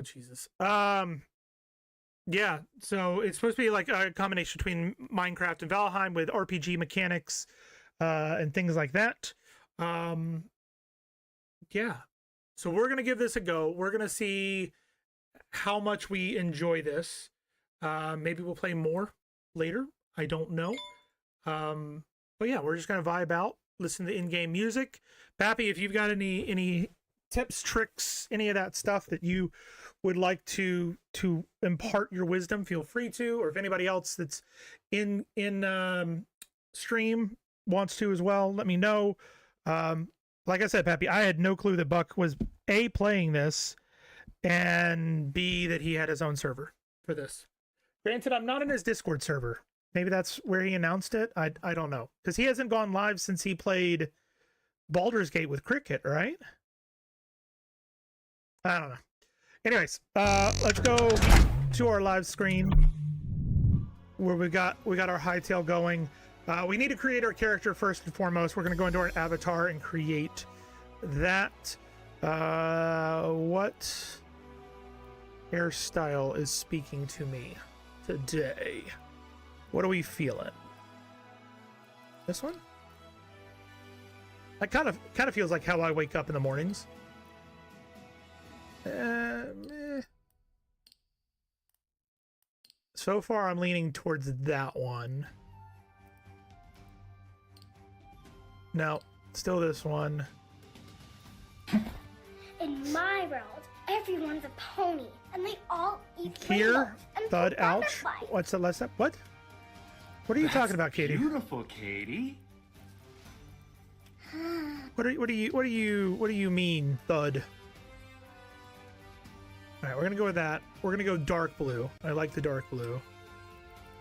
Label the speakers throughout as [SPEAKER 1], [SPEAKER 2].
[SPEAKER 1] Jesus. Yeah, so it's supposed to be like a combination between Minecraft and Valheim with RPG mechanics and things like that. Yeah, so we're gonna give this a go. We're gonna see how much we enjoy this. Maybe we'll play more later. I don't know. But yeah, we're just gonna vibe out, listen to in-game music. Pappy, if you've got any tips, tricks, any of that stuff that you would like to impart your wisdom, feel free to. Or if anybody else that's in stream wants to as well, let me know. Like I said, Pappy, I had no clue that Buck was A, playing this, and B, that he had his own server for this. Granted, I'm not in his Discord server. Maybe that's where he announced it. I don't know. Because he hasn't gone live since he played Baldur's Gate with Cricket, right? I don't know. Anyways, let's go to our live screen where we got our Hytale going. We need to create our character first and foremost. We're going to go into our avatar and create that. What hairstyle is speaking to me today? What are we feeling? This one? That kind of feels like how I wake up in the mornings. So far, I'm leaning towards that one. No, still this one.
[SPEAKER 2] In my world, everyone's a pony, and they all eat
[SPEAKER 1] Here, thud, ouch. What's the last step? What? What are you talking about, Katie?
[SPEAKER 3] Beautiful, Katie.
[SPEAKER 1] What do you mean, thud? All right, we're gonna go with that. We're gonna go dark blue. I like the dark blue.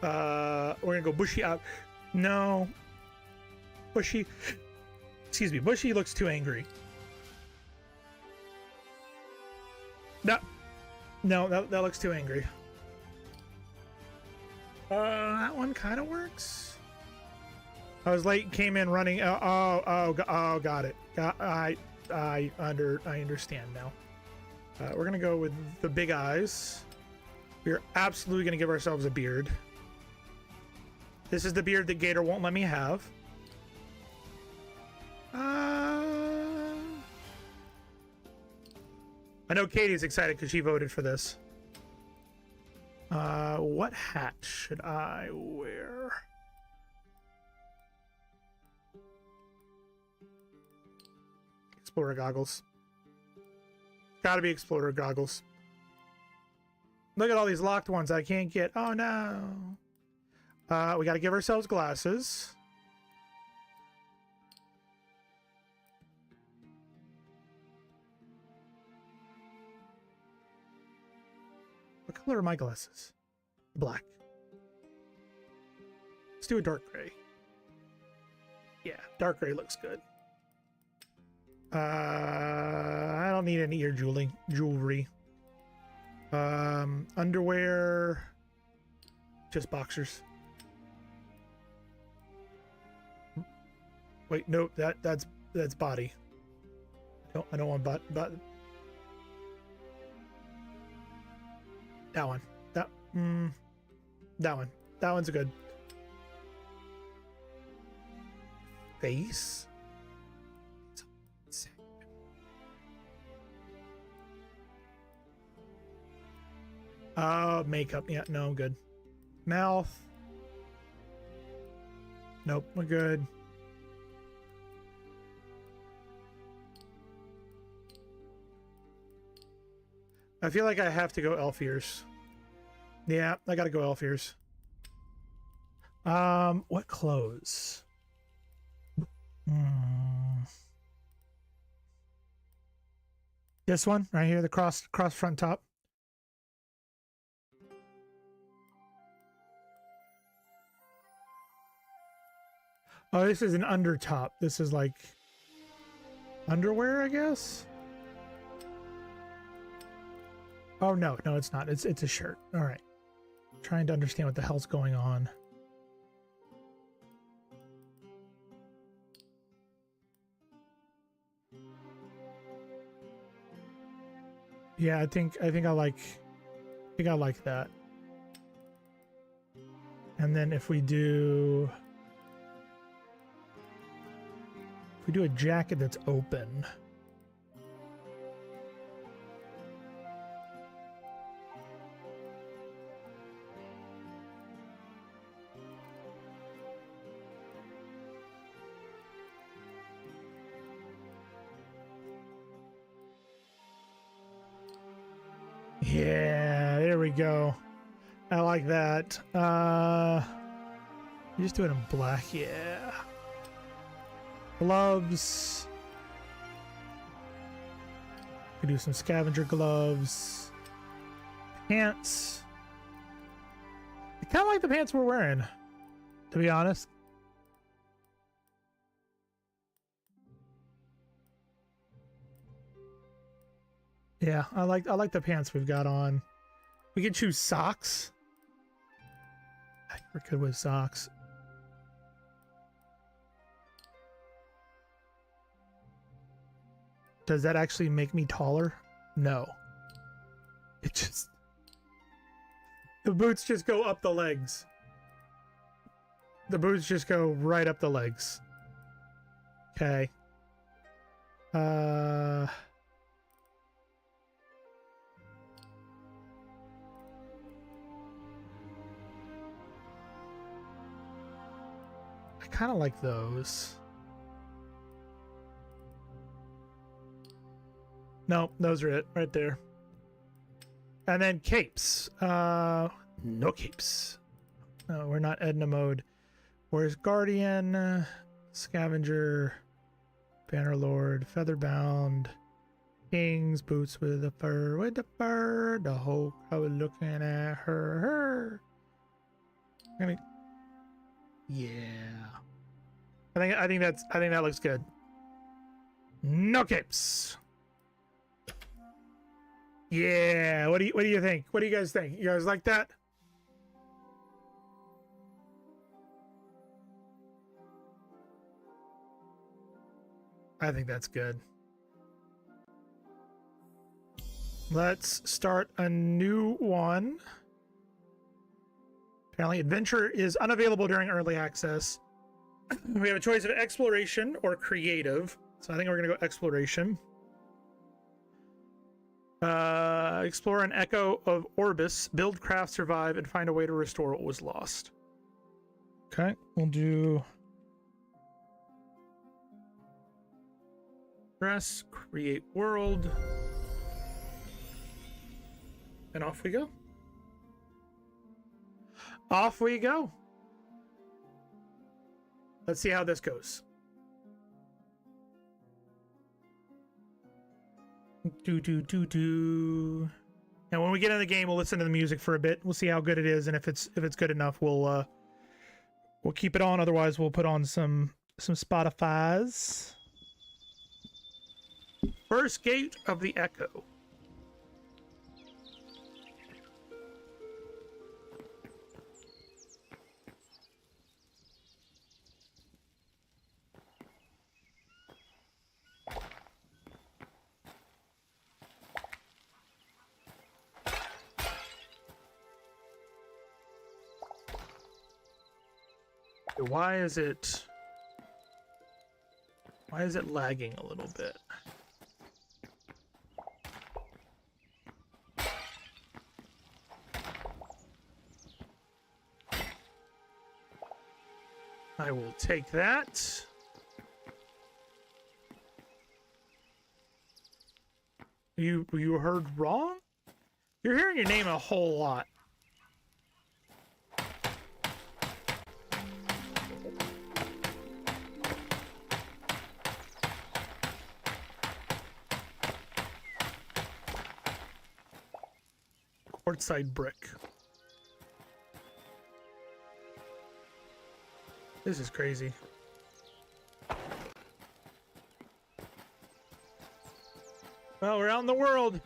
[SPEAKER 1] We're gonna go bushy out. No, bushy. Excuse me, bushy looks too angry. No, that looks too angry. That one kind of works. I was late, came in running. Got it. I understand now. We're gonna go with the big eyes. We're absolutely gonna give ourselves a beard. This is the beard that Gator won't let me have. I know Katie's excited because she voted for this. What hat should I wear? Explorer goggles. Gotta be Explorer goggles. Look at all these locked ones I can't get. Oh no. We gotta give ourselves glasses. What color are my glasses? Black. Let's do a dark gray. Yeah, dark gray looks good. I don't need any ear jewelry. Underwear, just boxers. Wait, no, that's body. I don't want but that one. That one. That one's good. Face. Makeup. Yeah, no, I'm good. Mouth. Nope, we're good. I feel like I have to go elf ears. Yeah, I gotta go elf ears. What clothes? This one right here, the cross front top. Oh, this is an under top. This is like underwear, I guess. Oh no, it's not. It's a shirt. All right. Trying to understand what the hell's going on. Yeah, I think I like that. And then if we do a jacket that's open. Yeah, there we go. I like that. You just do it in black, yeah. Gloves. We do some scavenger gloves. Pants. I kind of like the pants we're wearing, to be honest. Yeah, I like the pants we've got on. We can choose socks. I think we're good with socks. Does that actually make me taller? No. It just... The boots just go up the legs. The boots just go right up the legs. Okay. I kind of like those. No, those are it right there. And then capes. No capes. No, we're not Edna mode. Where's Guardian, Scavenger, Bannerlord, Featherbound, Kings, Boots with the fur, the whole crowd looking at her. Yeah. I think that looks good. No capes. Yeah. What do you think? What do you guys think? You guys like that? I think that's good. Let's start a new one. Apparently, adventure is unavailable during early access. We have a choice of exploration or creative. So I think we're going to go exploration. Explore an echo of Orbis, build, craft, survive, and find a way to restore what was lost. Okay, we'll do... Press, create world. And off we go. Off we go. Let's see how this goes. Do. And when we get in the game, we'll listen to the music for a bit. We'll see how good it is, and if it's good enough, we'll keep it on. Otherwise, we'll put on some Spotify's. First gate of the Echo. Why is it lagging a little bit? I will take that. You heard wrong? You're hearing your name a whole lot. Quartzite brick. This is crazy. Well, we're out in the world.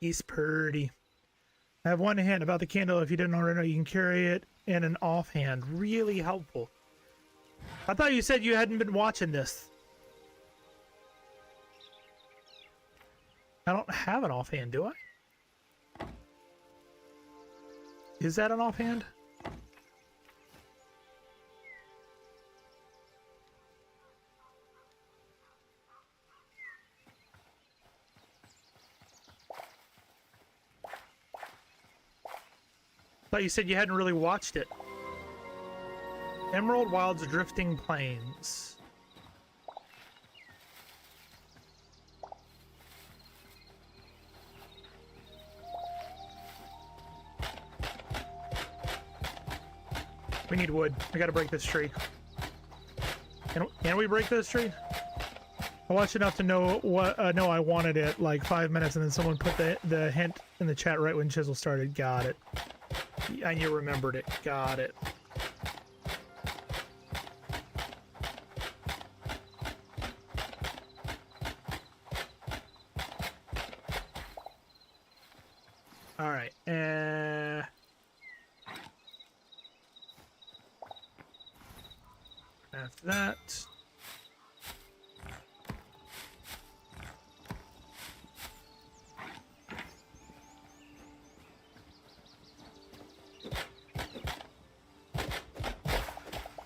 [SPEAKER 1] He's pretty. I have one hand about the candle. If you didn't already know, you can carry it in an offhand. Really helpful. I thought you said you hadn't been watching this. I don't have an offhand, do I? Is that an offhand? Thought you said you hadn't really watched it. Emerald Wild's Drifting Plains. We need wood. I gotta break this tree. Can we break this tree? I watched enough to know what know I wanted it like 5 minutes, and then someone put the hint in the chat right when Chisel started. Got it. And you remembered it. Got it. All right. After that.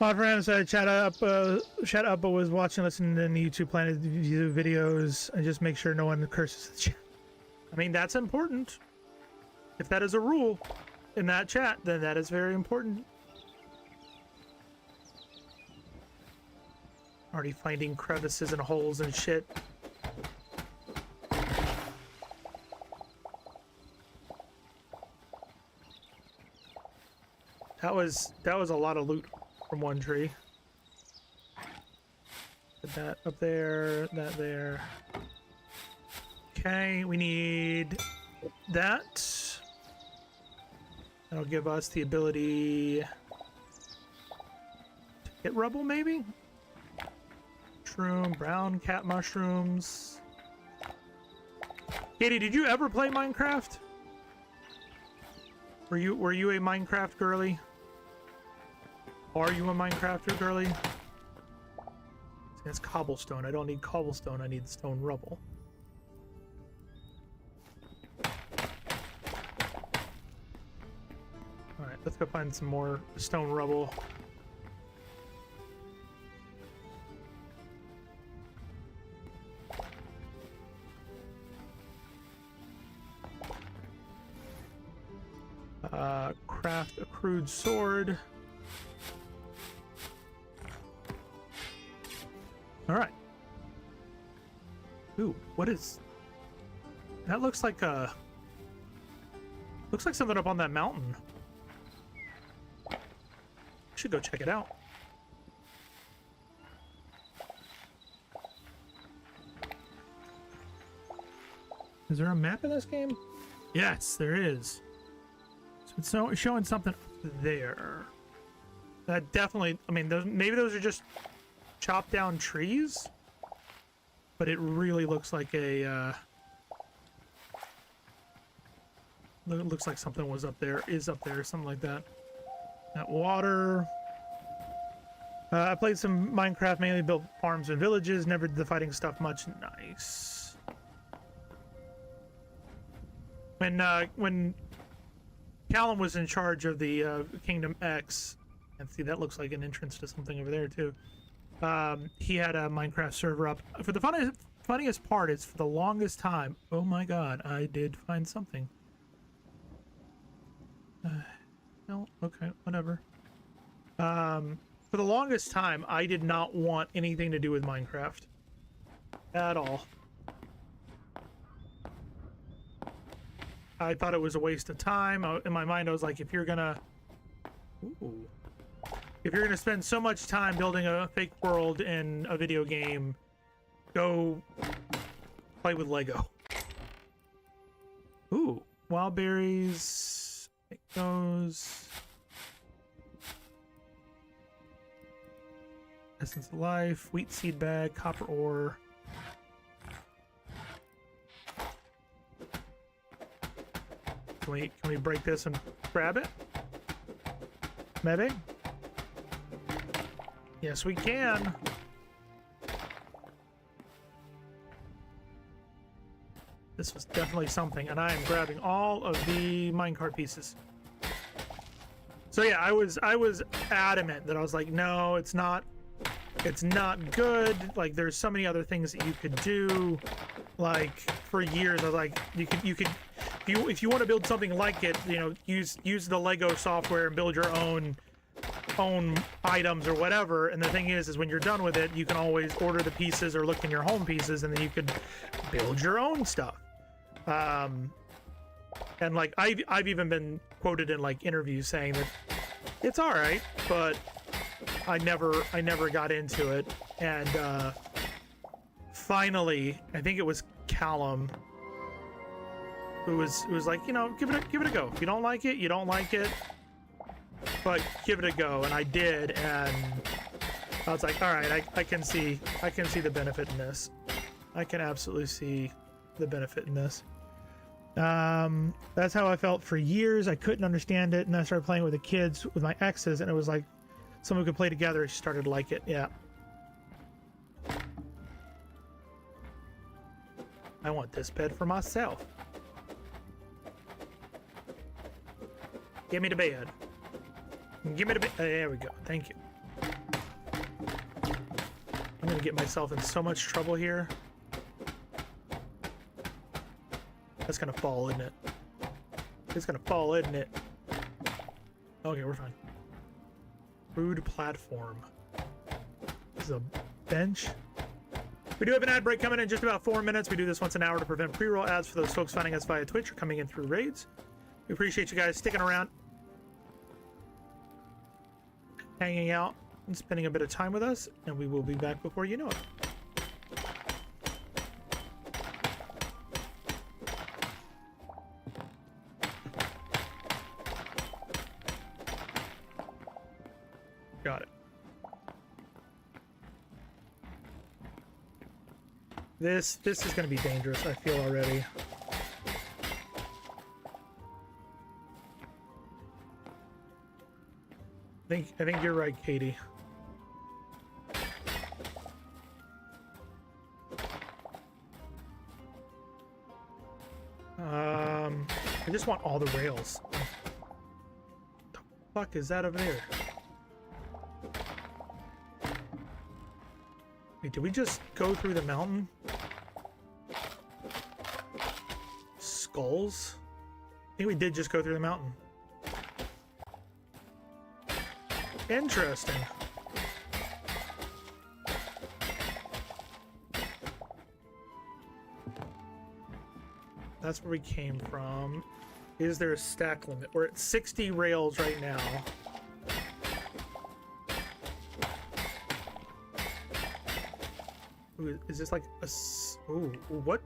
[SPEAKER 1] My friend said, chat up, but was watching, listening to the YouTube Planet View videos, and just make sure no one curses the chat. I mean, that's important. If that is a rule in that chat, then that is very important. Already finding crevices and holes and shit. That was a lot of loot from one tree. Put that up there, that there. Okay, we need that. That'll give us the ability to get rubble, maybe? Mushroom, brown cat mushrooms. Katie, did you ever play Minecraft? Were you a Minecraft girly? Are you a Minecrafter girly? It's cobblestone. I don't need cobblestone. I need stone rubble. Alright, let's go find some more stone rubble. Craft a crude sword. Alright. Ooh, what is... That looks like a... Looks like something up on that mountain. Should go check it out. Is there a map in this game? Yes, there is. So it's showing something there. That definitely... I mean, maybe those are just chopped down trees, but it really looks like a it looks like something was up there, is up there, something like that. That water. I played some Minecraft, mainly built farms and villages, never did the fighting stuff much. Nice. When Callum was in charge of the Kingdom X, and see, that looks like an entrance to something over there too. He had a Minecraft server up. For the funniest part is, for the longest time, oh my god, I did find something. No, okay, whatever. For the longest time, I did not want anything to do with Minecraft. At all. I thought it was a waste of time. In my mind, I was like, if you're gonna... Ooh. If you're gonna spend so much time building a fake world in a video game, go play with Lego. Ooh, wild berries. Take those. Essence of life, wheat seed bag, copper ore. Can we break this and grab it? Maybe? Yes, we can. This was definitely something, and I am grabbing all of the minecart pieces. So yeah, I was adamant that I was like, no, it's not good. Like, there's so many other things that you could do. Like, for years I was like, you could if you want to build something like it, you know, use the Lego software and build your own items or whatever. And the thing is when you're done with it, you can always order the pieces or look in your home pieces, and then you could build your own stuff. And like I've even been quoted in like interviews saying that it's all right, but I never got into it. And finally, I think it was Callum who was like, you know, give it a go. If you don't like it, you don't like it, but give it a go. And I did, and I was like, all right, I can see the benefit in this. I can absolutely see the benefit in this. That's how I felt for years. I couldn't understand it, and I started playing with the kids, with my exes, and it was like someone who could play together. She started to like it. Yeah. I want this bed for myself. Give me the bed. Give me the bed. There we go. Thank you. I'm gonna get myself in so much trouble here. That's gonna fall, isn't it? It's gonna fall, isn't it? Okay, we're fine. Food platform. This is a bench. We do have an ad break coming in just about 4 minutes. We do this once an hour to prevent pre-roll ads for those folks finding us via Twitch or coming in through raids. We appreciate you guys sticking around, hanging out, and spending a bit of time with us, and we will be back before you know it. Got it. This is going to be dangerous, I feel already. I think you're right, Katie. I just want all the rails. What the fuck is that over there? Wait, did we just go through the mountain? Skulls? I think we did just go through the mountain. Interesting. That's where we came from. Is there a stack limit? We're at 60 rails right now. Ooh, is this like a... Ooh, what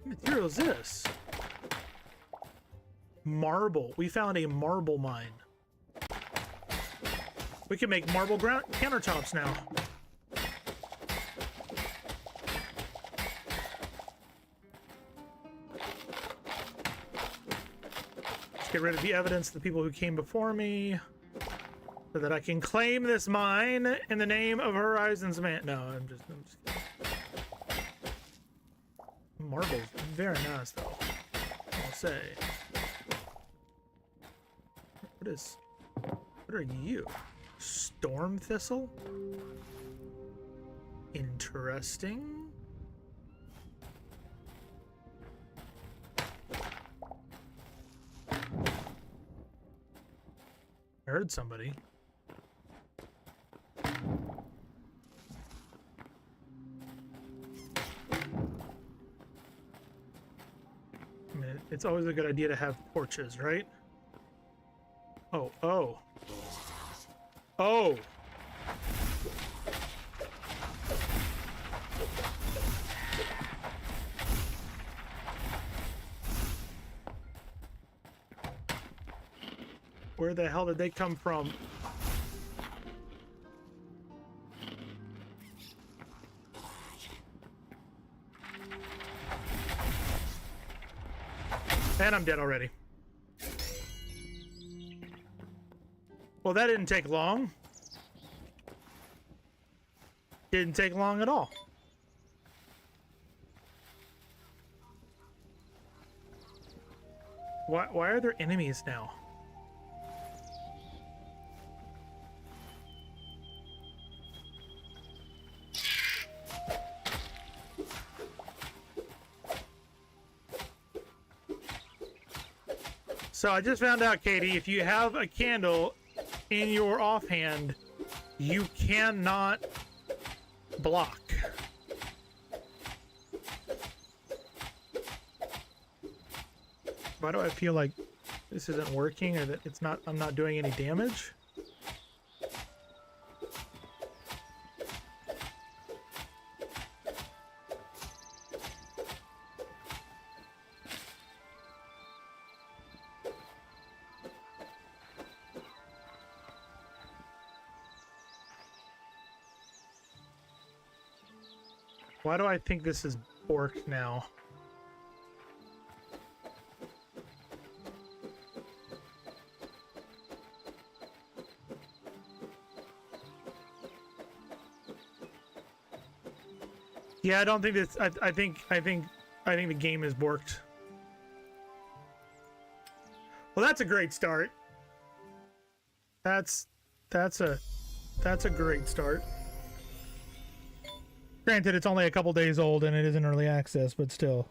[SPEAKER 1] material is this? Marble. We found a marble mine. We can make marble countertops now. Let's get rid of the evidence of the people who came before me, so that I can claim this mine in the name of Horizons Man. No, I'm just kidding. Marble's very nice, though, I'll say. What are you? Storm thistle? Interesting. I heard somebody. I mean, it's always a good idea to have porches, right? Oh, oh. Oh! Where the hell did they come from? And I'm dead already. Well, that didn't take long. Didn't take long at all. Why are there enemies now? So I just found out, Katie, if you have a candle in your offhand, you cannot block. Why do I feel like this isn't working, or that I'm not doing any damage? Why do I think this is borked now? Yeah, I don't think this. I think the game is borked. Well, that's a great start. That's a great start. Granted, it's only a couple days old and it is in early access, but still.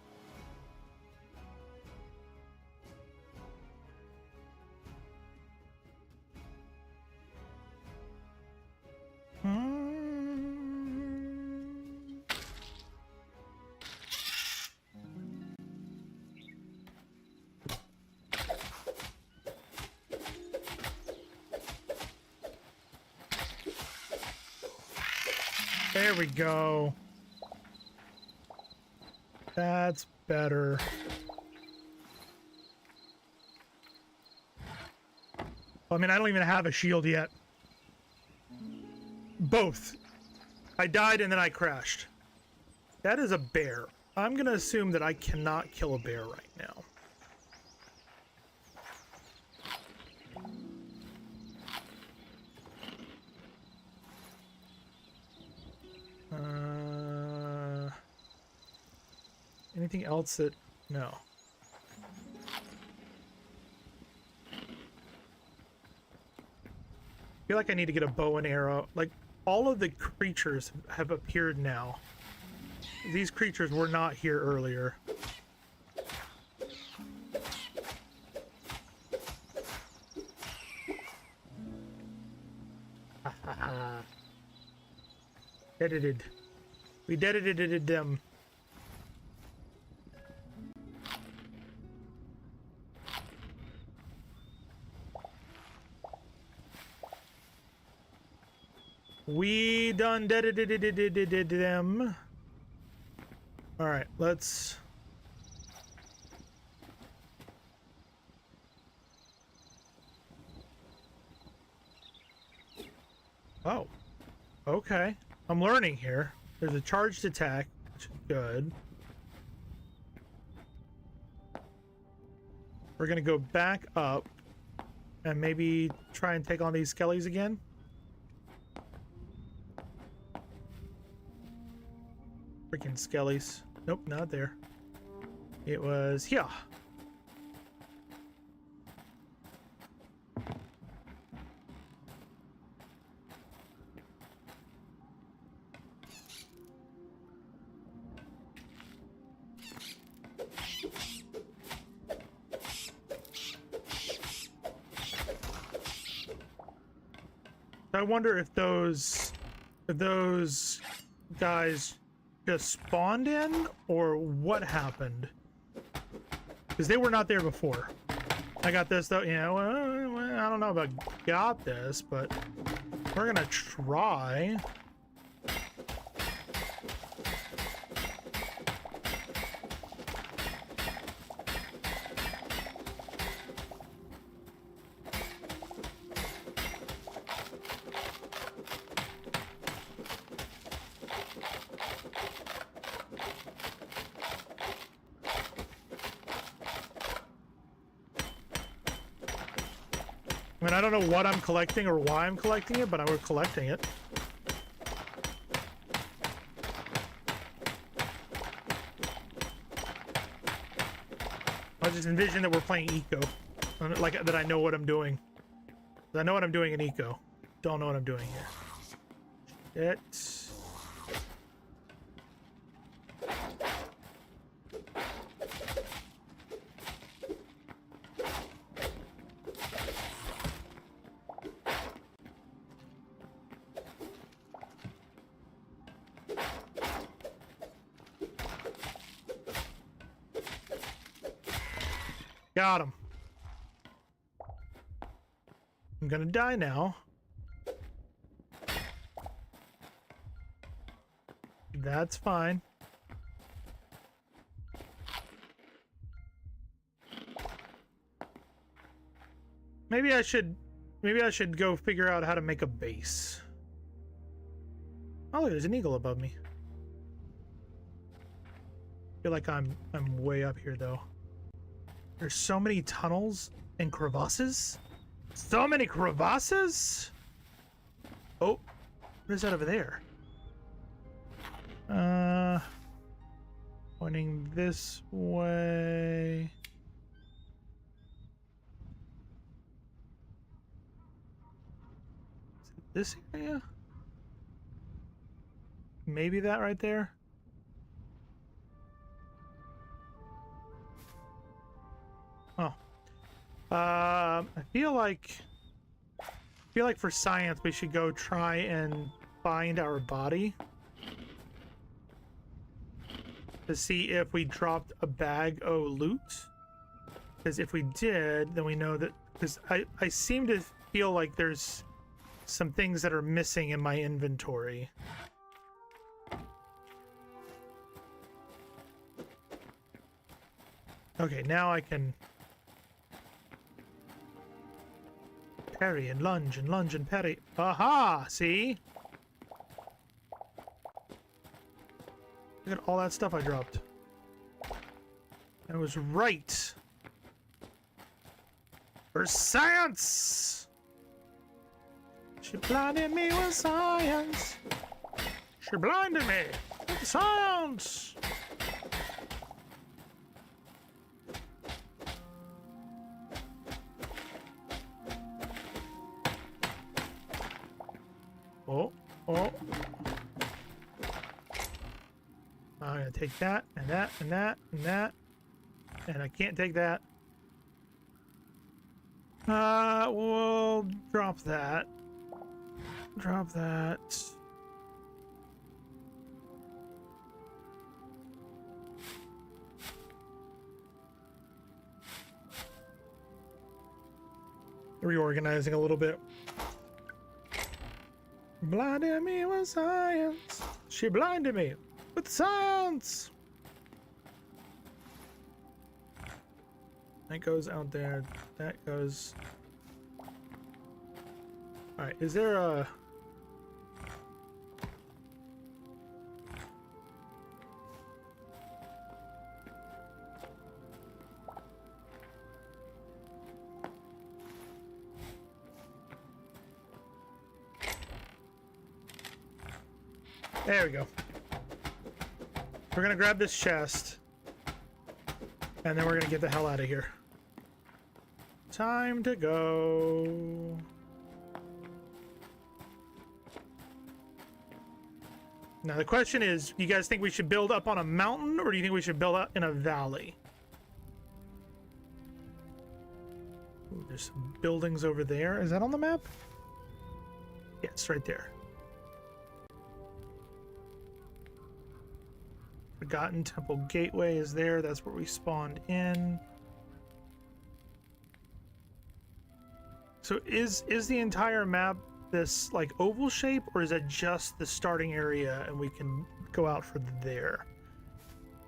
[SPEAKER 1] There we go. That's better. I mean, I don't even have a shield yet. Both. I died and then I crashed. That is a bear. I'm gonna assume that I cannot kill a bear right now. Anything else that... No. I feel like I need to get a bow and arrow. Like, all of the creatures have appeared now. These creatures were not here earlier. Edited. We dedicated them. We done dedicated them. All right, let's. Oh, okay. I'm learning here. There's a charged attack, which is good. We're gonna go back up and maybe try and take on these skellies again. Freaking skellies. Nope, not there. It was here. I wonder if those guys just spawned in, or what happened, because they were not there before. I got this though. Yeah, well, I don't know if I got this, but we're gonna try. I mean, I don't know what I'm collecting or why I'm collecting it, but I was collecting it. I just envision that we're playing eco, like that. I know what I'm doing. I know what I'm doing in eco. Don't know what I'm doing here. Shit. Got him. I'm gonna die now. That's fine. Maybe I should go figure out how to make a base. Oh, look, there's an eagle above me. I feel like I'm way up here though. There's so many tunnels and crevasses. So many crevasses. Oh, what is that over there? Pointing this way. Is it this area? Maybe that right there. Oh. I feel like for science we should go try and find our body to see if we dropped a bag of loot. Because if we did, then we know that, because I seem to feel like there's some things that are missing in my inventory. Okay, now I can parry and lunge and parry. Aha! See? Look at all that stuff I dropped. I was right. For science! She blinded me with science. She blinded me with science. Oh, oh. I'm gonna take that, and that, and that, and that. And I can't take that. We'll drop that. Drop that. Reorganizing a little bit. Blinded me with science. She blinded me with science. That goes out there. That goes. Alright, is there a. There we go. We're gonna grab this chest, and then we're gonna get the hell out of here. Time to go. Now the question is, you guys think we should build up on a mountain, or do you think we should build up in a valley? Ooh, there's some buildings over there. Is that on the map? Yes, right there. Forgotten Temple Gateway is there. That's where we spawned in. So is the entire map this like oval shape, or is it just the starting area and we can go out for there?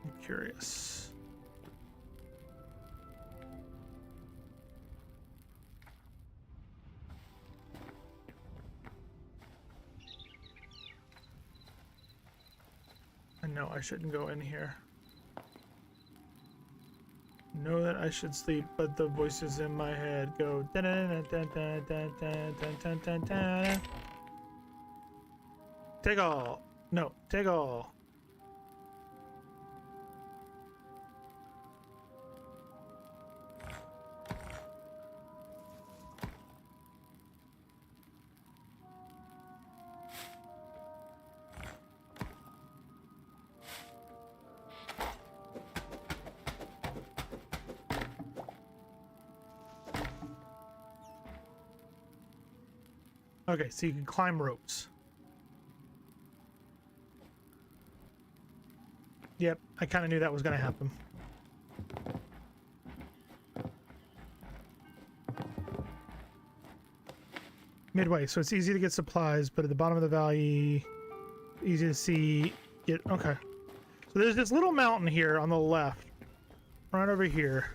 [SPEAKER 1] I'm curious. I know I shouldn't go in here. Know that I should sleep, but the voices in my head go. Take all. No, take all. Okay, so you can climb ropes. Yep, I kind of knew that was going to happen. Midway, so it's easy to get supplies, but at the bottom of the valley, easy to see. Okay. So there's this little mountain here on the left, right over here.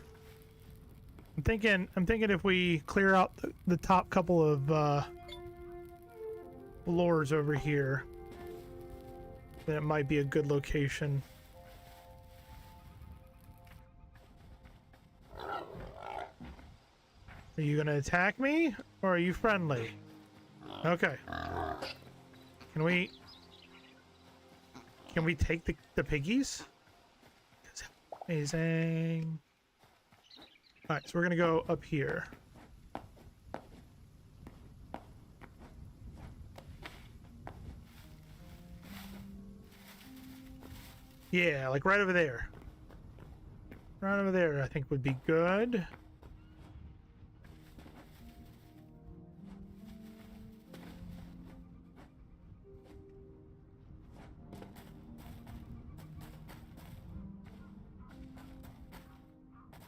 [SPEAKER 1] I'm thinking if we clear out the top couple of floors over here, then it might be a good location. Are you gonna attack me, or are you friendly? Okay. Can we take the piggies? Amazing. Alright, so we're gonna go up here. Yeah, like right over there. Right over there, I think would be good.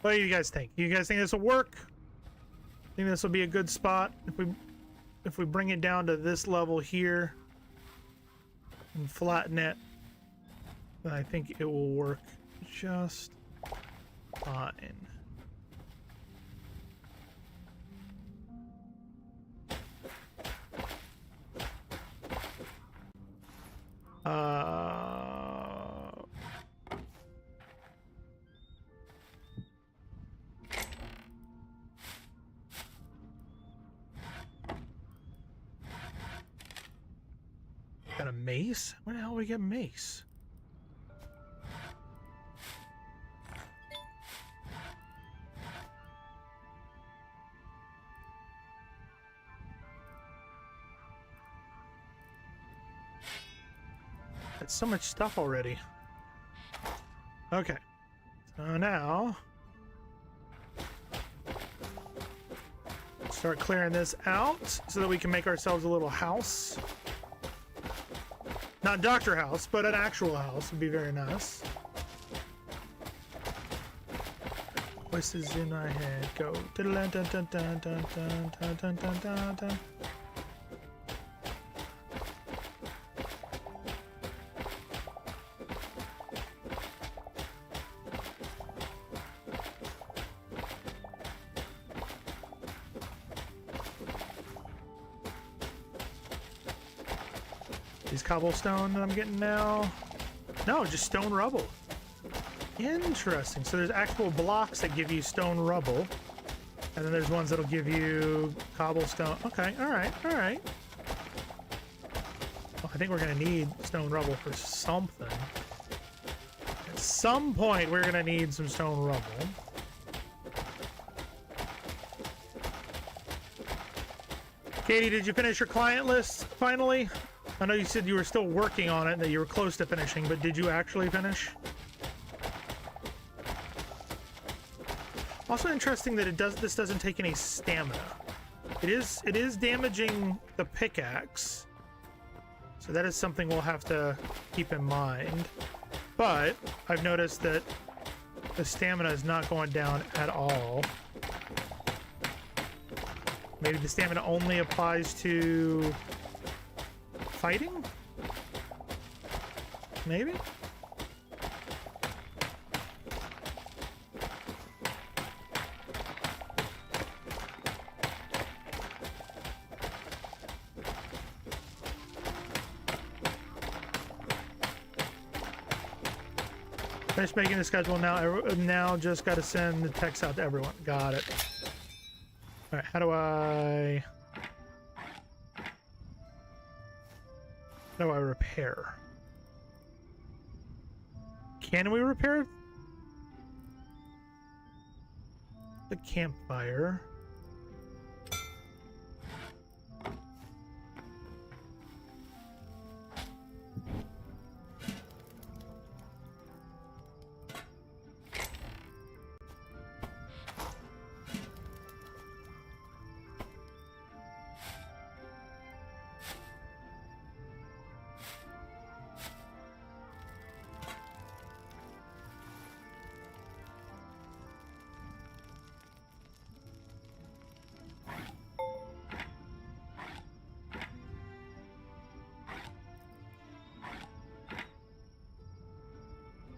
[SPEAKER 1] What do you guys think? You guys think this will work? Think this will be a good spot if we bring it down to this level here and flatten it? Then I think it will work just fine. Got a mace? Where the hell do we get mace? That's so much stuff already. Okay. So now start clearing this out so that we can make ourselves a little house. Not Dr. House, but an actual house would be very nice. Voices in my head go. These cobblestone that I'm getting now? No, just stone rubble. Interesting. So there's actual blocks that give you stone rubble. And then there's ones that'll give you cobblestone. Okay, alright, alright. Well, I think we're going to need stone rubble for something. At some point, we're going to need some stone rubble. Katie, did you finish your client list finally? I know you said you were still working on it and that you were close to finishing, but did you actually finish? Also interesting that this doesn't take any stamina. It is damaging the pickaxe. So that is something we'll have to keep in mind. But I've noticed that the stamina is not going down at all. Maybe the stamina only applies to fighting? Maybe? Finish making the schedule now. Now just got to send the text out to everyone. Got it. All right, how do I repair? Can we repair the campfire?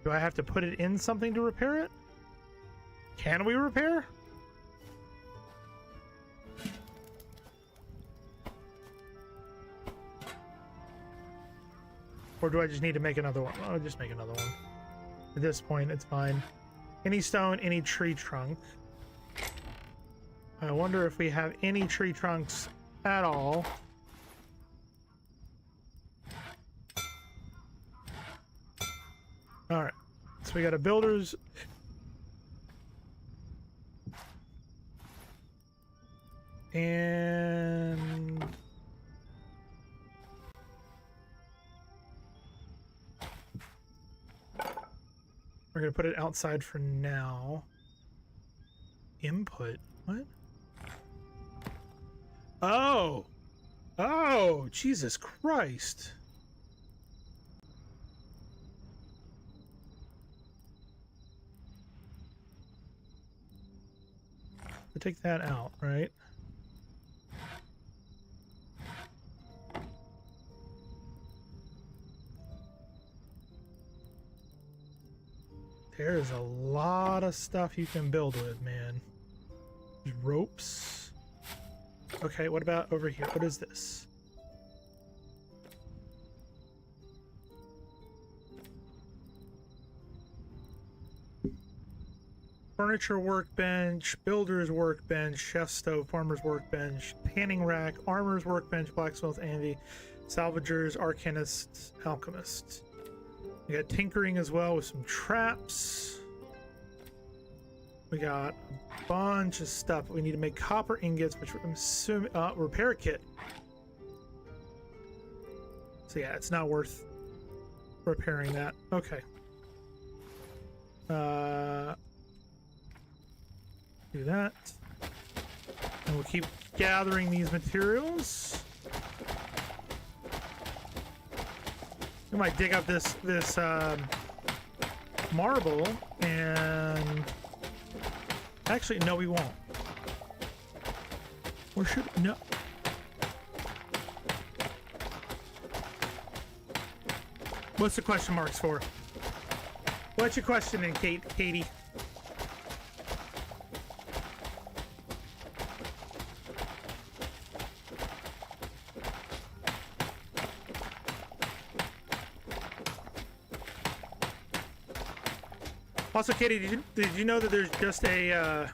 [SPEAKER 1] Do I have to put it in something to repair it? Can we repair? Or do I just need to make another one? I'll just make another one. At this point, it's fine. Any stone, any tree trunk. I wonder if we have any tree trunks at all. All right. So we got a builder's. And we're going to put it outside for now. Input. What? Oh. Oh, Jesus Christ. We'll take that out, right? There's a lot of stuff you can build with, man. There's ropes. Okay, what about over here? What is this? Furniture workbench, builder's workbench, chef stove, farmer's workbench, panning rack, armor's workbench, blacksmith, anvil, salvagers, arcanists, alchemists. We got tinkering as well with some traps. We got a bunch of stuff. We need to make copper ingots, which I'm assuming repair kit. So yeah, it's not worth repairing that. Okay. Do that. And we'll keep gathering these materials. We might dig up this marble and actually no, we won't. Or should no? What's the question marks for? What's your questioning, Katie? Also, Katie, did you know that there's just a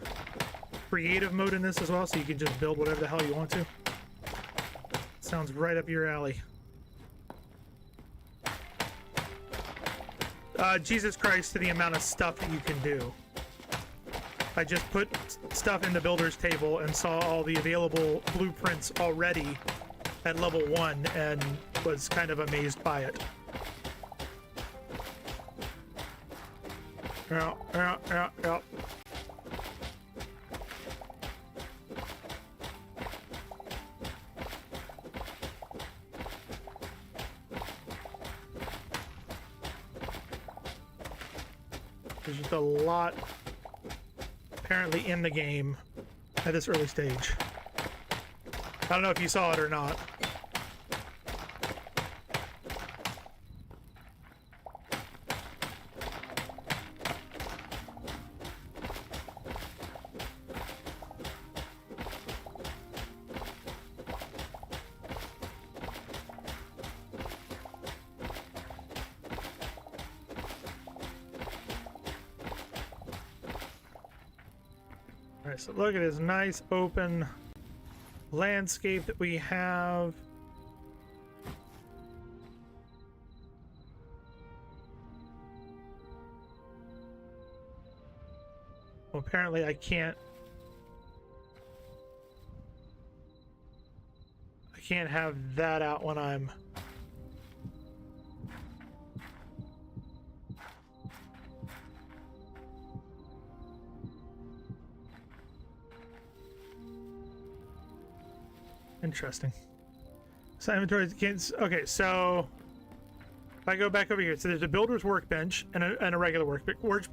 [SPEAKER 1] creative mode in this as well, so you can just build whatever the hell you want to? Sounds right up your alley. Jesus Christ to the amount of stuff that you can do. I just put stuff in the builder's table and saw all the available blueprints already at level 1 and was kind of amazed by it. Yeah. There's just a lot apparently in the game at this early stage. I don't know if you saw it or not. Alright, so look at this nice open landscape that we have. Well, apparently I can't have that out when I'm interesting. So inventory against. Okay, so if I go back over here, so there's a builder's workbench and a regular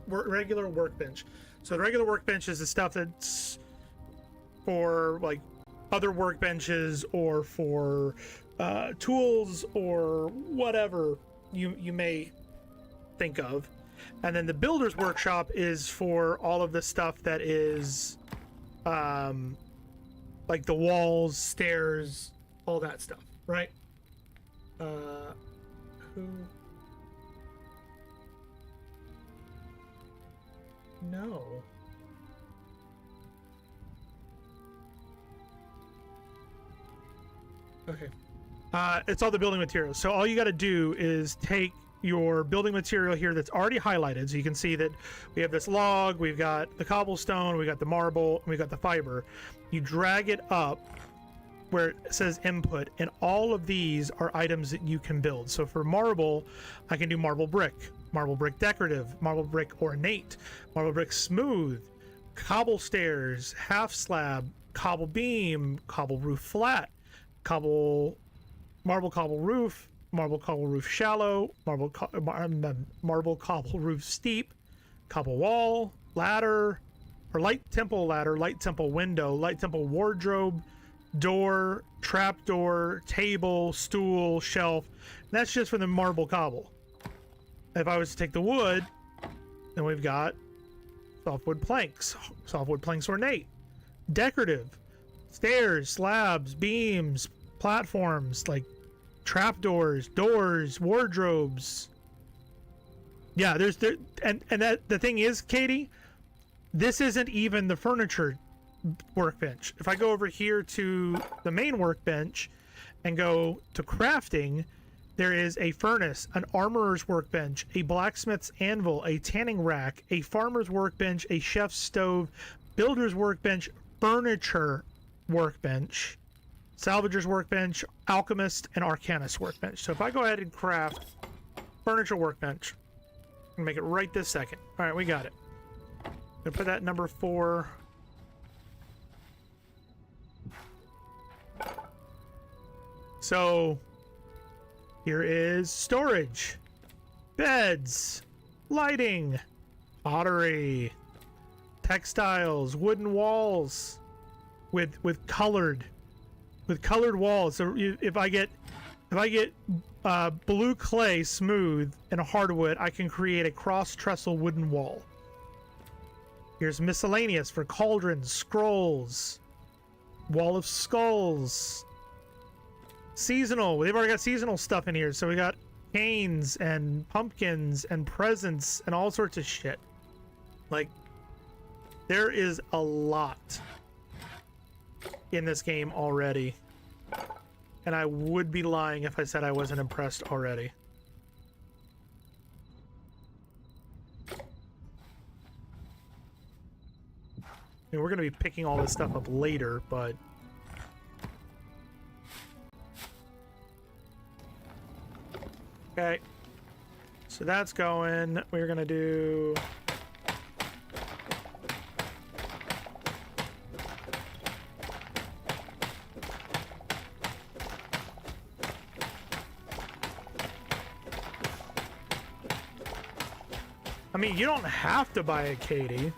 [SPEAKER 1] regular workbench. So the regular workbench is the stuff that's for like other workbenches or for tools or whatever you may think of. And then the builder's workshop is for all of the stuff that is like the walls, stairs, all that stuff, right? Who? No. Okay. It's all the building materials. So all you got to do is take your building material here that's already highlighted. So you can see that we have this log, we've got the cobblestone, we got the marble, and we got the fiber. You drag it up where it says input, and all of these are items that you can build. So for marble, I can do marble brick decorative, marble brick ornate, marble brick smooth, cobble stairs, half slab, cobble beam, cobble roof flat, marble cobble roof shallow, marble cobble roof steep, cobble wall, ladder, or light temple ladder, light temple window, light temple wardrobe, door, trap door, table, stool, shelf. And that's just for the marble cobble. If I was to take the wood, then we've got softwood planks ornate, decorative, stairs, slabs, beams, platforms, like trapdoors, doors, wardrobes. Yeah, and that the thing is, Katie, this isn't even the furniture workbench. If I go over here to the main workbench and go to crafting, there is a furnace, an armorer's workbench, a blacksmith's anvil, a tanning rack, a farmer's workbench, a chef's stove, builder's workbench, furniture workbench, salvager's workbench, alchemist, and arcanist workbench. So if I go ahead and craft furniture workbench and make it right this second. All right, we got it. I'm gonna put that number 4. So here is storage, beds, lighting, pottery, textiles, wooden walls with colored walls. So if I get blue clay smooth and a hardwood, I can create a cross trestle wooden wall. Here's miscellaneous for cauldrons, scrolls, wall of skulls. Seasonal, they've already got seasonal stuff in here, so we got canes and pumpkins and presents and all sorts of shit. Like, there is a lot in this game already, and I would be lying if I said I wasn't impressed already. I mean, we're gonna be picking all this stuff up later, but okay, so that's going. We're gonna do I mean, you don't have to buy it, Katie.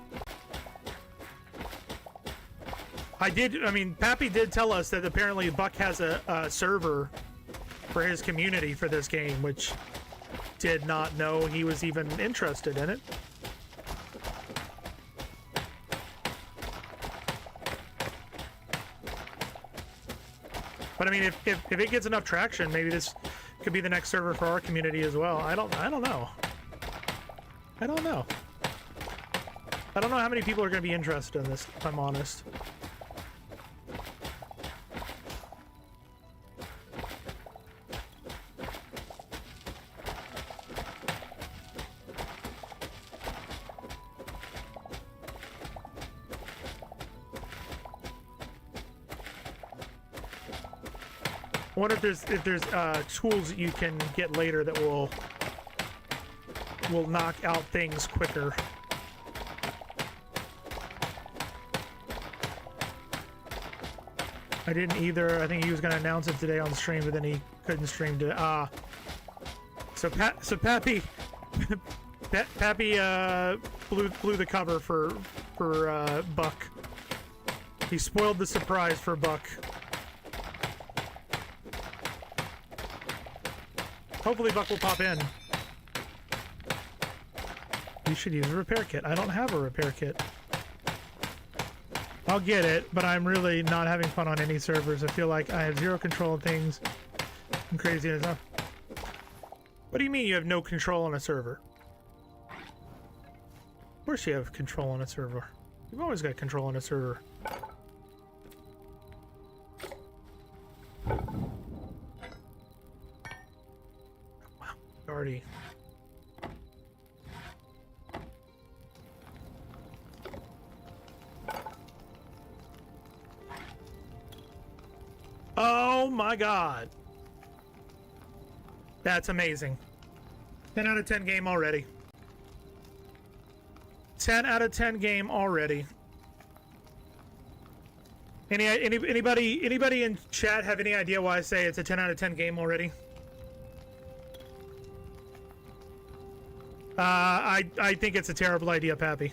[SPEAKER 1] I mean, Pappy did tell us that apparently Buck has a server for his community for this game, which did not know he was even interested in it. But I mean, if it gets enough traction, maybe this could be the next server for our community as well. I don't know. I don't know how many people are going to be interested in this, if I'm honest. I wonder if there's tools that you can get later that will knock out things quicker. I didn't either. I think he was going to announce it today on the stream, but then he couldn't stream today. So Pappy blew the cover for Buck. He spoiled the surprise for Buck. Hopefully Buck will pop in. you should use a repair kit. I don't have a repair kit. I'll get it, but I'm really not having fun on any servers. I feel like I have zero control of things. I'm crazy as hell. What do you mean you have no control on a server? Of course you have control on a server. You've always got control on a server. Wow, already. Oh my god. That's amazing. 10 out of 10 game already. 10 out of 10 game already. Anybody in chat have any idea why I say it's a 10 out of 10 game already? I think it's a terrible idea, Pappy.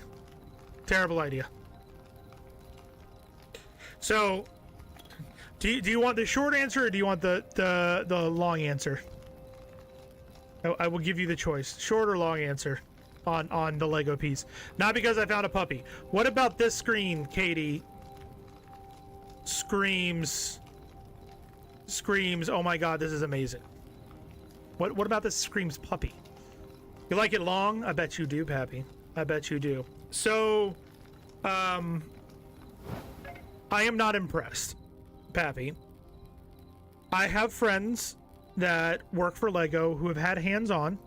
[SPEAKER 1] Terrible idea. So, do you want the short answer or do you want the long answer? I will give you the choice. Short or long answer on the Lego piece. Not because I found a puppy. What about this screen, Katie? Screams, oh my god, this is amazing. What about this screams puppy? You like it long? I bet you do, Pappy. I bet you do. So, I am not impressed, Pappy. I have friends that work for Lego who have had hands-on,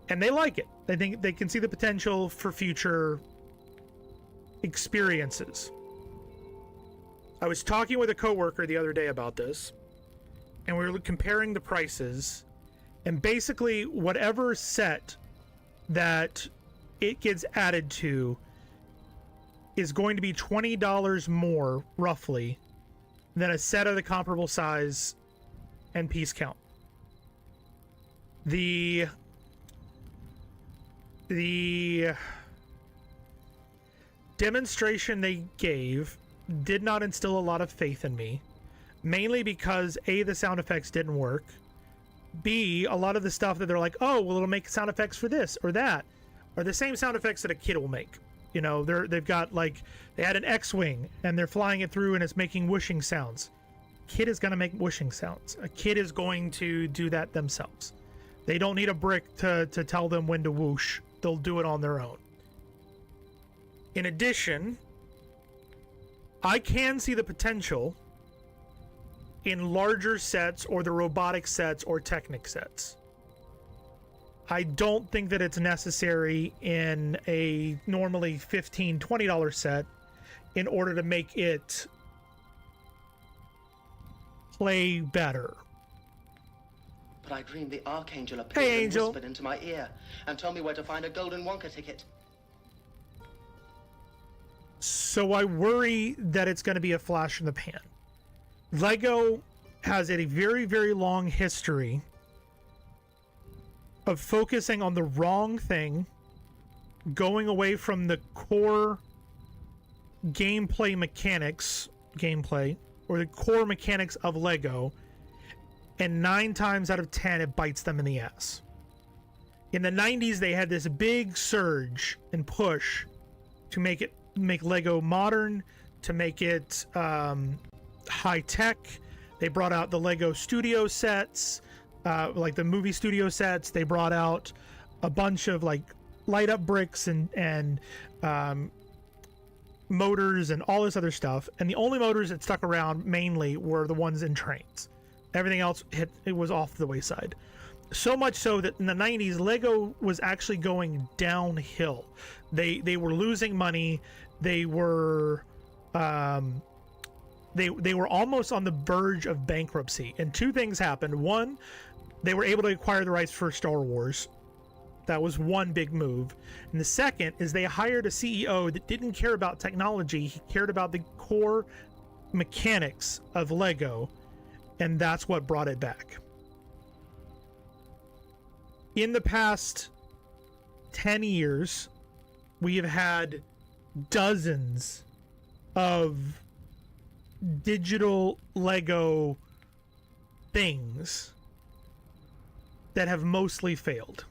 [SPEAKER 1] and they like it. They think they can see the potential for future experiences. I was talking with a coworker the other day about this, and we were comparing the prices, and basically whatever set that it gets added to is going to be $20 more, roughly, than a set of the comparable size and piece count. The demonstration they gave did not instill a lot of faith in me, mainly because A, the sound effects didn't work, B, a lot of the stuff that they're like, oh, well, it'll make sound effects for this or that, are the same sound effects that a kid will make. You know, they've got, like, they had an X-Wing and they're flying it through and it's making whooshing sounds. Kid is going to make whooshing sounds. A kid is going to do that themselves. They don't need a brick to tell them when to whoosh. They'll do it on their own. In addition, I can see the potential in larger sets or the robotic sets or Technic sets. I don't think that it's necessary in a normally $15, $20 set in order to make it play better.
[SPEAKER 3] But I dreamed the Archangel appeared and whispered into my ear and told me where to find a golden Wonka ticket.
[SPEAKER 1] So I worry that it's going to be a flash in the pan. Lego has a very, very long history of focusing on the wrong thing, going away from the core gameplay, or the core mechanics of Lego, and 9 times out of 10 it bites them in the ass. In the 90s, they had this big surge and push to make Lego modern, to make it high tech. They brought out the Lego studio sets, like the movie studio sets. They brought out a bunch of like light up bricks and motors and all this other stuff. And the only motors that stuck around mainly were the ones in trains. Everything else it was off the wayside. So much so that in the 90s, Lego was actually going downhill. They were losing money. They were they were almost on the verge of bankruptcy. And 2 things happened. One, they were able to acquire the rights for Star Wars. That was one big move. And the second is they hired a CEO that didn't care about technology. He cared about the core mechanics of Lego, and that's what brought it back. In the past 10 years, we have had dozens of digital Lego things that have mostly failed.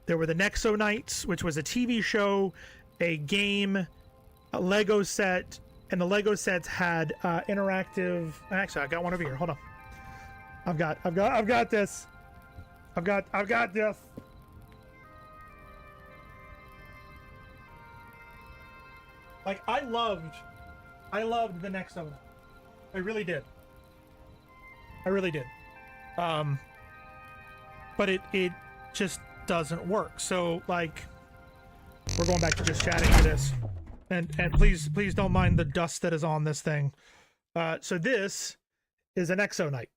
[SPEAKER 1] There were the Nexo Nights, which was a TV show, a game, a Lego set, and the Lego sets had interactive. Actually, I got one over here. Hold on. I've got this. I've got this. Like I loved the Nexo. I really did. But it just doesn't work. So like, we're going back to just chatting to this, and please don't mind the dust that is on this thing. So this is an Exo Knight.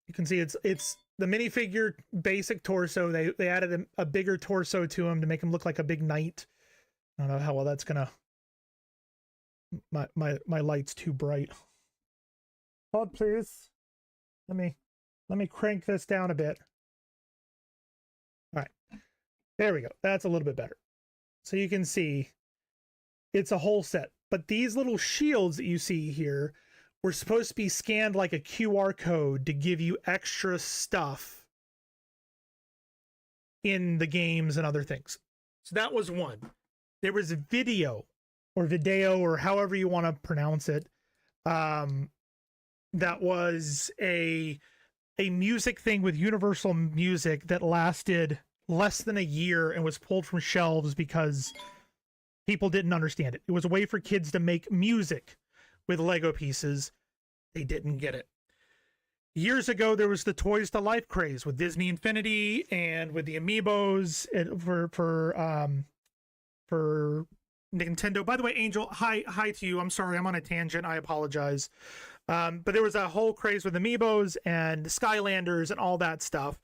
[SPEAKER 1] You can see it's the minifigure basic torso. They added a bigger torso to him to make him look like a big knight. I don't know how well that's gonna. My light's too bright. Hold please. Let me crank this down a bit. All right, there we go. That's a little bit better. So you can see it's a whole set, but these little shields that you see here were supposed to be scanned like a QR code to give you extra stuff in the games and other things. So that was one. There was a video or however you want to pronounce it. That was a music thing with Universal Music that lasted less than a year and was pulled from shelves because people didn't understand it. It was a way for kids to make music with Lego pieces. They didn't get it. Years ago, there was the Toys to Life craze with Disney Infinity and with the Amiibos for Nintendo. By the way, Angel, hi to you. I'm sorry, I'm on a tangent. I apologize. But there was a whole craze with Amiibos and Skylanders and all that stuff.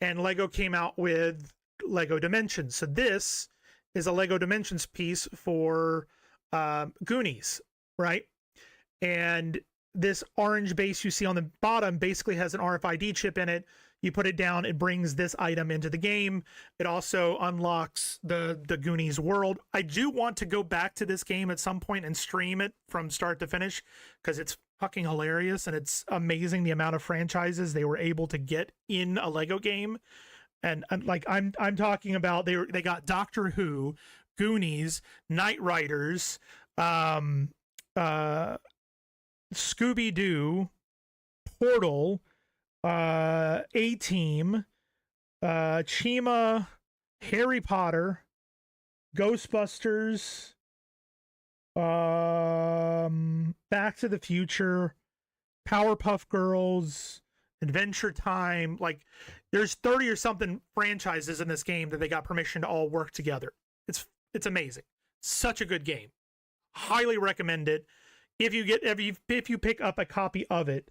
[SPEAKER 1] And Lego came out with Lego Dimensions. So this is a Lego Dimensions piece for Goonies, right? And this orange base you see on the bottom basically has an RFID chip in it. You put it down, it brings this item into the game. It also unlocks the Goonies world. I do want to go back to this game at some point and stream it from start to finish because it's fucking hilarious and it's amazing the amount of franchises they were able to get in a Lego game. And like I'm talking about they got Doctor Who, Goonies, Knight Riders, Scooby-Doo, Portal, A-Team, Chima, Harry Potter, Ghostbusters, Back to the Future, Powerpuff Girls, Adventure Time. Like there's 30 or something franchises in this game that they got permission to all work together. It's amazing. Such a good game. Highly recommend it. If you pick up a copy of it,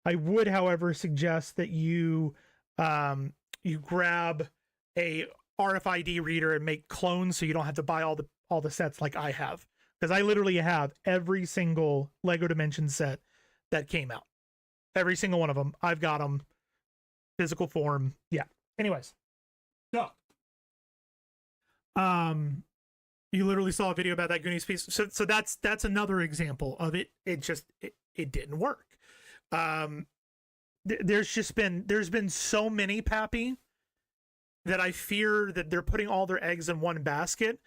[SPEAKER 1] I would, however, suggest that you grab a RFID reader and make clones so you don't have to buy all the sets like I have, because I literally have every single Lego Dimensions set that came out. Every single one of them. I've got them physical form. Yeah. Anyways, so you literally saw a video about that Goonies piece. So that's another example of it. It didn't work. There's been so many, Pappy, that I fear that they're putting all their eggs in one basket,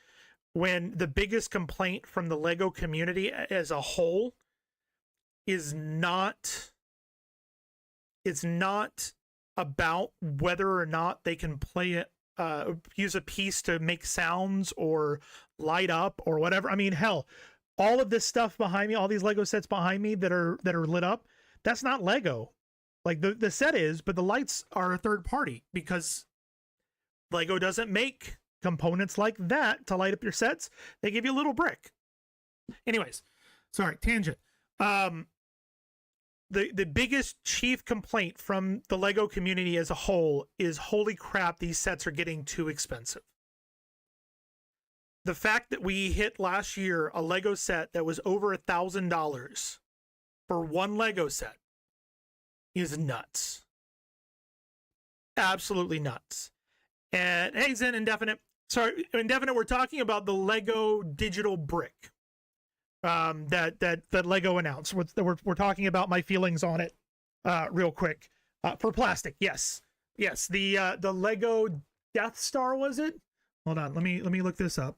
[SPEAKER 1] when the biggest complaint from the Lego community as a whole is not about whether or not they can play it, use a piece to make sounds or light up or whatever. I mean, hell, all of this stuff behind me, all these Lego sets behind me that are lit up, that's not Lego. Like the set is, but the lights are a third party because Lego doesn't make components like that to light up your sets. They give you a little brick. Anyways, sorry, tangent. The biggest chief complaint from the Lego community as a whole is, holy crap, these sets are getting too expensive. The fact that we hit last year a Lego set that was over $1,000 for one Lego set is nuts. Absolutely nuts. And hey, Zen Indefinite. Sorry, Indefinite, we're talking about the Lego digital brick that Lego announced. We're talking about my feelings on it real quick. For plastic, yes. The Lego Death Star, was it? Hold on, let me look this up.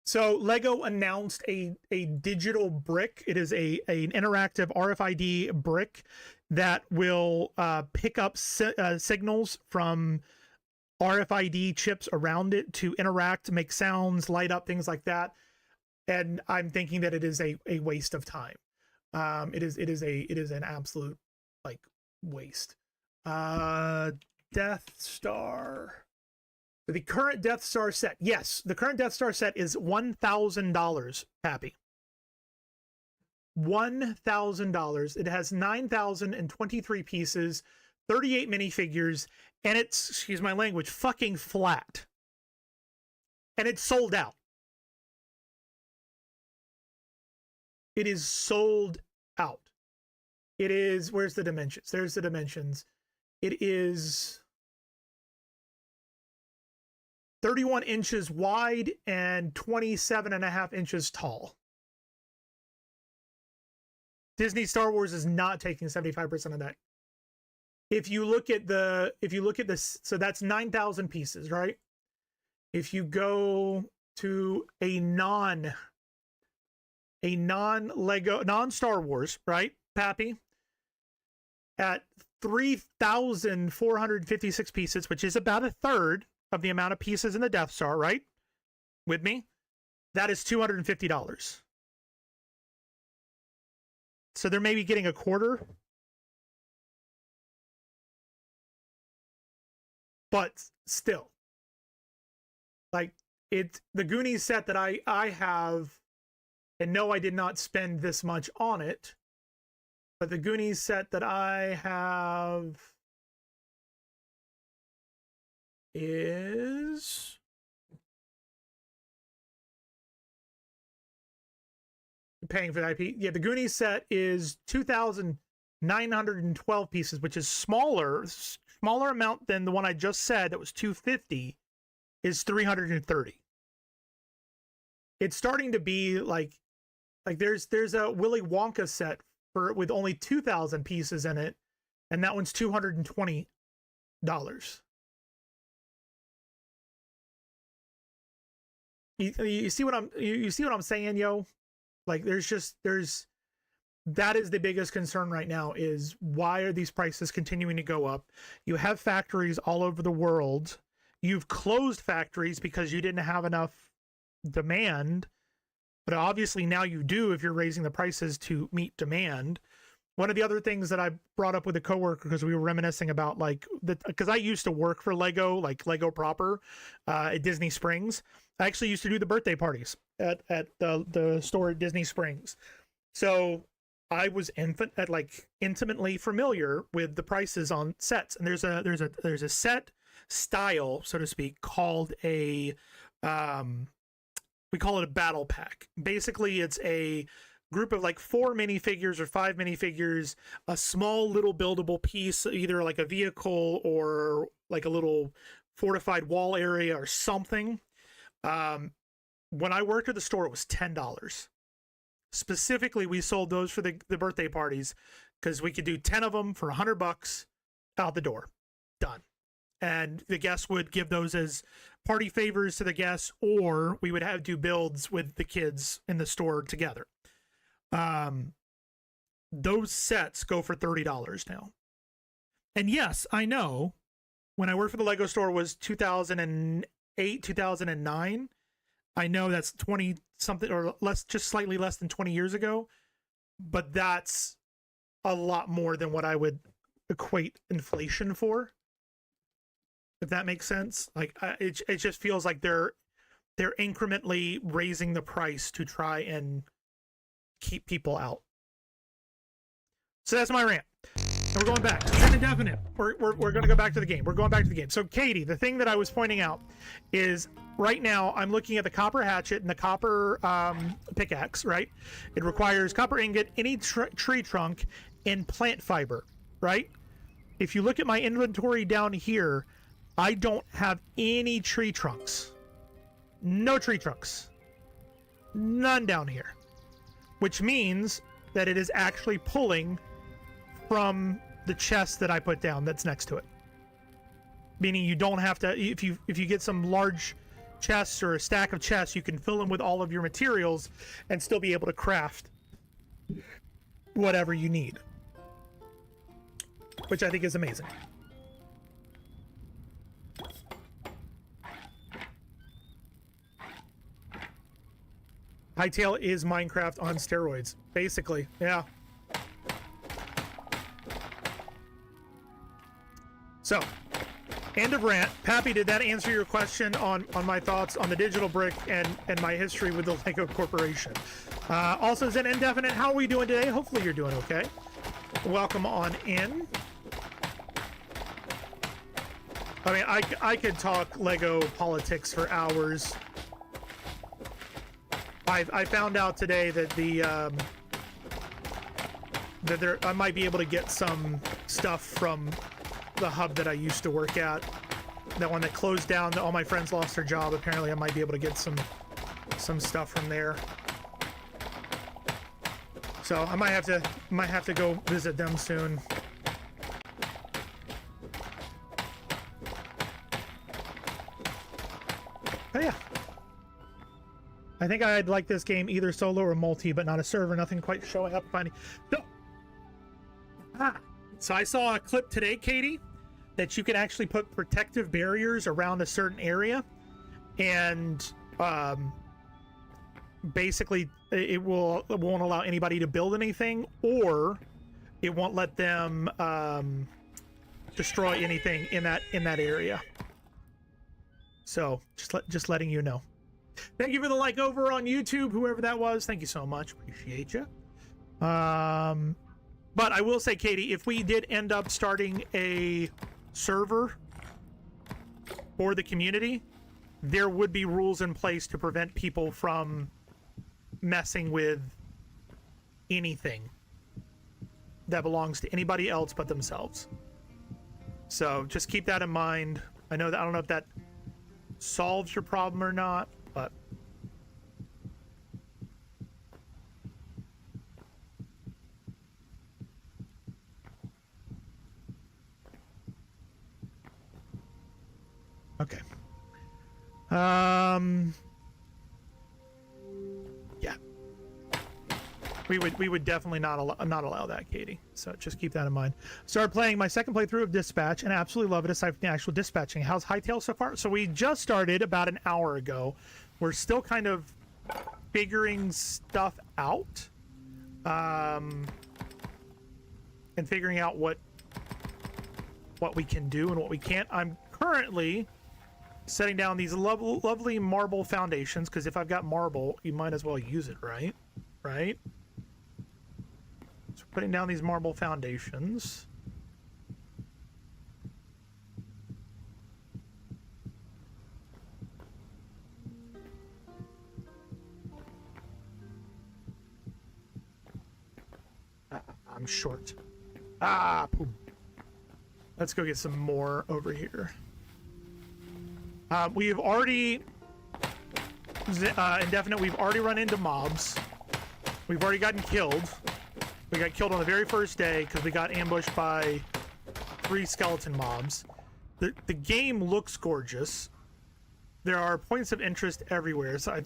[SPEAKER 1] So Lego announced a digital brick. It is an interactive RFID brick that will pick up signals from RFID chips around it to interact, make sounds, light up, things like that. And I'm thinking that it is a waste of time. It is an absolute like waste. Death Star. The current Death Star set. Yes, the current Death Star set is $1,000, Happy. $1,000. It has 9,023 pieces, 38 minifigures, and it's, excuse my language, fucking flat. And it's sold out. It is sold out. It is, where's the dimensions? There's the dimensions. It is 31 inches wide and 27.5 inches tall. Disney Star Wars is not taking 75% of that. If you look at this, so that's 9,000 pieces, right? If you go to a non-Lego, non-Star Wars, right, Pappy? At 3,456 pieces, which is about a third of the amount of pieces in the Death Star, right? With me? That is $250. So they're maybe getting a quarter. But still. Like, it's the Goonies set that I have, and no, I did not spend this much on it. But the Goonies set that I have is paying for the IP. Yeah, the Goonies set is 2,912 pieces, which is smaller amount than the one I just said that was 250, is 330. It's starting to be like there's a Willy Wonka set with only 2,000 pieces in it, and that one's $220. You see what I'm saying, yo? Like that is the biggest concern right now, is why are these prices continuing to go up? You have factories all over the world. You've closed factories because you didn't have enough demand, but obviously now you do if you're raising the prices to meet demand. One of the other things that I brought up with a coworker, because we were reminiscing about because I used to work for Lego, like Lego proper, at Disney Springs. I actually used to do the birthday parties at the store at Disney Springs. So I was intimately familiar with the prices on sets. And there's a set style, so to speak, called we call it a battle pack. Basically, it's a group of like 4 minifigures or 5 minifigures, a small little buildable piece, either like a vehicle or like a little fortified wall area or something. When I worked at the store, it was $10. Specifically, we sold those for the birthday parties because we could do 10 of them for $100 out the door. Done. And the guests would give those as party favors to the guests, or we would do builds with the kids in the store together. Those sets go for $30 now. And yes, I know when I worked for the Lego store was 2008, 2009. I know that's 20 something or less, just slightly less than 20 years ago, but that's a lot more than what I would equate inflation for. If that makes sense. Like it just feels like they're incrementally raising the price to try and keep people out. So that's my rant. And we're going back. It's indefinite. We're going to go back to the game. We're going back to the game. So Katie, the thing that I was pointing out is right now I'm looking at the copper hatchet and the copper pickaxe, right? It requires copper ingot, any tree trunk, and plant fiber, right? If you look at my inventory down here, I don't have any tree trunks. No tree trunks. None down here. Which means that it is actually pulling from the chest that I put down that's next to it. meaning you don't have to, if you get some large chests or a stack of chests, you can fill them with all of your materials and still be able to craft whatever you need, which I think is amazing. Hytale is Minecraft on steroids, basically. Yeah. So, end of rant. Pappy, did that answer your question on my thoughts on the digital brick and my history with the Lego Corporation? Also said indefinite, how are we doing today? Hopefully you're doing okay. Welcome on in. I mean, I could talk Lego politics for hours. I found out today that I might be able to get some stuff from the hub that I used to work at. That one that closed down, all my friends lost their job. Apparently I might be able to get some stuff from there. So I might have to go visit them soon. But yeah. I think I'd like this game either solo or multi, but not a server. Nothing quite showing up. Finding. So I saw a clip today, Katie, that you can actually put protective barriers around a certain area, and basically it won't allow anybody to build anything, or it won't let them destroy anything in that area. So just letting you know. Thank you for the like over on YouTube, whoever that was. Thank you so much. Appreciate you. But I will say, Katie, if we did end up starting a server for the community, there would be rules in place to prevent people from messing with anything that belongs to anybody else but themselves. So just keep that in mind. I don't know if that solves your problem or not, but okay. Yeah. We would definitely not allow that, Katie. So just keep that in mind. Started playing my second playthrough of Dispatch and absolutely love it aside from the actual dispatching. How's Hytale so far? So we just started about an hour ago. We're still kind of figuring stuff out. And figuring out what we can do and what we can't. I'm currently setting down these lovely marble foundations, because if I've got marble, you might as well use it, right? Right? So putting down these marble foundations. I'm short. Boom. Let's go get some more over here. We have already indefinite. We've already run into mobs. We've already gotten killed. We got killed on the very first day because we got ambushed by 3 skeleton mobs. The game looks gorgeous. There are points of interest everywhere. So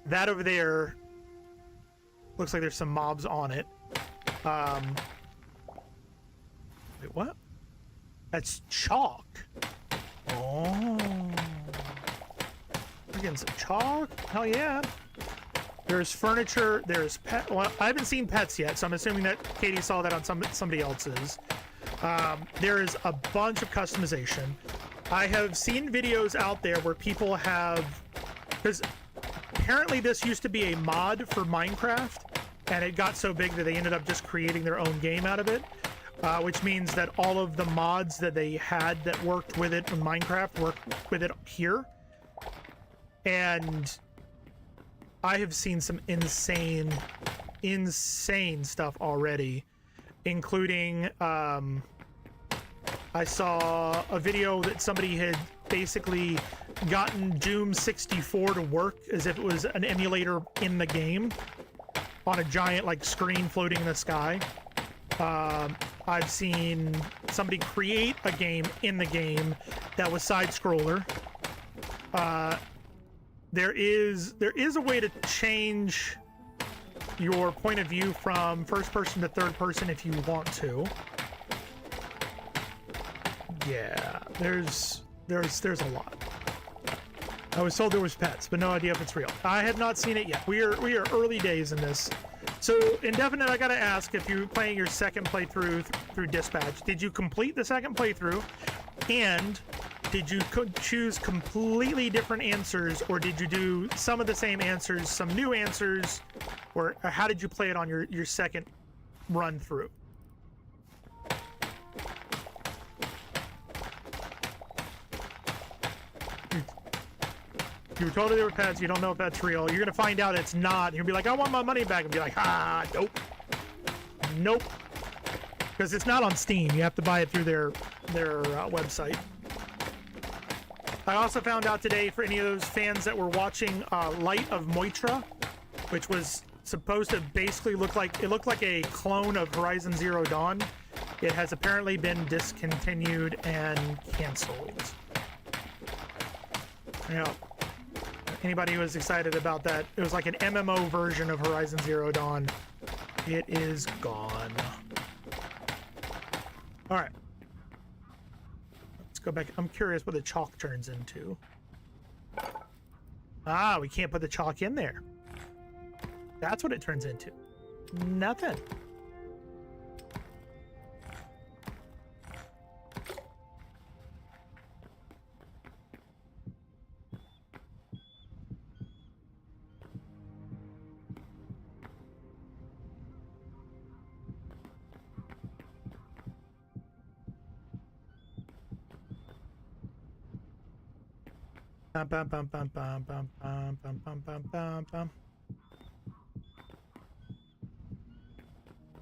[SPEAKER 1] that over there looks like there's some mobs on it. Wait, what? That's chalk. Oh. We're getting some chalk? Hell yeah. There's furniture, there's pet. Well, I haven't seen pets yet, so I'm assuming that Katie saw that on somebody else's. There is a bunch of customization. I have seen videos out there where people have, because apparently this used to be a mod for Minecraft, and it got so big that they ended up just creating their own game out of it. Which means that all of the mods that they had that worked with it in Minecraft work with it here. And I have seen some insane stuff already, including I saw a video that somebody had basically gotten Doom 64 to work as if it was an emulator in the game on a giant like screen floating in the sky. I've seen somebody create a game in the game that was side scroller. There is a way to change your point of view from first person to third person if you want to. Yeah, there's a lot. I was told there was pets, but no idea if it's real. I have not seen it yet. We are early days in this. So, Indefinite, I gotta ask, if you're playing your second playthrough through Dispatch, did you complete the second playthrough? And did you choose completely different answers, or did you do some of the same answers, some new answers, or how did you play it on your second run through? You were told there were pets. You don't know if that's real. You're gonna find out it's not. You'll be like, I want my money back, and be like, ah, nope, nope, because it's not on Steam. You have to buy it through their website. I also found out today, for any of those fans that were watching Light of Moitra, which was supposed to basically looked like a clone of Horizon Zero Dawn. It has apparently been discontinued and canceled. Yeah. Anybody who was excited about that, it was like an MMO version of Horizon Zero Dawn. It is gone. All right. Let's go back. I'm curious what the chalk turns into. Ah, we can't put the chalk in there. That's what it turns into. Nothing. Bum, bum, bum, bum, bum, bum, bum, bum, bum, bum, bum, bum.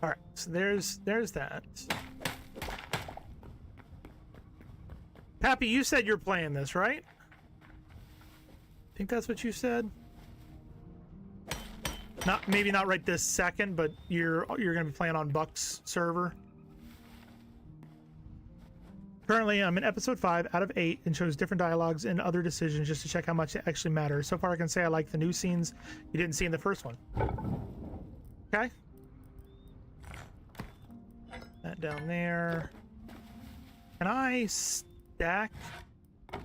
[SPEAKER 1] All right, so there's that. Pappy, you said you're playing this, right? I think that's what you said. Maybe not right this second, but you're gonna be playing on Buck's server. Currently, I'm in episode 5 out of 8 and chose different dialogues and other decisions just to check how much it actually matters. So far, I can say I like the new scenes you didn't see in the first one. Okay. That down there. Can I stack a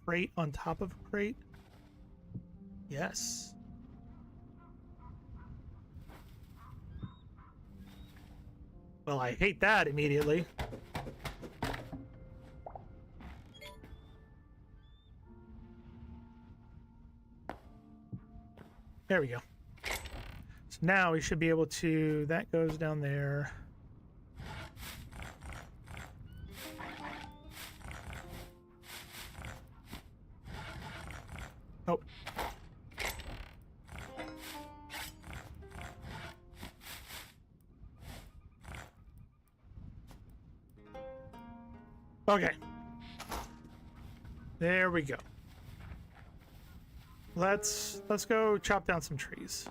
[SPEAKER 1] crate on top of a crate? Yes. Well, I hate that immediately. There we go. So now we should be able to, that goes down there. Oh. Okay. There we go. Let's go chop down some trees.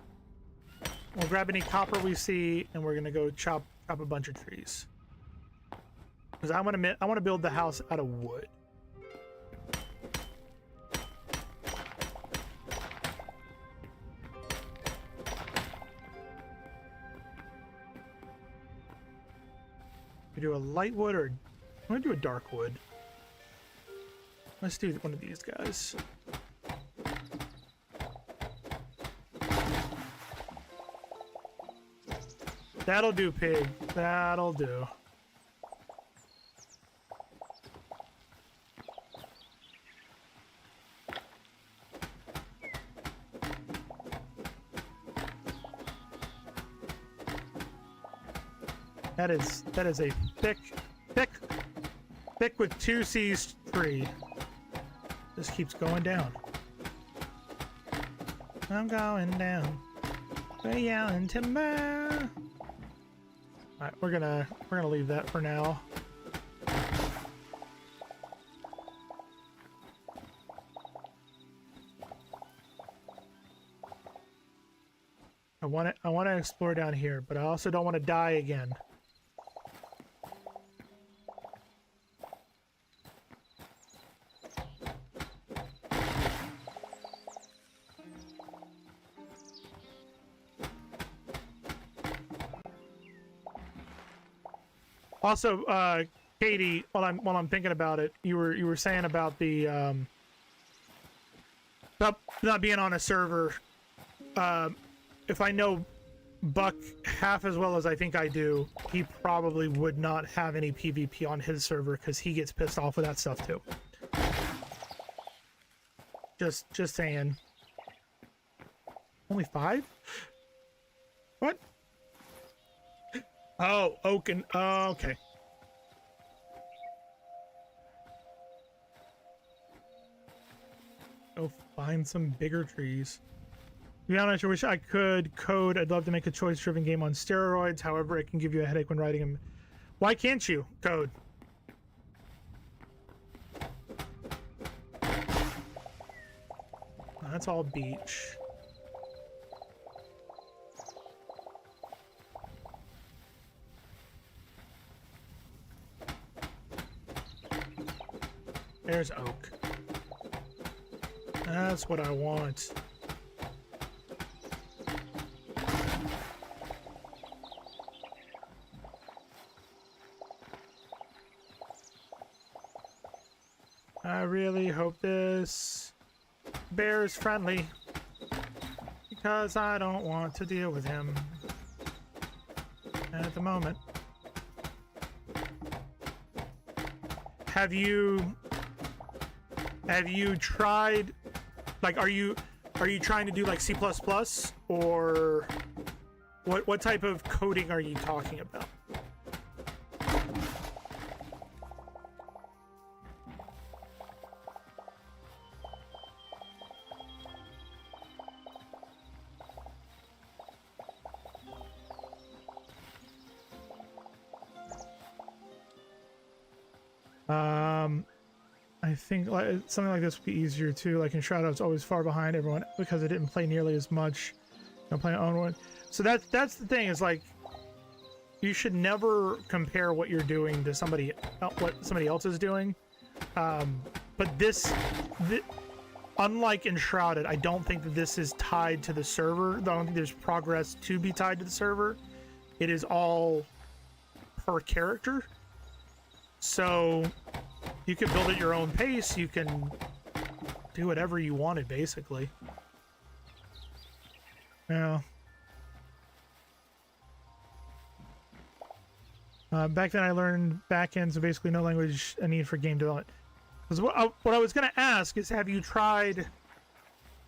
[SPEAKER 1] We'll grab any copper we see, and we're gonna go chop a bunch of trees. Because I want to build the house out of wood. We do a light wood, or I'm gonna do a dark wood. Let's do one of these guys. That'll do, pig. That'll do. That is a thick with 2 C's tree. Just keeps going down. I'm going down. Way out in timber. All right, we're gonna leave that for now. I want to explore down here, but I also don't want to die again. Also, Katie, while I'm thinking about it, you were saying about the about not being on a server. If I know Buck half as well as I think I do, he probably would not have any PvP on his server because he gets pissed off with that stuff too. Just saying. Only 5? What? Oh, Oaken. Oh, okay. Go find some bigger trees. To be honest, I wish I could code. I'd love to make a choice-driven game on steroids. However, it can give you a headache when writing them. Why can't you code? That's all beach. There's oak. That's what I want. I really hope this bear is friendly, because I don't want to deal with him at the moment. Have you tried, like, are you trying to do like C++, or what type of coding are you talking about? I think something like this would be easier too. Like in Shadow, it's always far behind everyone because I didn't play nearly as much. I'm playing own one. So that's the thing, is like, you should never compare what you're doing to what somebody else is doing. But this, unlike Enshrouded, I don't think that this is tied to the server. I don't think there's progress to be tied to the server. It is all per character. So you can build at your own pace. You can do whatever you wanted, basically. Yeah. Back then I learned backends, so basically no language a need for game development. Because what I was going to ask is, have you tried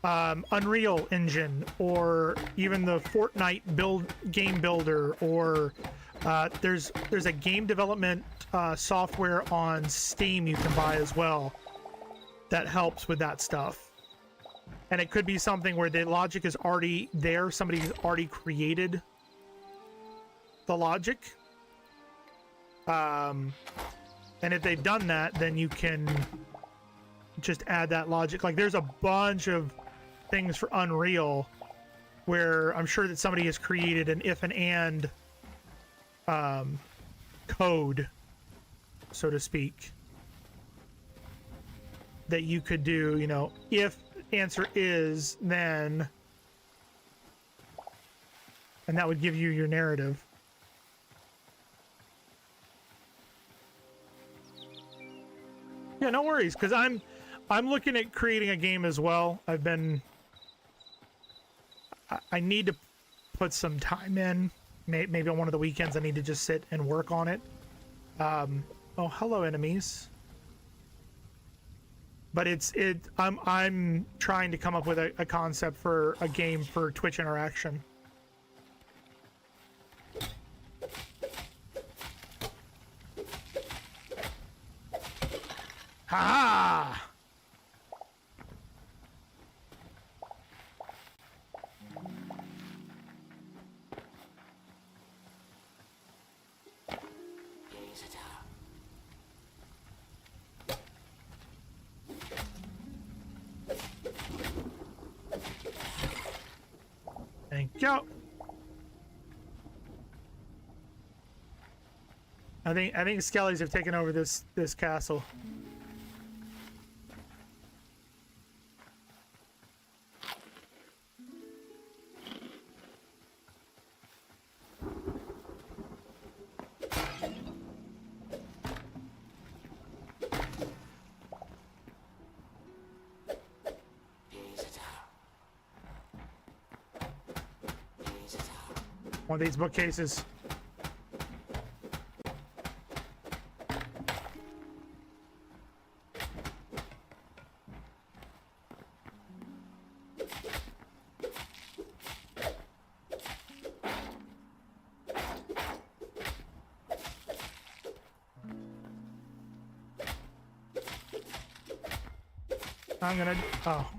[SPEAKER 1] Unreal Engine, or even the Fortnite game builder, or there's a game development software on Steam you can buy as well that helps with that stuff. And it could be something where the logic is already there. Somebody's already created the logic. And if they've done that, then you can just add that logic. Like, there's a bunch of things for Unreal where I'm sure that somebody has created an if and code, so to speak, that you could do, you know, if answer is then, and that would give you your narrative. Yeah, no worries, because I'm looking at creating a game as well. I need to put some time in. Maybe on one of the weekends I need to just sit and work on it. Oh, hello, enemies. But I'm trying to come up with a concept for a game for Twitch interaction. Ha-ha! Thank you. I think Skellies have taken over this castle. One of these bookcases. I'm gonna, oh.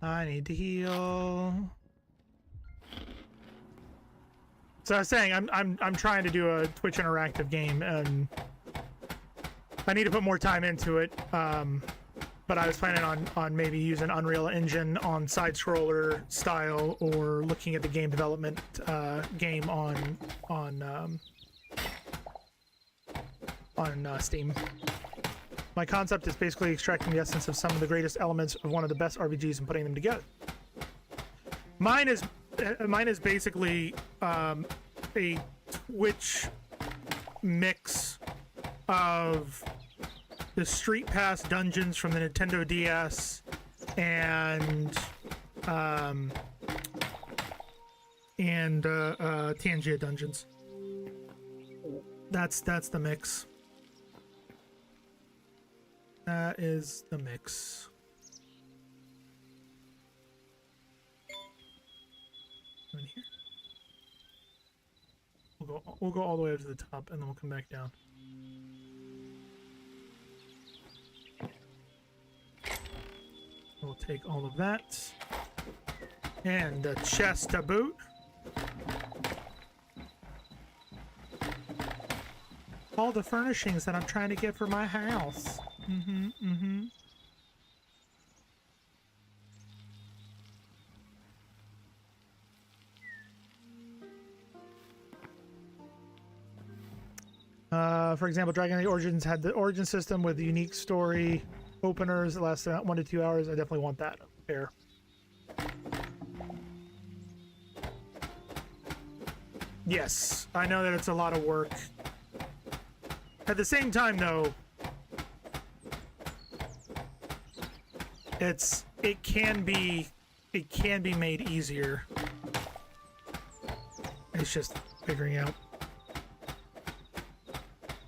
[SPEAKER 1] I need to heal. So I was saying, I'm trying to do a Twitch interactive game, and I need to put more time into it. But I was planning on maybe using Unreal Engine on side scroller style, or looking at the game development game on Steam. My concept is basically extracting the essence of some of the greatest elements of one of the best RPGs and putting them together. Mine is basically a Twitch mix of the Street Pass dungeons from the Nintendo DS and Tangia dungeons. That's the mix. That is the mix. In here. We'll go all the way up to the top, and then we'll come back down. We'll take all of that and the chest to boot. All the furnishings that I'm trying to get for my house. For example, Dragon Age Origins had the origin system with unique story openers that lasted 1 to 2 hours. I definitely want that. Fair. Yes, I know that it's a lot of work. At the same time, though, it can be made easier. It's just figuring out.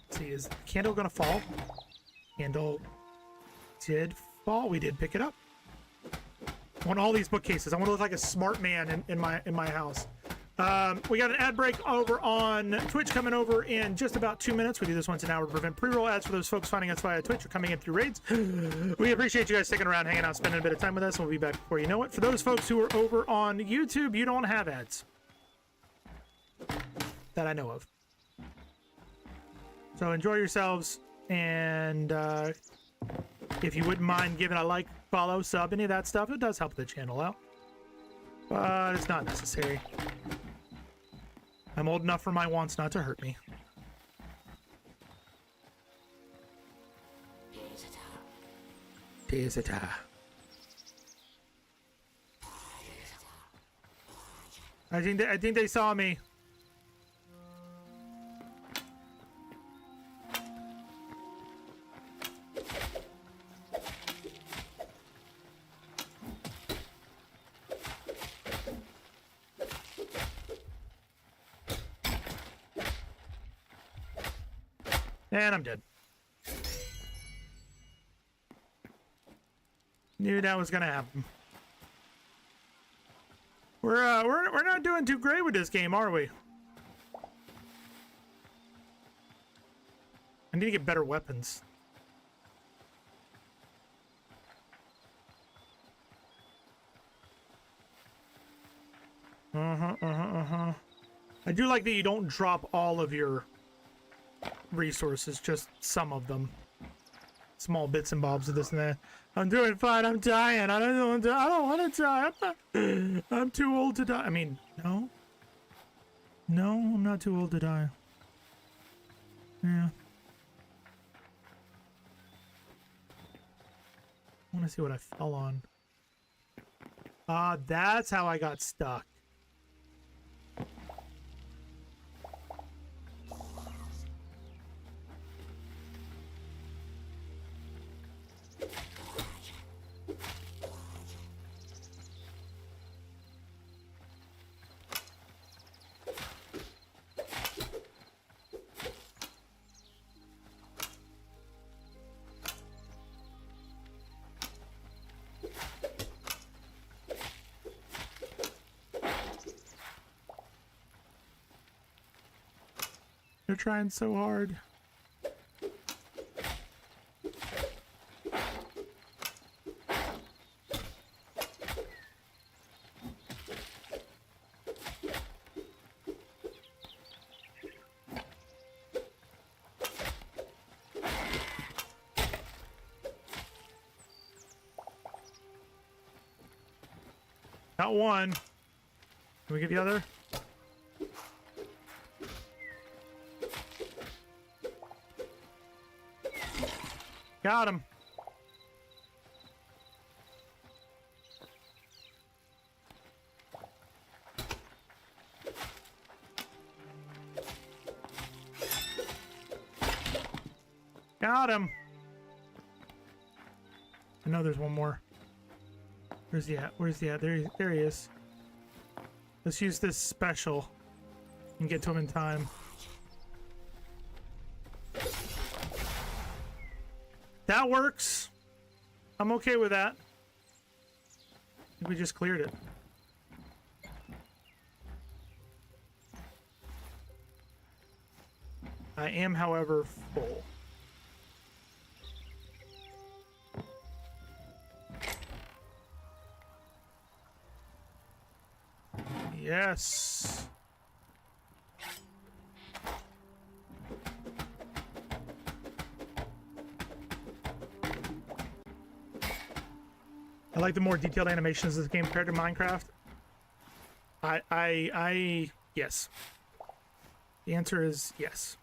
[SPEAKER 1] Let's see, is the candle gonna fall? Candle did fall. We did pick it up. I want all these bookcases. I want to look like a smart man in my house. We got an ad break over on Twitch coming over in just about 2 minutes. We do this once an hour to prevent pre-roll ads for those folks finding us via Twitch or coming in through raids. We appreciate you guys sticking around, hanging out, spending a bit of time with us. We'll be back before you know it. For those folks who are over on YouTube, you don't have ads that I know of. So enjoy yourselves, and if you wouldn't mind giving a like, follow, sub, any of that stuff, it does help the channel out. But it's not necessary. I'm old enough for my wants not to hurt me. Visitor. I think they saw me. And I'm dead. Knew that was gonna happen. We're not doing too great with this game, are we? I need to get better weapons. I do like that you don't drop all of your resources, just some of them. Small bits and bobs of this and that. I'm doing fine. I'm dying. I don't want to die. I'm too old to die. I mean, no. No, I'm not too old to die. Yeah. I want to see what I fell on. That's how I got stuck. They're trying so hard. Got one. Can we get the other? Got him. Got him. I know there's one more. Where's he at? Where's he at? There he is. Let's use this special and get to him in time. That works. I'm okay with that. I think we just cleared it. I am, however, full. Yes. I like the more detailed animations of this game compared to Minecraft. Yes. The answer is yes.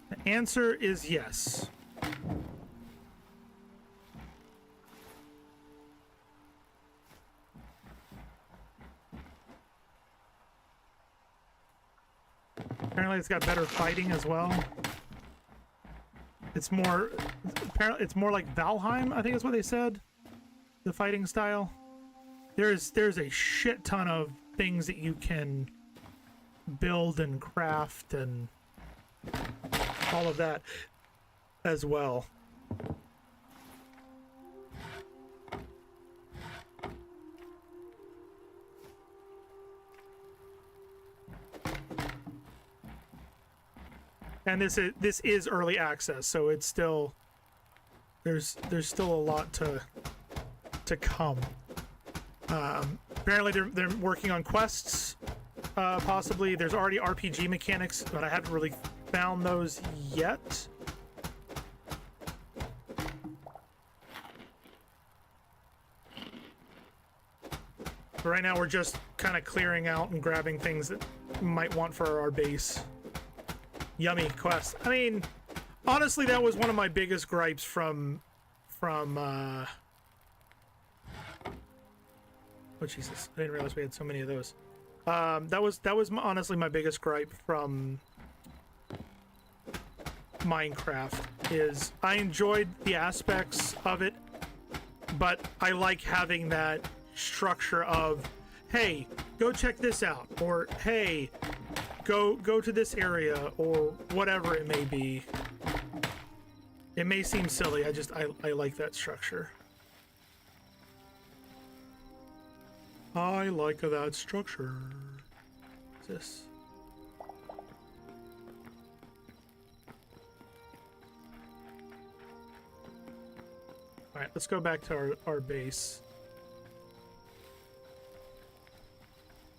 [SPEAKER 1] The answer is yes. Apparently it's got better fighting as well. It's more, apparently it's more like Valheim, I think is what they said. The fighting style. There's a shit ton of things that you can build and craft and all of that as well. And this is early access, so it's still there's still a lot to come. Apparently they're working on quests. Possibly there's already RPG mechanics, but I haven't really found those yet. But right now we're just kind of clearing out and grabbing things that we might want for our base. Yummy quest. I mean, honestly, that was one of my biggest gripes from oh Jesus, I didn't realize we had so many of those. That was honestly my biggest gripe from Minecraft, is I enjoyed the aspects of it, but I like having that structure of, hey, go check this out, or hey, go to this area, or whatever it may be. It may seem silly, I like that structure. I like that structure. What's this? Alright, let's go back to our base.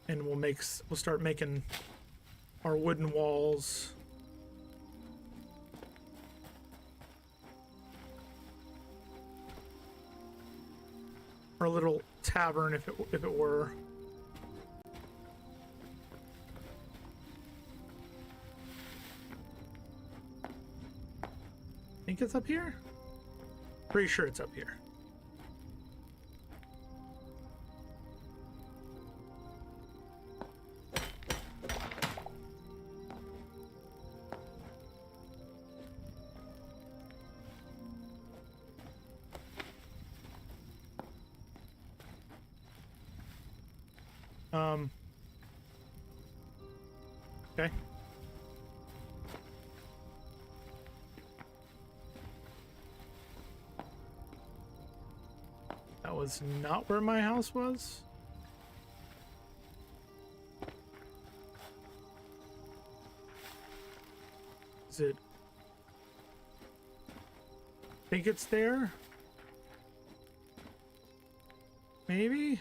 [SPEAKER 1] And we'll start making our wooden walls. Our little tavern, if it were. Think it's up here? Pretty sure it's up here. Okay. That was not where my house was. Is it? Think it's there? Maybe?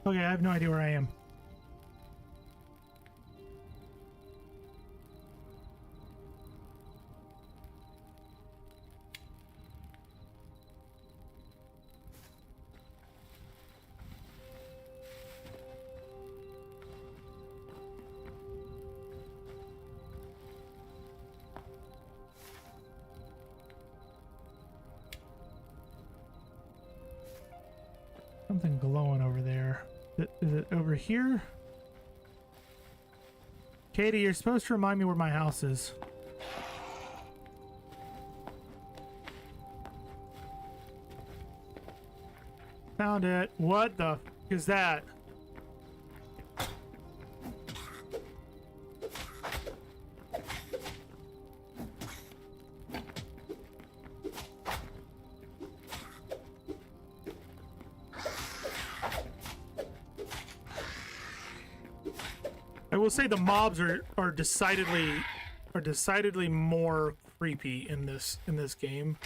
[SPEAKER 1] Okay, I have no idea where I am. Something glowing over there. Is it over here? Katie, you're supposed to remind me where my house is. Found it. What the f is that? I will say the mobs are decidedly more creepy in this game.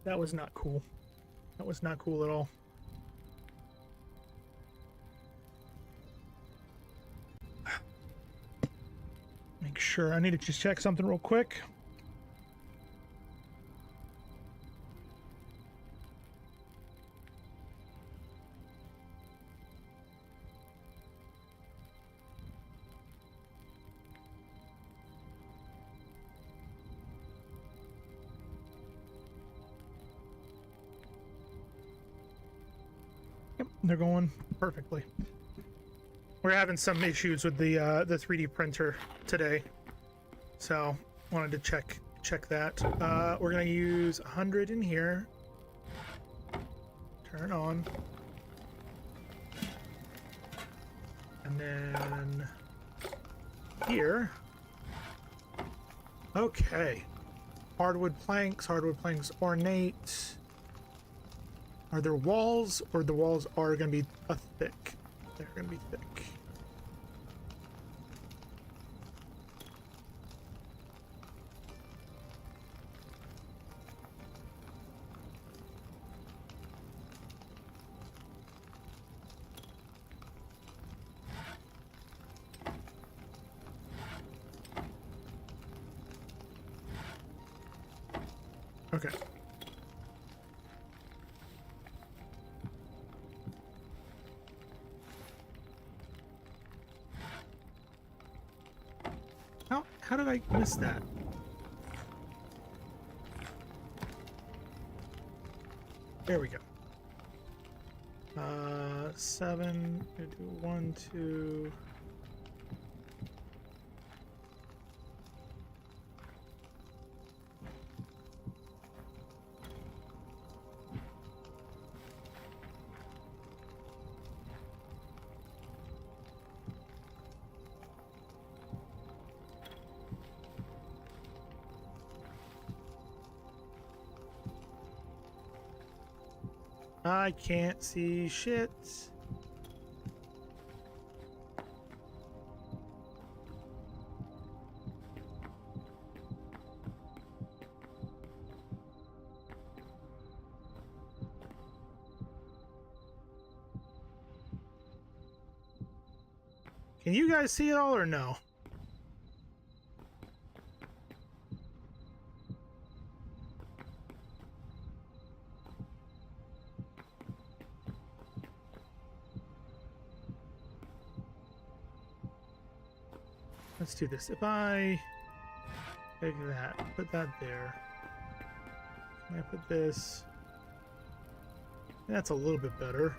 [SPEAKER 1] That was not cool. That was not cool at all. Make sure. I need to just check something real quick. Yep, they're going perfectly. We're having some issues with the 3D printer today, so wanted to check that. We're gonna use 100 in here. Turn it on, and then here. Okay, hardwood planks ornate. Are there walls, or the walls are going to be thick? They're going to be thick. Okay. How did I miss that? There we go. 7, do 1, 2. I can't see shit. Can you guys see it all or no? Let's do this. If I take that, put that there. Can I put this? That's a little bit better.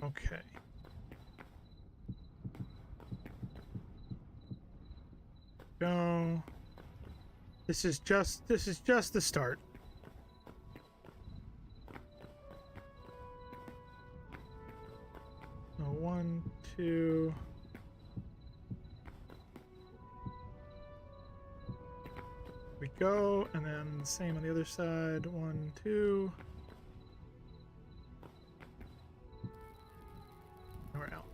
[SPEAKER 1] Okay. Go. This is just the start. So 1, 2. We go, and then same on the other side. 1, 2. And we're out.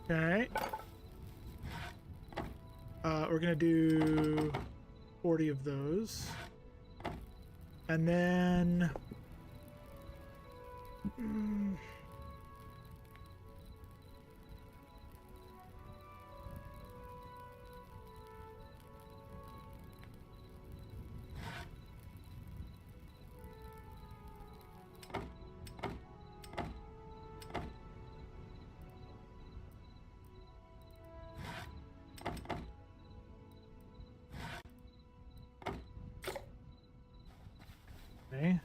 [SPEAKER 1] Okay. We're gonna do 40 of those, and then okay.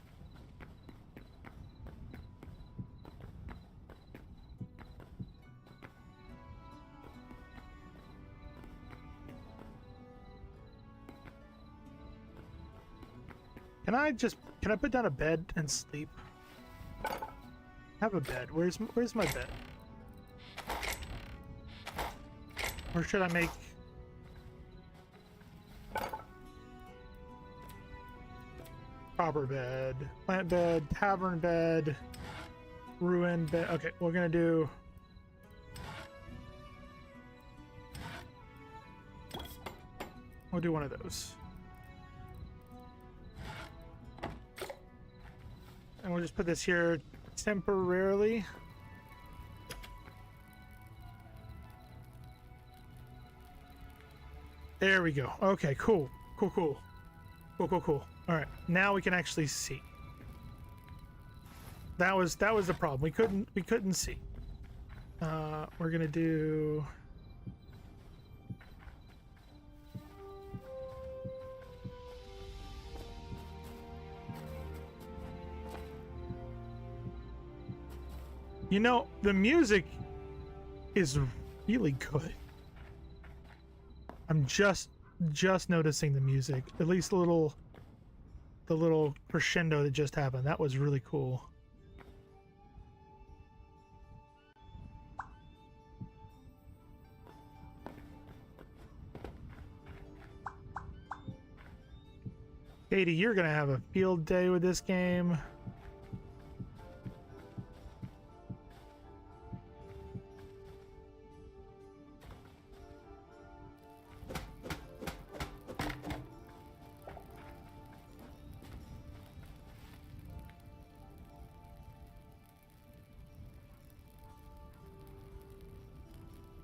[SPEAKER 1] Can I put down a bed and sleep? Have a bed. Where's my bed? Or should I make copper bed, plant bed, tavern bed, ruin bed? Okay, we're gonna do we'll do one of those. And we'll just put this here temporarily. There we go. Okay, cool. Cool. All right, now we can actually see. That was the problem. We couldn't see. We're gonna do. You know, the music is really good. I'm just noticing the music. At least the little crescendo that just happened. That was really cool. Katie, you're gonna have a field day with this game.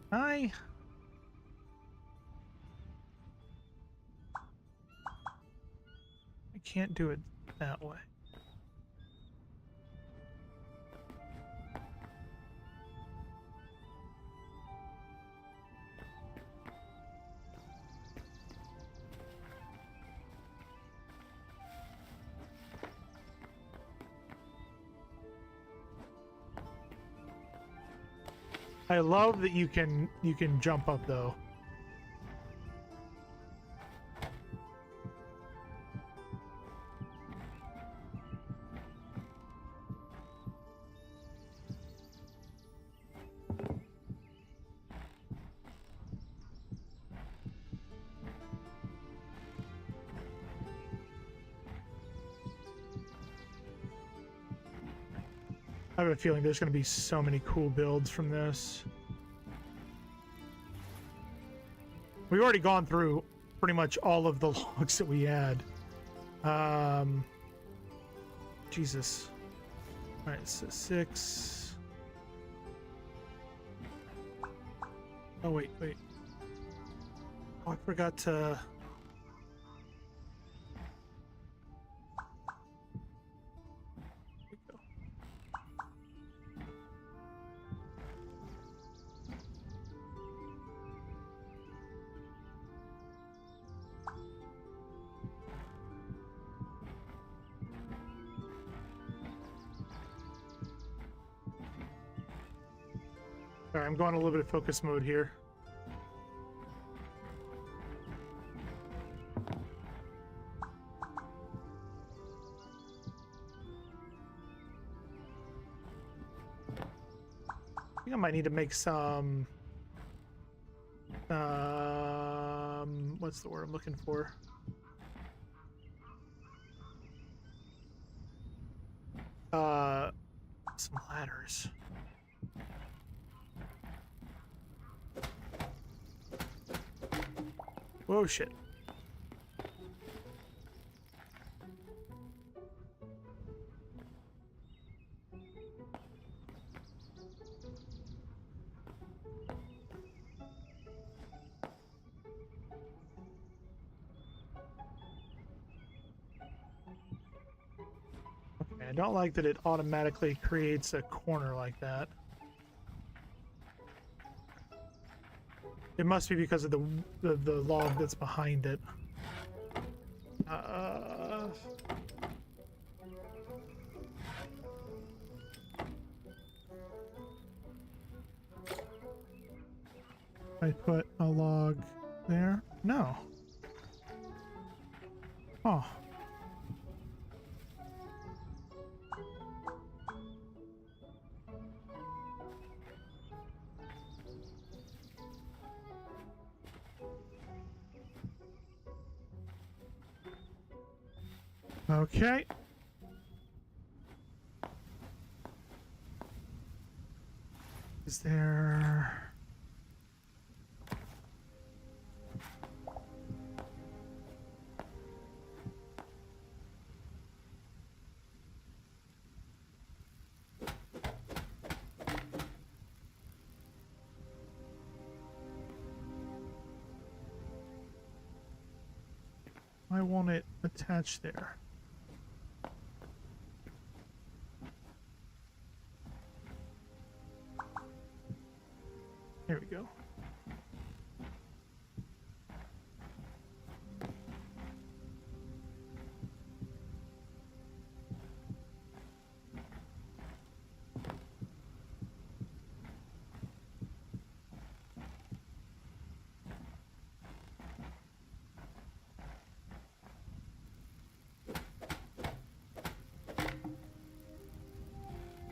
[SPEAKER 1] I can't do it that way. I love that you can jump up though. I have a feeling there's going to be so many cool builds from this. We've already gone through pretty much all of the logs that we had. Jesus. All right, so 6. Oh, wait. Oh, I forgot to... Sorry, I'm going a little bit of focus mode here. I think I might need to make some what's the word I'm looking for? Some ladders. Whoa, shit. I don't like that it automatically creates a corner like that. It must be because of the log that's behind it. I put a log there? No. Oh. Okay. Is there... Why won't it attach there? There we go.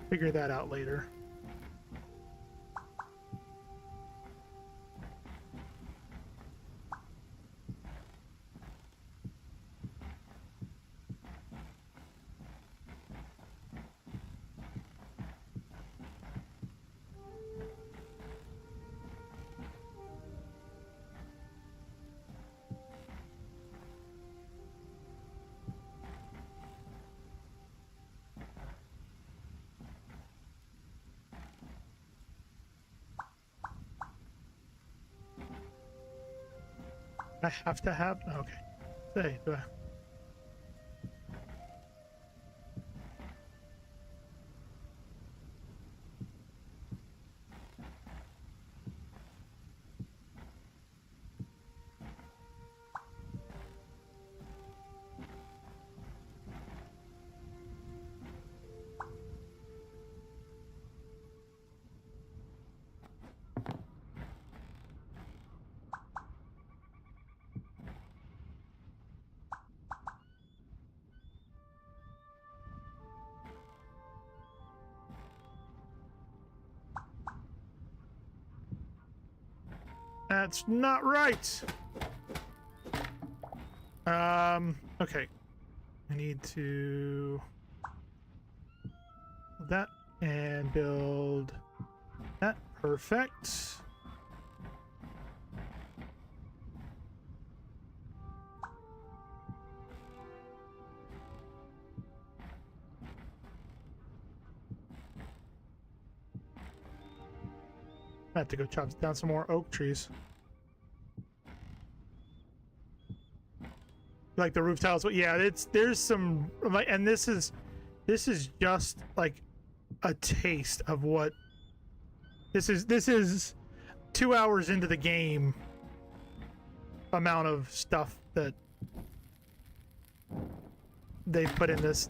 [SPEAKER 1] Figure that out later. I have to have... Okay. Say, do I... That's not right. Okay. I need to build that and build that. Perfect. I have to go chop down some more oak trees. Like the roof tiles, but yeah, there's some like, and this is just like a taste of what this is. This is 2 hours into the game amount of stuff that they put in this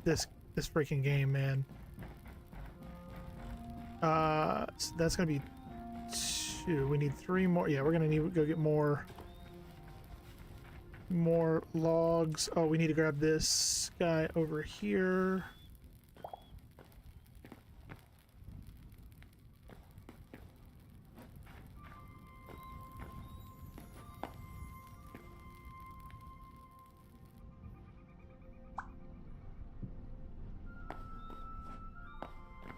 [SPEAKER 1] freaking game, man. So that's gonna be 2. We need 3 more. Yeah, we're gonna need to go get more logs. Oh, we need to grab this guy over here.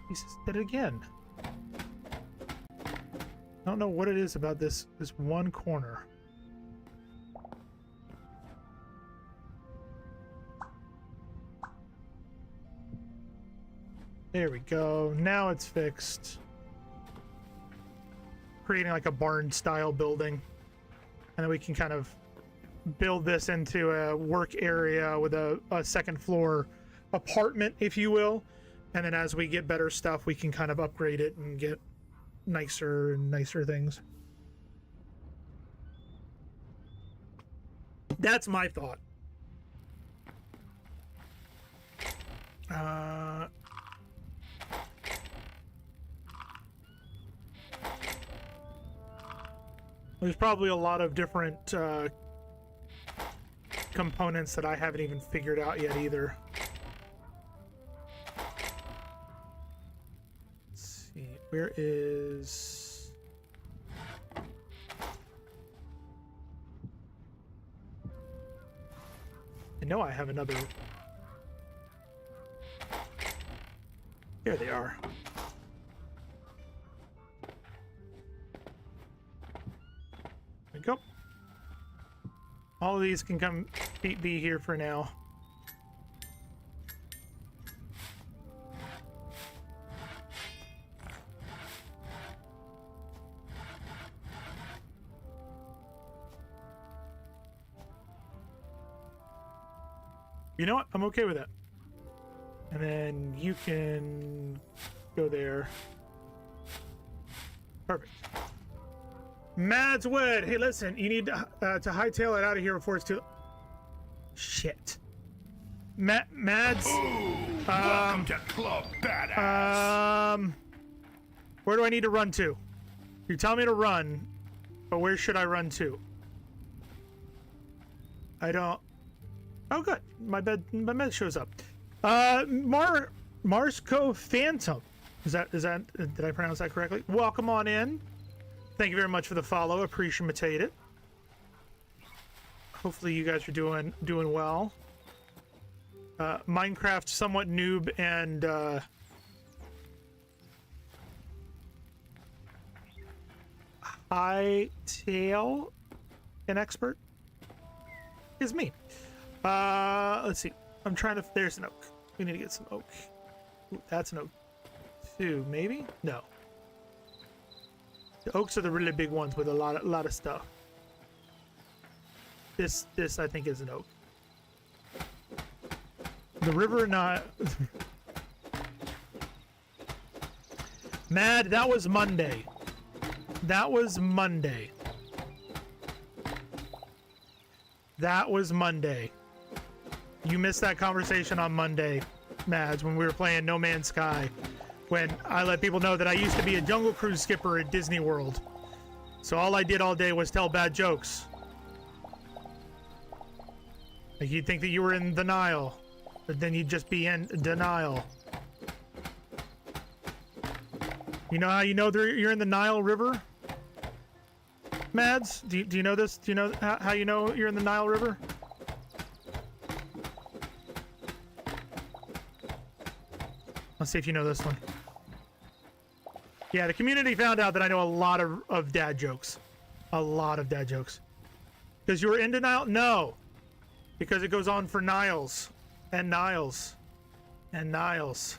[SPEAKER 1] He did it again. I don't know what it is about this one corner. There we go. Now it's fixed. Creating like a barn style building. And then we can kind of build this into a work area with a second floor apartment, if you will. And then as we get better stuff, we can kind of upgrade it and get nicer and nicer things. That's my thought. There's probably a lot of different components that I haven't even figured out yet either. Let's see, where is... I know I have another... There they are. There we go. All of these can come be here for now. You know what? I'm okay with that. And then you can go there. Perfect. Mads Wood. Hey, listen. You need to hightail it out of here before it's too... Shit. Mads?
[SPEAKER 4] Ooh, welcome to Club Badass.
[SPEAKER 1] Where do I need to run to? You tell me to run, but where should I run to? I don't... Oh, good. My med shows up. Marsco Phantom. Is that did I pronounce that correctly? Welcome on in. Thank you very much for the follow. Appreciate it. Hopefully you guys are doing well. Minecraft somewhat noob and Hytale an expert is me. Let's see. I'm trying to... There's an oak. We need to get some oak. Ooh, that's an oak. 2, maybe? No. The oaks are the really big ones with a lot of stuff. This I think is an oak. The river not... Mad, that was Monday. That was Monday. That was Monday. You missed that conversation on Monday, Mads, when we were playing No Man's Sky. When I let people know that I used to be a Jungle Cruise skipper at Disney World. So all I did all day was tell bad jokes. Like you'd think that you were in the Nile, but then you'd just be in denial. You know how you know you're in the Nile River? Mads, do you know this? Do you know how you know you're in the Nile River? Let's see if you know this one. Yeah, the community found out that I know a lot of dad jokes. A lot of dad jokes. Because you were in denial? No. Because it goes on for Niles. And Niles. And Niles.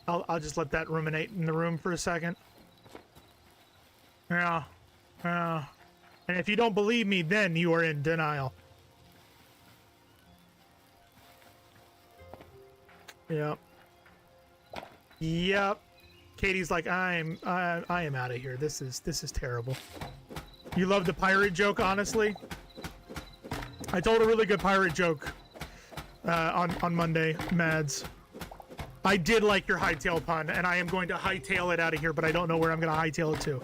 [SPEAKER 1] I'll just let that ruminate in the room for a second. Yeah. Yeah. And if you don't believe me, then you are in denial. Yep. Yep. Katie's like, I am out of here. This is terrible. You love the pirate joke, honestly? I told a really good pirate joke on Monday, Mads. I did like your Hytale pun, and I am going to Hytale it out of here, but I don't know where I'm going to Hytale it to.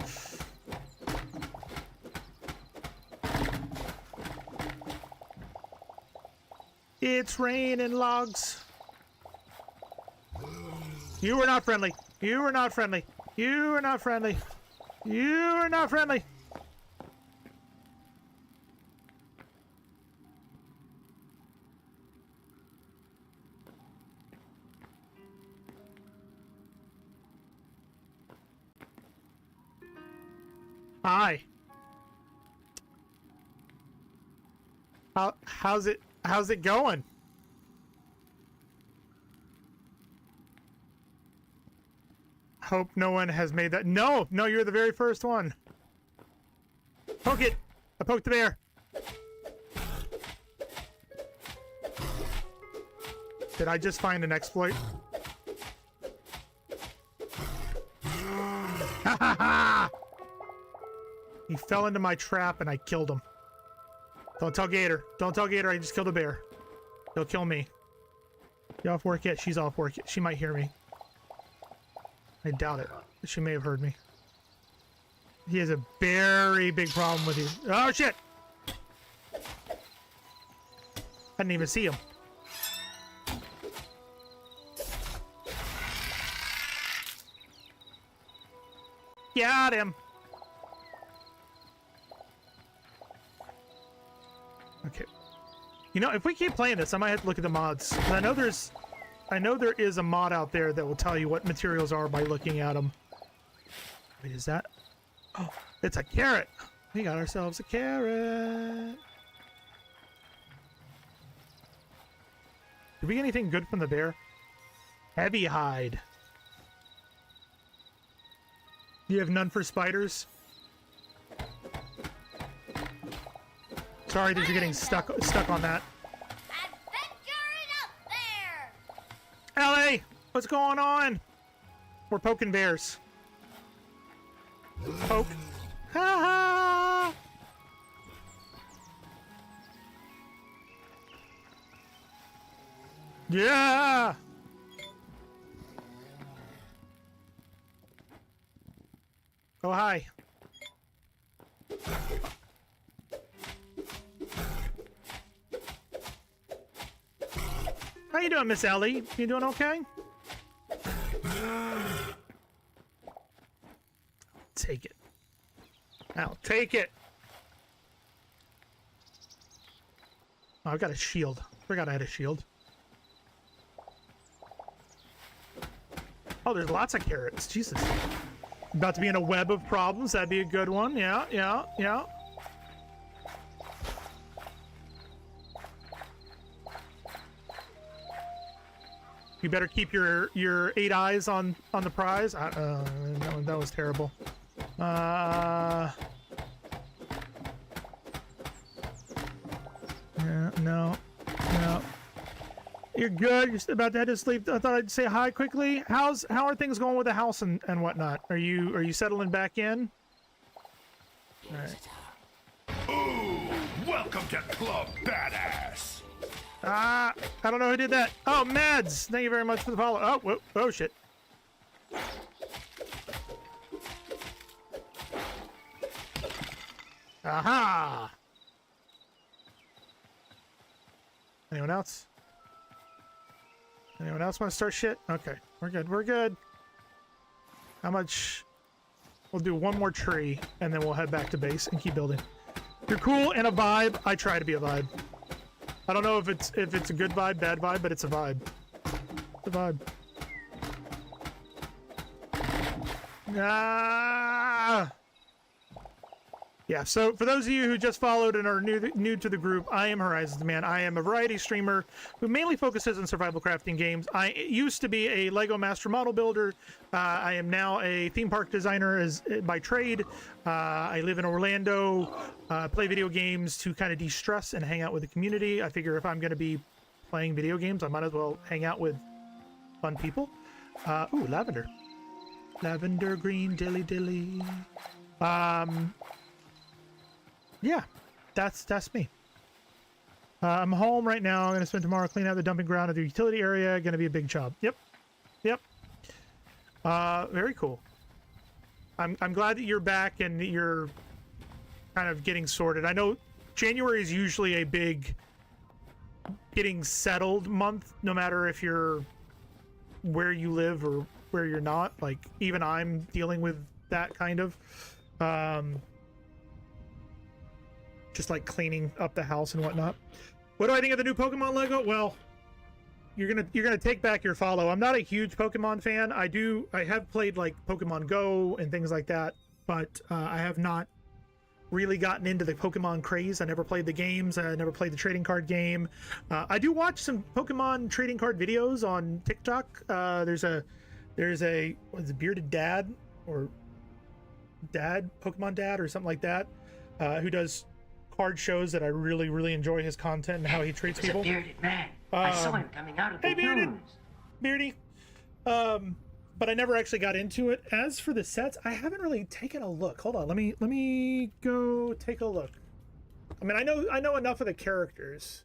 [SPEAKER 1] It's raining logs. You are not friendly. You are not friendly. You are not friendly. You are not friendly. Hi. How's it going? Hope no one has made that. No, you're the very first one. Poke it. I poked the bear. Did I just find an exploit? Ha ha ha! He fell into my trap and I killed him. Don't tell Gator. Don't tell Gator I just killed a bear. He'll kill me. You off work yet? She's off work yet. She might hear me. I doubt it. She may have heard me. He has a very big problem with you. Oh, shit! I didn't even see him. Got him! Okay. You know, if we keep playing this, I might have to look at the mods. I know there is a mod out there that will tell you what materials are by looking at them. Wait, is that? Oh, it's a carrot. We got ourselves a carrot. Did we get anything good from the bear? Heavy hide. You have none for spiders? Sorry that you're getting stuck on that.
[SPEAKER 2] Adventure up there!
[SPEAKER 1] Ellie, what's going on? We're poking bears. Poke. Ha ha! Yeah! Oh, hi. How you doing, Miss Ellie? You doing okay? Take it. I'll take it. Oh, I've got a shield. Forgot I had a shield. Oh, there's lots of carrots. Jesus. About to be in a web of problems. That'd be a good one. Yeah, yeah, yeah. You better keep your 8 eyes on the prize. No, that was terrible. Yeah, no. You're good. You're about to head to sleep. I thought I'd say hi quickly. How are things going with the house and whatnot? Are you settling back in? All right.
[SPEAKER 4] Ooh, welcome to Club Badass.
[SPEAKER 1] I don't know who did that. Oh, Mads, thank you very much for the follow. Oh, whoa, oh shit. Aha! Anyone else? Anyone else want to start shit? Okay, we're good. We're good. How much? We'll do one more tree, and then we'll head back to base and keep building. You're cool and a vibe. I try to be a vibe. I don't know if it's a good vibe, bad vibe, but it's a vibe. It's a vibe. Ah! Yeah, so for those of you who just followed and are new to the group, I am Horizons Man. I am a variety streamer who mainly focuses on survival crafting games. I used to be a Lego master model builder. I am now a theme park designer by trade. I live in Orlando, play video games to kind of de-stress and hang out with the community. I figure if I'm going to be playing video games, I might as well hang out with fun people. Ooh, lavender. Lavender green dilly dilly. Yeah, that's me. I'm home right now. I'm going to spend tomorrow cleaning out the dumping ground of the utility area. Going to be a big job. Yep. Yep. Very cool. I'm glad that you're back and that you're kind of getting sorted. I know January is usually a big getting settled month, no matter if you're where you live or where you're not. Like, even I'm dealing with that kind of just like cleaning up the house and whatnot. What do I think of the new Pokemon Lego? Well, you're gonna take back your follow. I'm not a huge Pokemon fan. I have played like Pokemon Go and things like that, but I have not really gotten into the Pokemon craze. I never played the games. I never played the trading card game. I do watch some Pokemon trading card videos on TikTok. There's a what is it, Bearded Dad or Dad, Pokemon Dad or something like that, who does card shows that I really enjoy his content and how he treats people.
[SPEAKER 5] A bearded man. I saw him coming out of the dunes.
[SPEAKER 1] Beardy. But I never actually got into it. As for the sets, I haven't really taken a look. Hold on, let me go take a look. I mean, I know enough of the characters.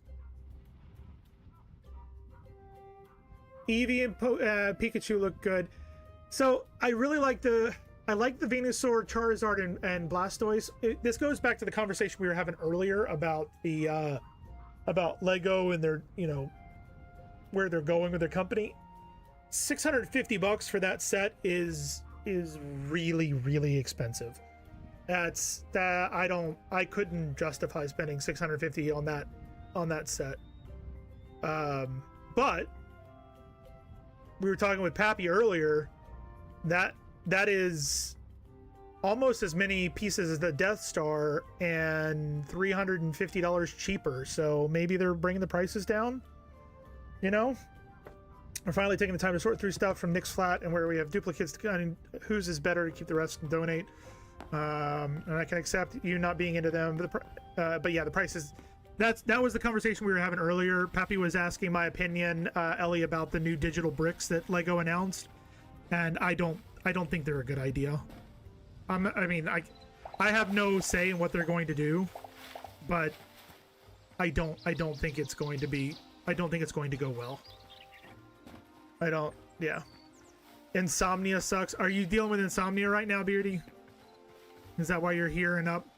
[SPEAKER 1] Eevee and Pikachu look good. So I really like the Venusaur, Charizard, and Blastoise. This goes back to the conversation we were having earlier about the about Lego and their, you know, where they're going with their company. $650 for that set is really expensive. I couldn't justify spending $650 on that set. But we were talking with Pappy earlier, that is almost as many pieces as the Death Star and $350 cheaper. So maybe they're bringing the prices down, you know? We're finally taking the time to sort through stuff from Nick's flat and where we have duplicates. I mean, whose is better to keep the rest and donate. And I can accept you not being into them. But yeah, the prices. That was the conversation we were having earlier. Pappy was asking my opinion, Ellie, about the new digital bricks that Lego announced, and I don't think they're a good idea. I mean, I have no say in what they're going to do, but I don't think it's going to be. I don't think it's going to go well. Yeah. Insomnia sucks. Are you dealing with insomnia right now, Beardy? Is that why you're here and up?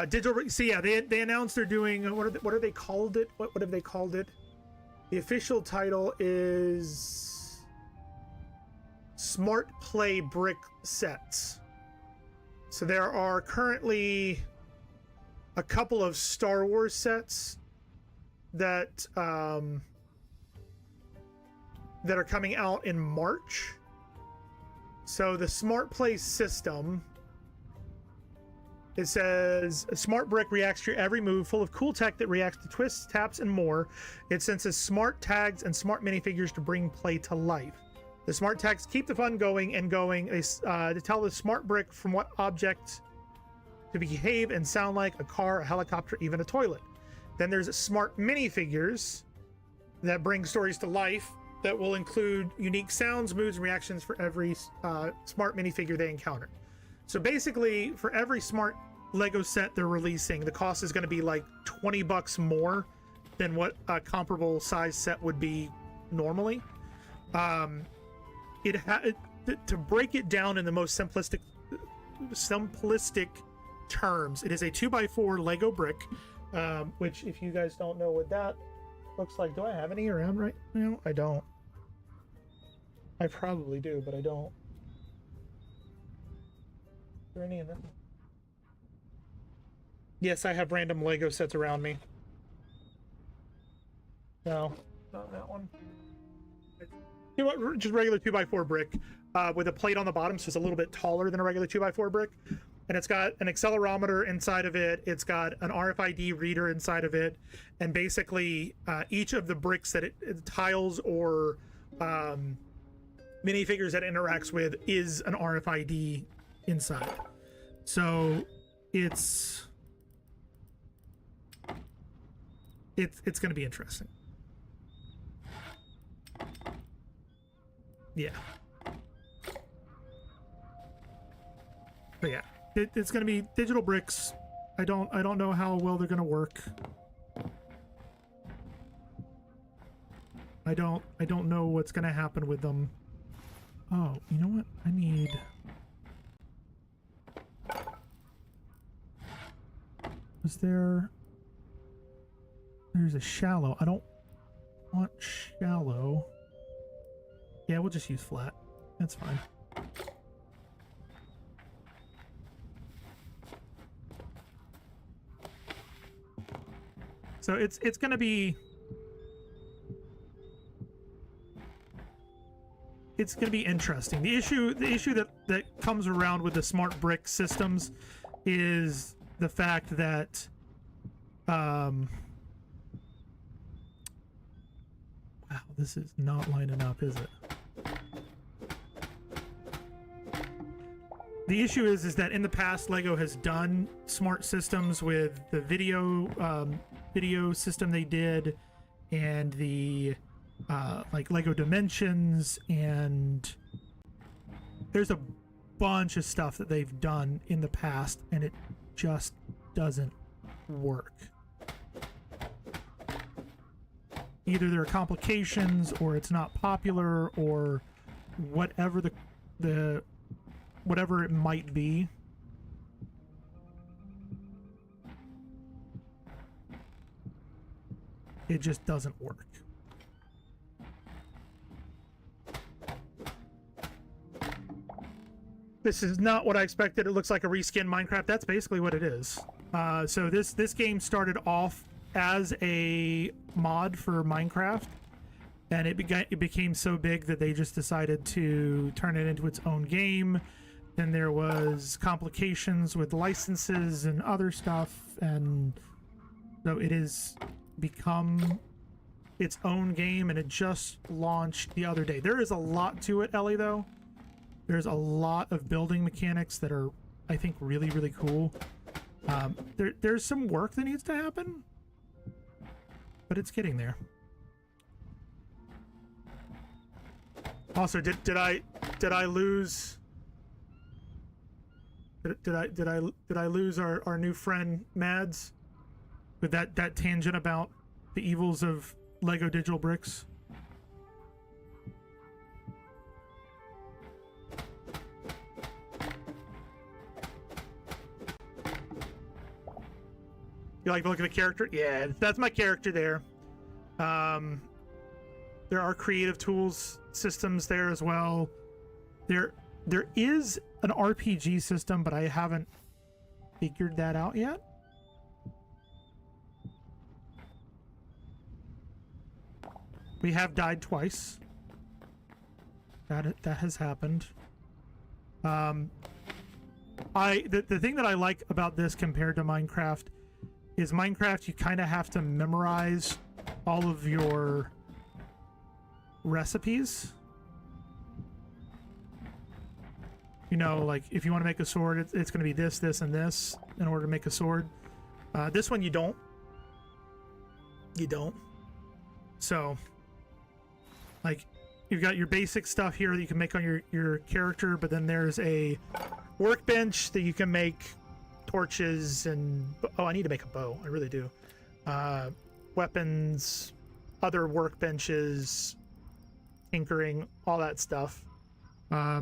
[SPEAKER 1] Digital. So yeah, they announced they're doing. What are they called it? What have they called it? The official title is Smart Play Brick Sets. So there are currently a couple of Star Wars sets that that are coming out in March. So the Smart Play system, it says a smart brick reacts to your every move, full of cool tech that reacts to twists, taps, and more. It senses smart tags and smart minifigures to bring play to life. The smart tags keep the fun going and going. They to tell the smart brick from what object to behave and sound like: a car, a helicopter, even a toilet. Then there's smart minifigures that bring stories to life that will include unique sounds, moods, and reactions for every smart minifigure they encounter. So basically, for every smart Lego set they're releasing, the cost is going to be like $20 more than what a comparable size set would be normally. To break it down in the most simplistic terms, it is a 2x4 Lego brick, which, if you guys don't know what that looks like, do I have any around right now? I don't. I probably do, but I don't. Is there any in there? Yes, I have random Lego sets around me. No, not that one. Just regular 2x4 brick with a plate on the bottom, so it's a little bit taller than a regular 2x4 brick. And it's got an accelerometer inside of it. It's got an RFID reader inside of it. And basically, each of the bricks that it tiles or minifigures that it interacts with is an RFID inside. So it's going to be interesting. Yeah. But yeah, it's going to be digital bricks. I don't know how well they're going to work. I don't know what's gonna happen with them. Oh, you know what? I need... Was there... There's a shallow. I don't want shallow. Yeah, we'll just use flat. That's fine. So it's gonna be... It's going to be interesting. The issue that comes around with the smart brick systems is the fact that wow, this is not lining up, is it? The issue is that in the past Lego has done smart systems with the video system they did, and the like Lego Dimensions, and there's a bunch of stuff that they've done in the past, and it just doesn't work. Either there are complications, or it's not popular, or whatever the whatever it might be. It just doesn't work. This is not what I expected. It looks like a reskin Minecraft. That's basically what it is. So this game started off as a mod for Minecraft, and it became so big that they just decided to turn it into its own game. Then there was complications with licenses and other stuff, and so it has become its own game, and it just launched the other day. There is a lot to it, Ellie, though. There's a lot of building mechanics that are, I think, really, really cool. There's some work that needs to happen, but it's getting there. Also, did I lose? Did I lose our new friend Mads with that tangent about the evils of Lego digital bricks? You like the look of the character? Yeah, that's my character there. There are creative tools systems there as well. There is an RPG system, but I haven't figured that out yet. We have died twice. That has happened. The thing that I like about this compared to Minecraft is Minecraft, you kind of have to memorize all of your recipes. You know, like if you want to make a sword, it's going to be this, this, and this in order to make a sword. This one you don't. You don't. So, like, you've got your basic stuff here that you can make on your character, but then there's a workbench that you can make torches and... Oh, I need to make a bow. I really do. Weapons, other workbenches, tinkering, all that stuff.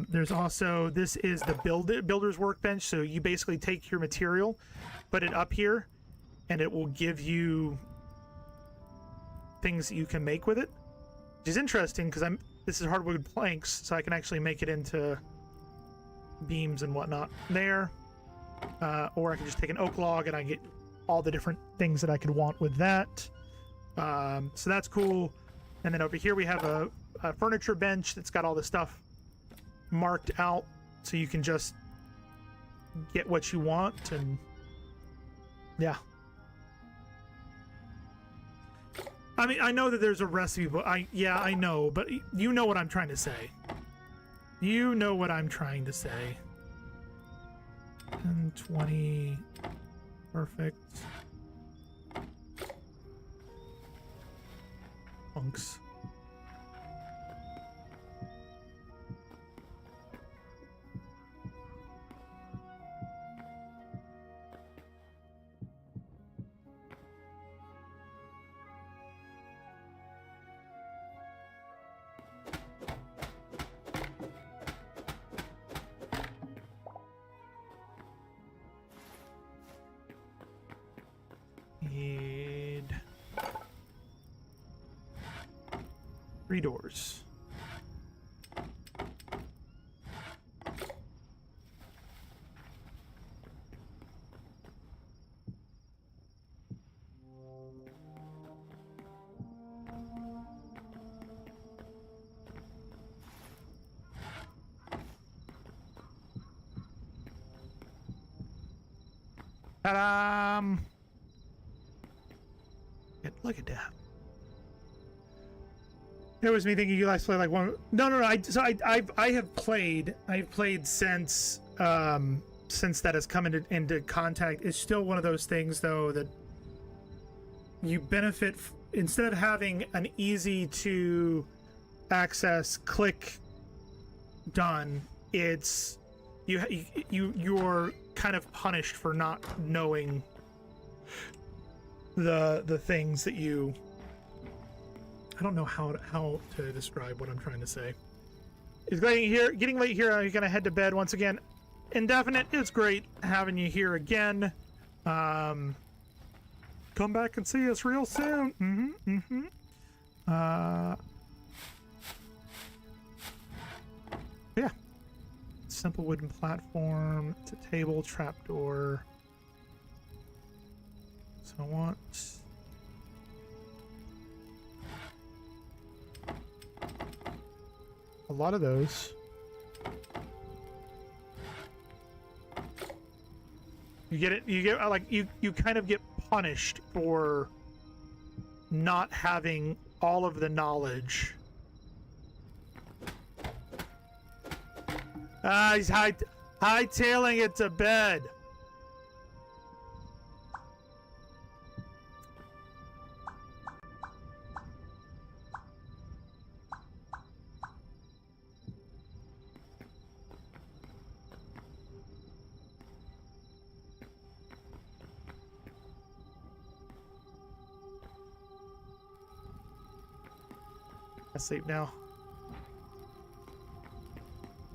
[SPEAKER 1] There's also... This is the builder's workbench, so you basically take your material, put it up here, and it will give you things that you can make with it, which is interesting because this is hardwood planks, so I can actually make it into beams and whatnot there. Or I can just take an oak log and I get all the different things that I could want with that. So that's cool. And then over here we have a furniture bench that's got all the stuff marked out, so you can just get what you want. And yeah. I mean, I know that there's a recipe, but I know, but you know what I'm trying to say. You know what I'm trying to say. 10, 20, perfect. Punks. 3 doors. Ta-da! Look at that. It was me thinking you guys play like one. No. I've played since that has come into contact. It's still one of those things though that you benefit instead of having an easy to access click done. It's you're kind of punished for not knowing the things that you. I don't know how to describe what I'm trying to say. It's getting late here. Are you gonna head to bed once again? Indefinite. It's great having you here again. Come back and see us real soon. Yeah. Simple wooden platform. It's a table, trapdoor. So I want. A lot of those. You get it. You get like you kind of get punished for not having all of the knowledge. He's hightailing it to bed. Sleep now.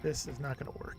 [SPEAKER 1] This is not going to work.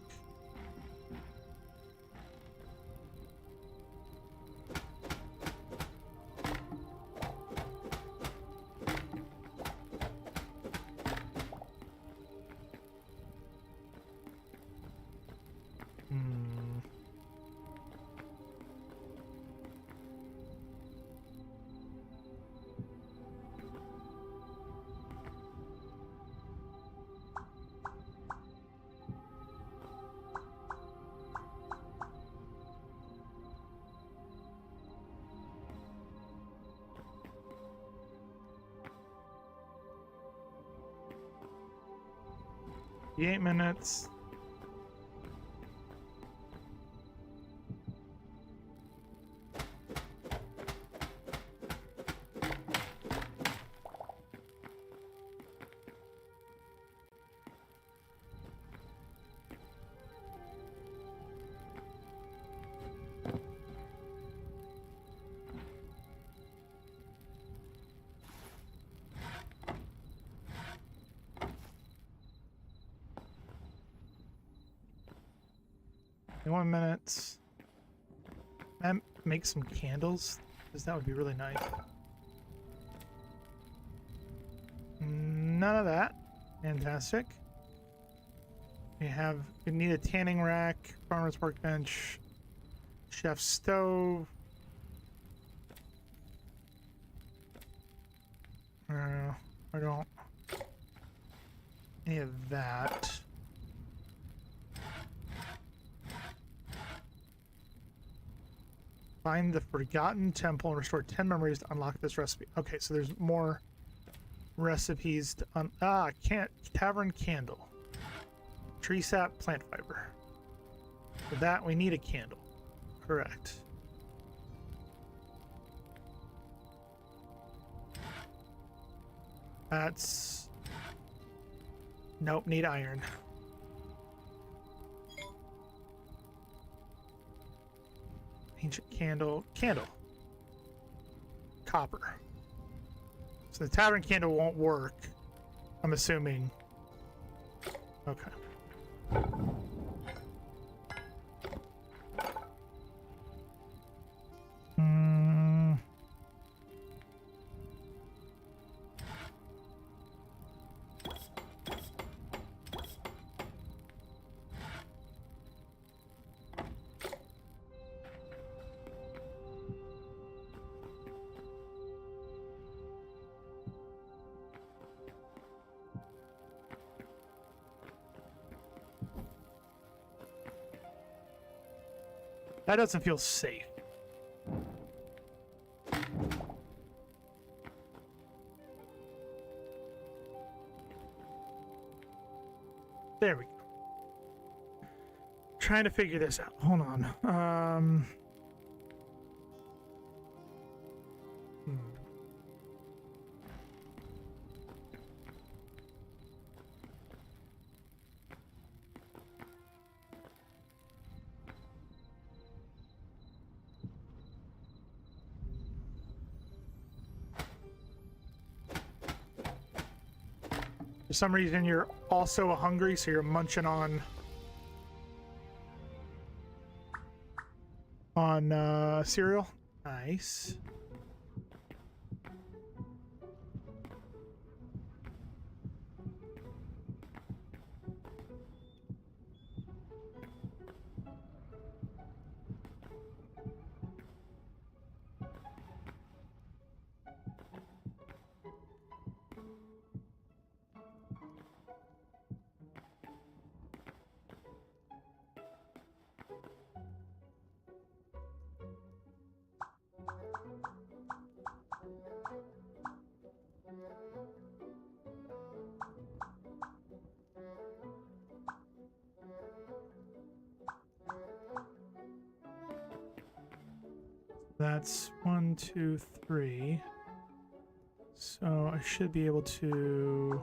[SPEAKER 1] The 8 minutes. One minute. And make some candles, because that would be really nice. None of that. Fantastic. We need a tanning rack, farmer's workbench, chef's stove. I don't. Any of that. Find the forgotten temple and restore 10 memories to unlock this recipe. Okay, so there's more recipes to tavern candle. Tree sap, plant fiber. For that we need a candle. Correct. That's nope, need iron. Ancient candle. Copper. So the tavern candle won't work, I'm assuming. Okay. That doesn't feel safe. There we go. Trying to figure this out. Hold on. For some reason, you're also hungry, so you're munching on cereal. Nice. That's 1, 2, 3. So I should be able to...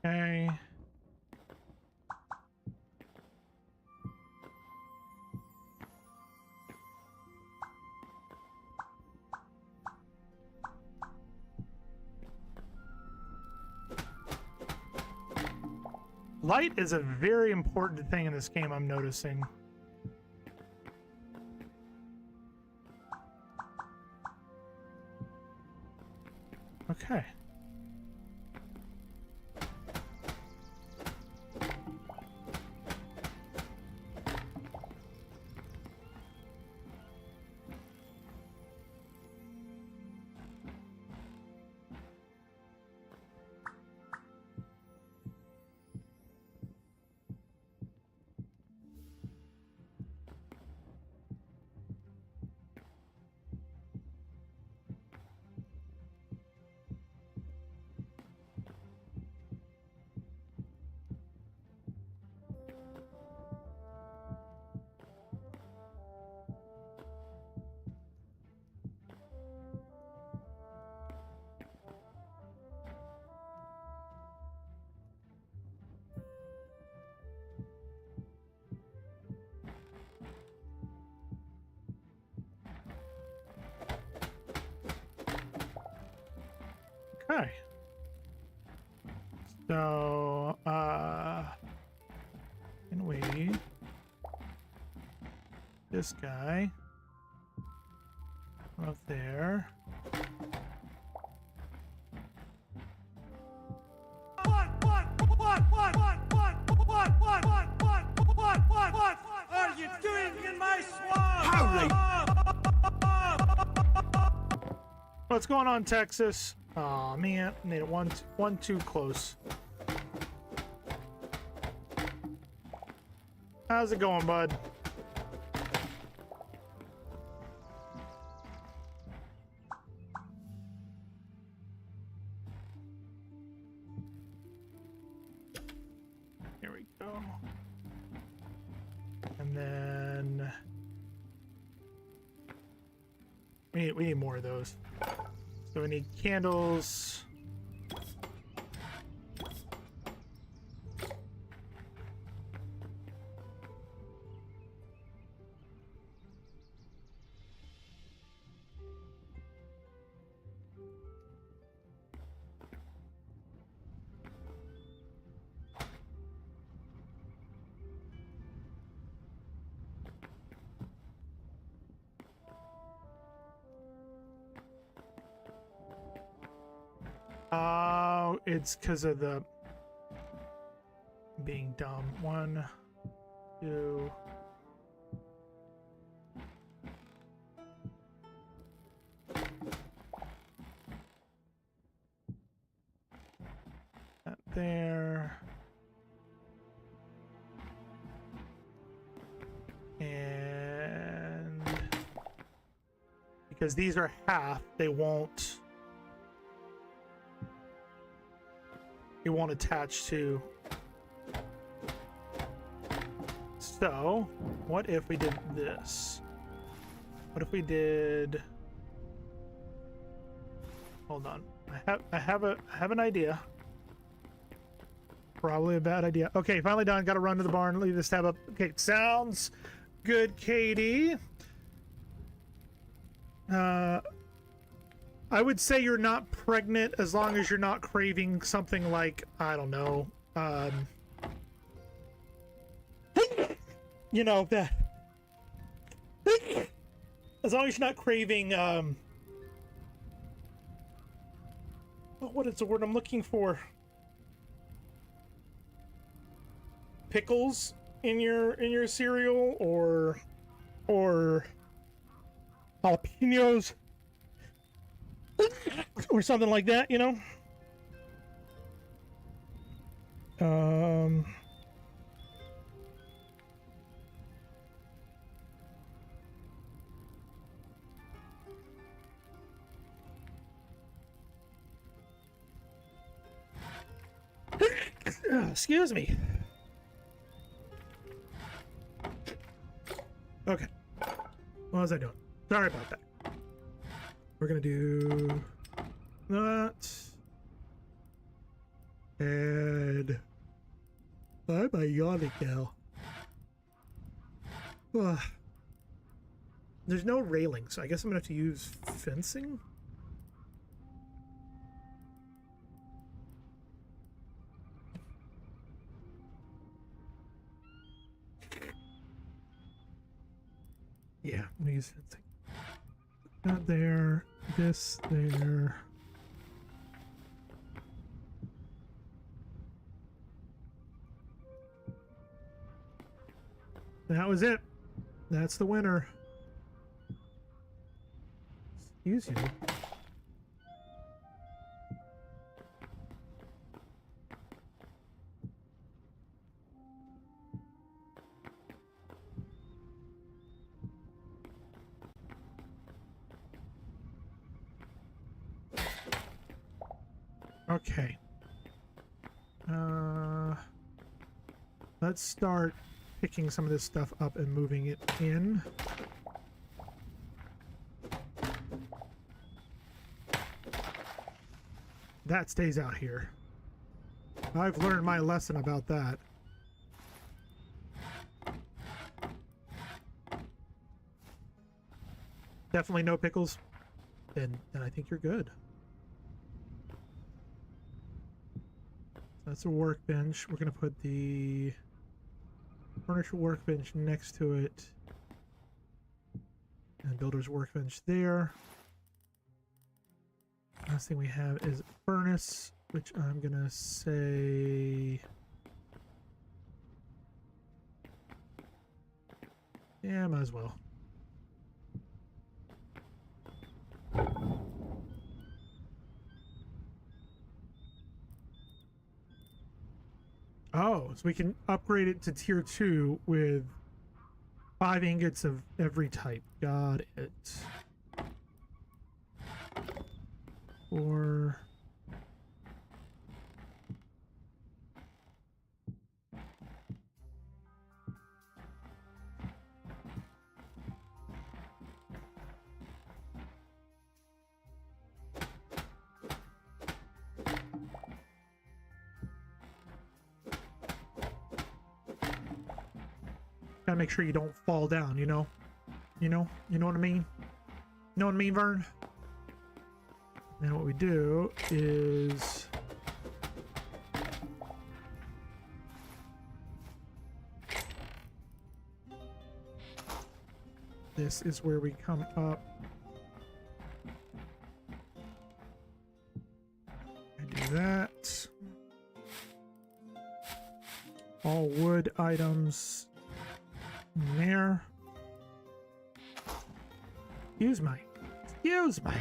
[SPEAKER 1] Okay. Light is a very important thing in this game, I'm noticing. Okay. Okay. So, can we... This guy... Up there.
[SPEAKER 6] What are you doing in my swamp?
[SPEAKER 4] Holy!
[SPEAKER 1] What's going on, Texas? Aw, man, made it one too close. How's it going, bud? Here we go. And then we need more of those. So we need candles. Oh, it's because of the... being dumb. 1, 2. That there. And because these are half, it won't attach to. So, what if we did this? What if we did? Hold on. I have an idea. Probably a bad idea. Okay, finally done. Got to run to the barn. Leave this tab up. Okay, sounds good, Katie. I would say you're not pregnant as long as you're not craving something like, I don't know, you know, that. As long as you're not craving, oh, what is the word I'm looking for? Pickles in your cereal, or jalapenos, or something like that, you know. Excuse me. Okay. What was I doing? Sorry about that. We're gonna do that. And I'm a yawning now. There's no railing, so I guess I'm gonna have to use fencing. Yeah, I'm gonna use fencing. That there, this there. That was it. That's the winner. Excuse you. Okay. Let's start picking some of this stuff up and moving it in. That stays out here. I've learned my lesson about that. Definitely no pickles. Then I think you're good. That's a workbench. We're going to put the furniture workbench next to it. And builder's workbench there. Last thing we have is furnace, which I'm going to say... Yeah, might as well. Oh, so we can upgrade it to tier 2 with 5 ingots of every type. Got it. Or... Gotta make sure you don't fall down, you know? You know what I mean? You know what I mean, Vern? And what we do is... This is where we come up. I do that. All wood items in there. Excuse me. Excuse me.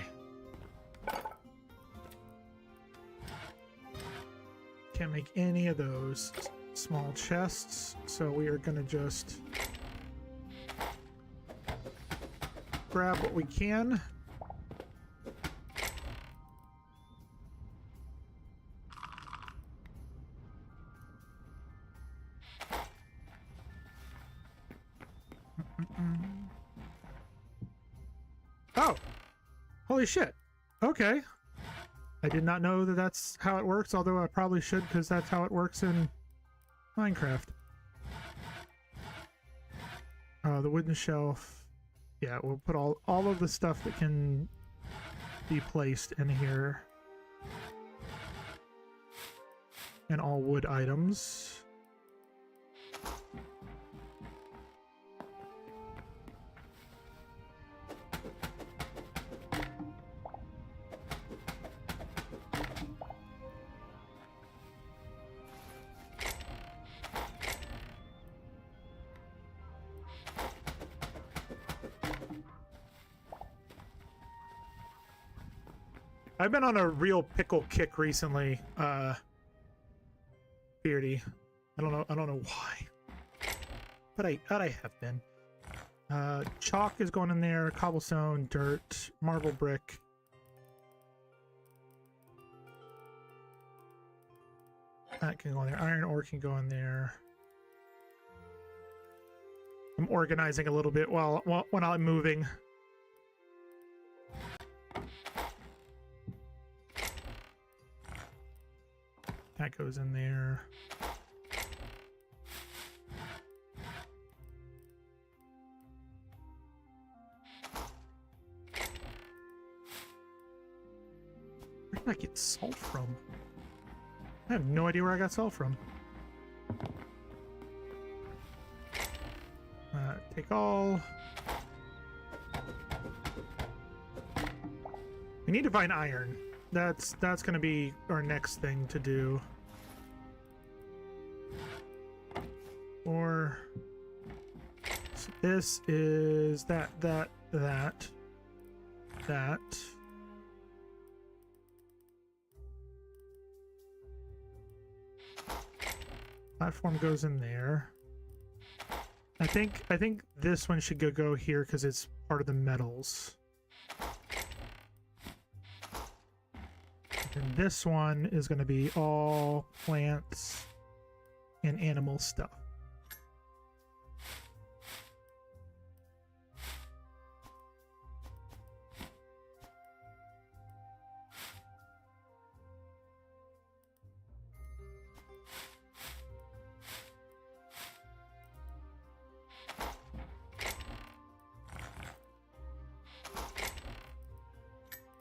[SPEAKER 1] Can't make any of those small chests, so we are gonna just grab what we can. Oh, holy shit. Okay. I did not know that that's how it works, although I probably should because that's how it works in Minecraft. The wooden shelf. Yeah, we'll put all of the stuff that can be placed in here. And all wood items. I've been on a real pickle kick recently, Beardy. I don't know why. But I have been. Chalk is going in there, cobblestone, dirt, marble brick. That can go in there. Iron ore can go in there. I'm organizing a little bit when I'm moving. That goes in there. Where did I get salt from? I have no idea where I got salt from. Take all. We need to find iron. That's going to be our next thing to do. Or so this is that. Platform goes in there. I think this one should go here because it's part of the metals. And this one is going to be all plants and animal stuff.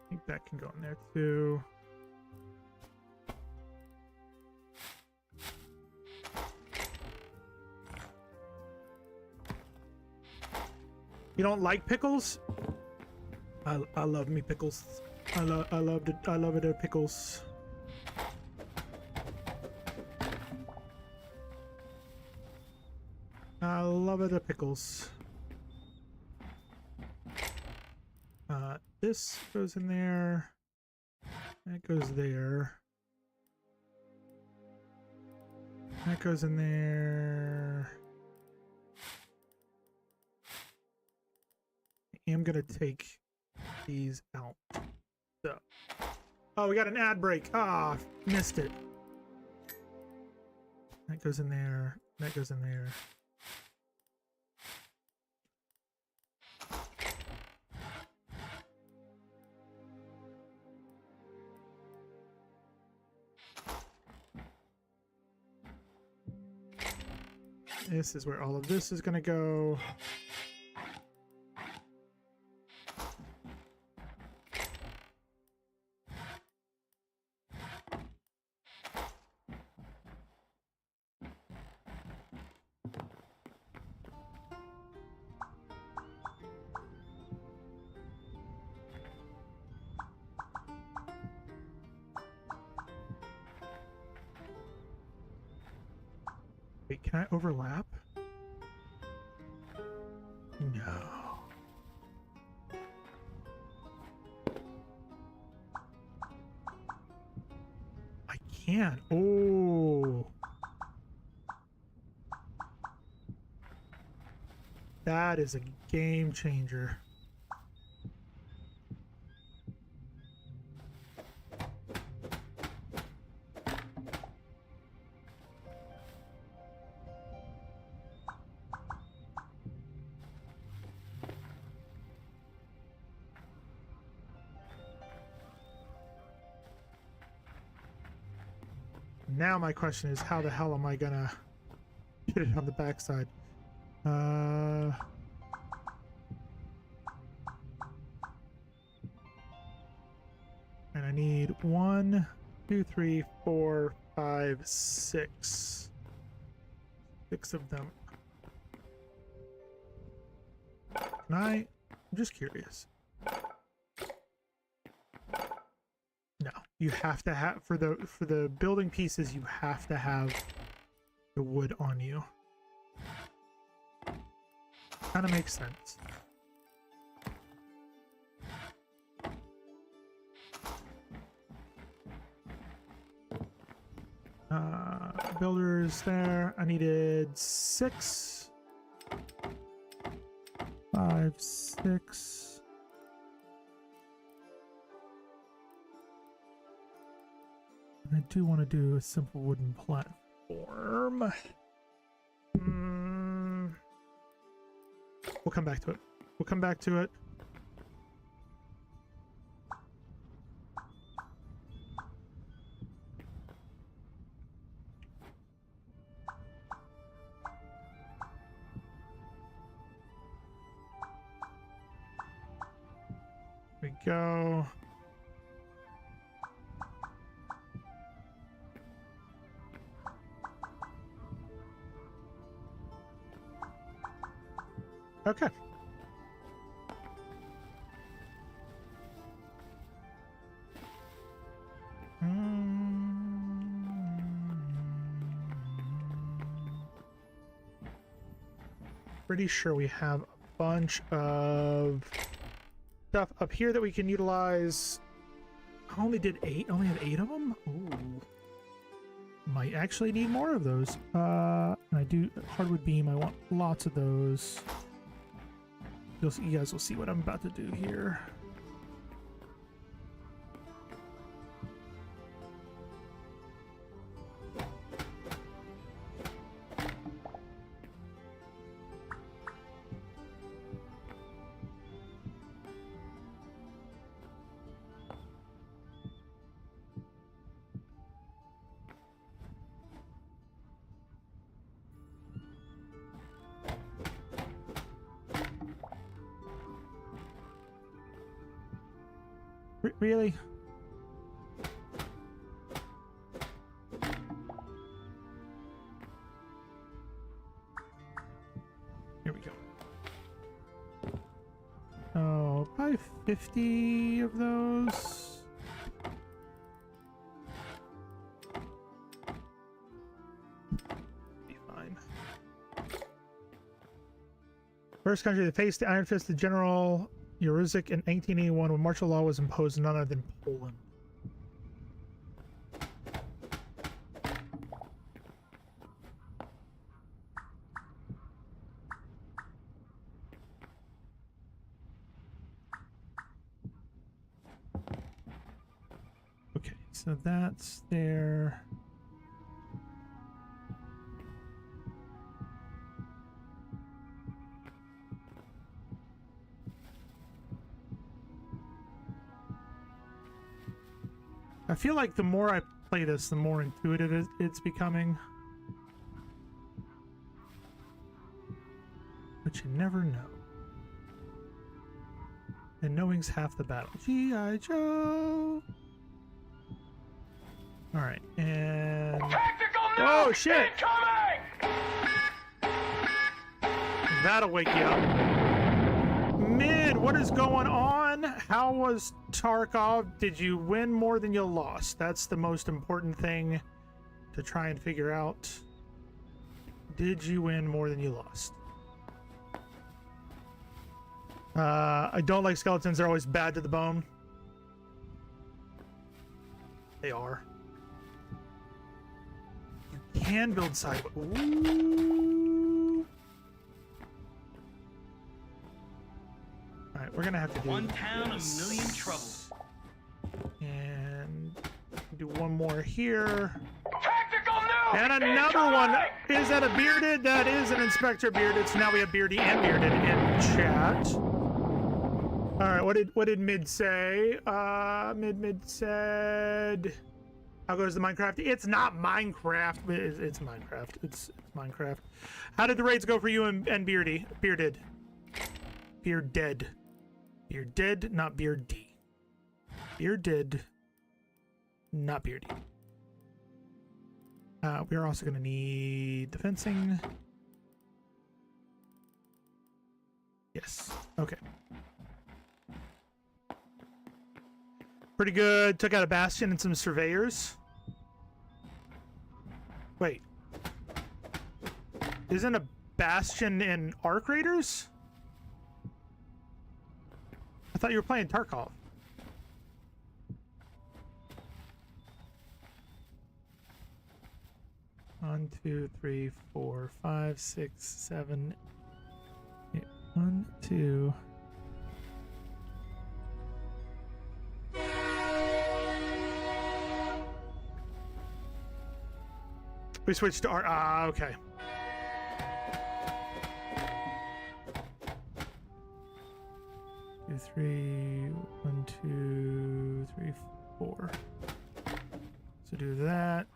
[SPEAKER 1] I think that can go in there too. You don't like pickles? I love me pickles. I love it pickles. I love it pickles. This goes in there. That goes there. That goes in there. I am gonna take these out. So, oh, we got an ad break. Ah, missed it. That goes in there. That goes in there. This is where all of this is gonna go. Wait, can I overlap? No. I can. Oh. That is a game changer. Now my question is, how the hell am I gonna get it on the backside? And I need 1, 2, 3, 4, 5, 6. 6 of them. Can I'm just curious. No, you have to have for the building pieces. You have to have the wood on you. Kind of makes sense. Builders there. I needed 6, 5, 6. I do want to do a simple wooden platform. We'll come back to it. We'll come back to it. There we go. Okay. Pretty sure we have a bunch of stuff up here that we can utilize. I only did 8. I only had 8 of them. Ooh. Might actually need more of those. And I do hardwood beam. I want lots of those. You guys will see what I'm about to do here. Really? Here we go. Oh, probably 50 of those. Be fine. First country that faced the Iron Fist, the General Jaruzelski in 1881 when martial law was imposed none other than Poland. Okay, so that's there. I feel like the more I play this, the more intuitive it's becoming. But you never know. And knowing's half the battle. G.I. Joe! Alright, and...
[SPEAKER 4] Tactical
[SPEAKER 1] oh,
[SPEAKER 4] nuke
[SPEAKER 1] shit!
[SPEAKER 4] incoming!
[SPEAKER 1] That'll wake you up. Mid, what is going on? How was Tarkov? Did you win more than you lost? That's the most important thing to try and figure out. Did you win more than you lost? I don't like skeletons. They're always bad to the bone. They are. You can build sideways. Ooh. Alright, we're gonna have to do
[SPEAKER 7] One town,
[SPEAKER 1] this.
[SPEAKER 7] a million trouble.
[SPEAKER 1] And do one more here.
[SPEAKER 4] Tactical nuke!
[SPEAKER 1] And another one. Is that a bearded? That is an Inspector Bearded. So now we have Beardy and Bearded in chat. All right, what did Mid say? Mid said, how goes the Minecraft? It's not Minecraft. It's Minecraft. It's Minecraft. How did the raids go for you and Beardy? Bearded. Bearded. Bearded, not Beardy. Bearded, not Beardy. We're also going to need the fencing. Yes. Okay. Pretty good. Took out a bastion and some surveyors. Wait. Isn't a bastion in arc raiders? I thought you were playing Tarkov. One, two, three, four, 5, 6, 7, 8. 1, 2. We switched to art. Okay. Two, 3, 1, 2, 3, 4. So do that.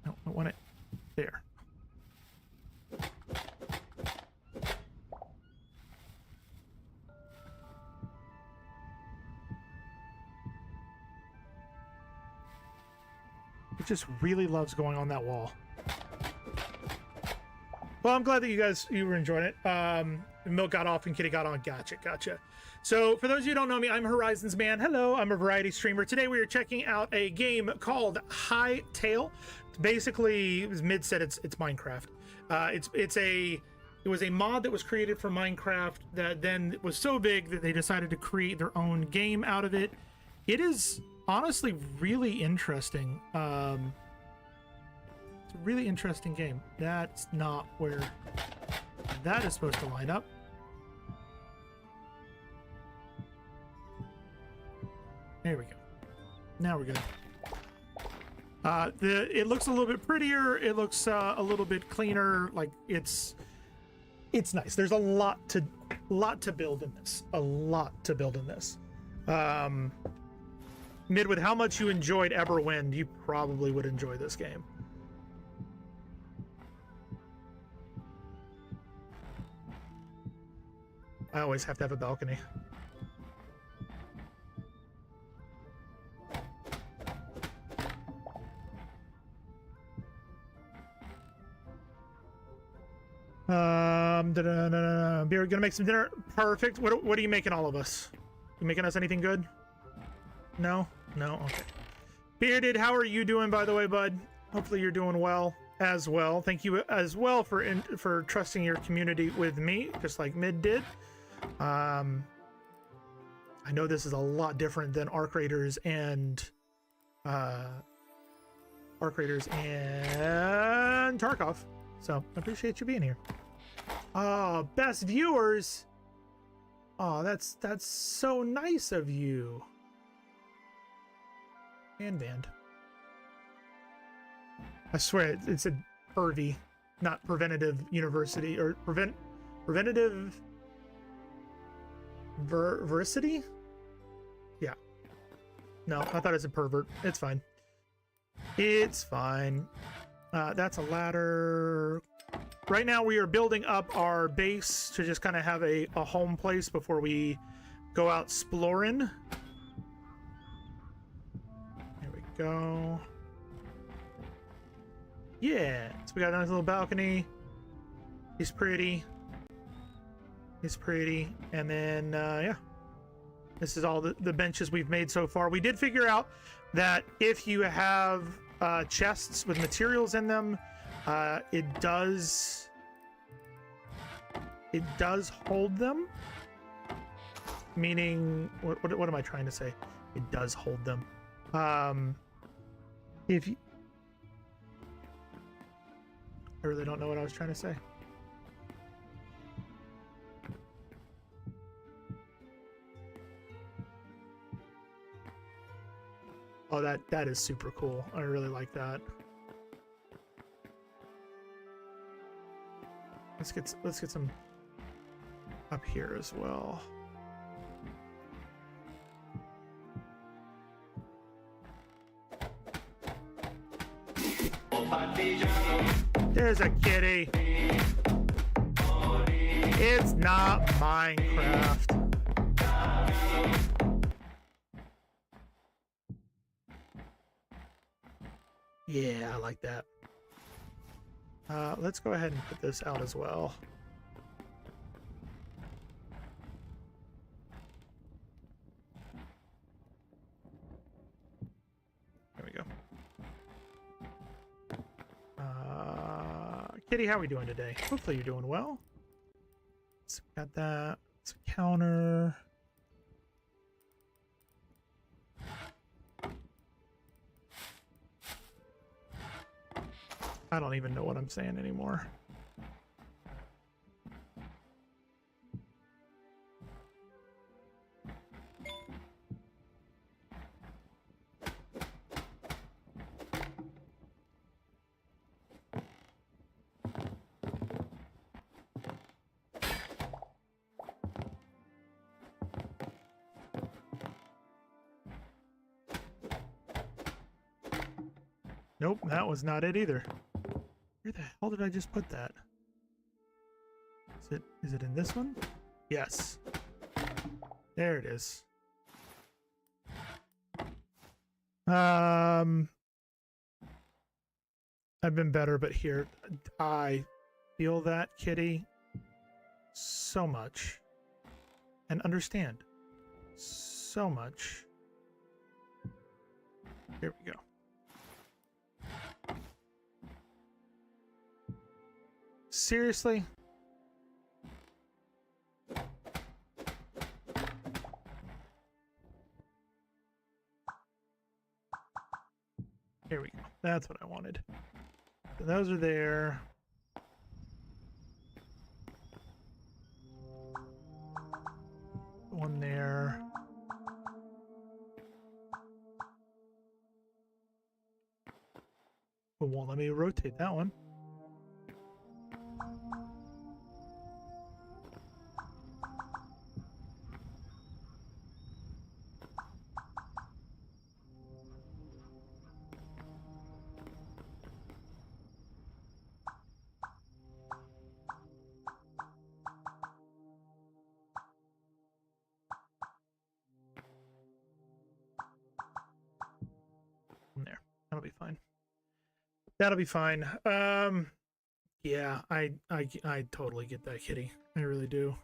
[SPEAKER 1] No, I want it there. It just really loves going on that wall. Well, I'm glad that you were enjoying it. Milk got off and Kitty got on. Gotcha. So for those of you who don't know me, I'm Horizons Man. Hello, I'm a variety streamer. Today we are checking out a game called Hytale. Basically, as Mid said, it's Minecraft. It was a mod that was created for Minecraft that then was so big that they decided to create their own game out of it. It is honestly really interesting. It's a really interesting game. That's not where that is supposed to line up. There we go. Now we're good. It looks a little bit prettier. It looks a little bit cleaner. Like it's nice. There's a lot to build in this. A lot to build in this. Mid, with how much you enjoyed Everwind, you probably would enjoy this game. I always have to have a balcony. We're gonna make some dinner. Perfect. What are you making all of us? You making us anything good? No? Okay. Bearded, how are you doing, by the way, bud? Hopefully you're doing well as well. Thank you as well for trusting your community with me, just like Mid did. I know this is a lot different than Arc Raiders and Tarkov. So I appreciate you being here. Best viewers. Oh, that's so nice of you. And band. I swear it's a pervy, not preventative university or preventative versity. Yeah. No, I thought it was a pervert. It's fine. It's fine. That's a ladder. Right now we are building up our base to just kind of have a home place before we go out exploring. There we go. Yeah, so we got a nice little balcony. He's pretty. And then, yeah. This is all the benches we've made so far. We did figure out that if you have chests with materials in them, it does hold them. Meaning, what am I trying to say? It does hold them. If you, I really don't know what I was trying to say. Oh, that is super cool. I really like that. Let's get some up here as well. There's a kitty. It's not Minecraft. Yeah, I like that. Let's go ahead and put this out as well. There we go. Kitty, how are we doing today? Hopefully you're doing well. So we got that. It's a counter. I don't even know what I'm saying anymore. Nope, that was not it either. Where the hell did I just put that? Is it in this one? Yes. There it is. I've been better, but here I feel that, kitty, so much. And understand so much. Here we go. Seriously? Here we go. That's what I wanted. So those are there. One there. It won't let me rotate that one. There. That'll be fine. That'll be fine. Yeah, I totally get that, kitty. I really do.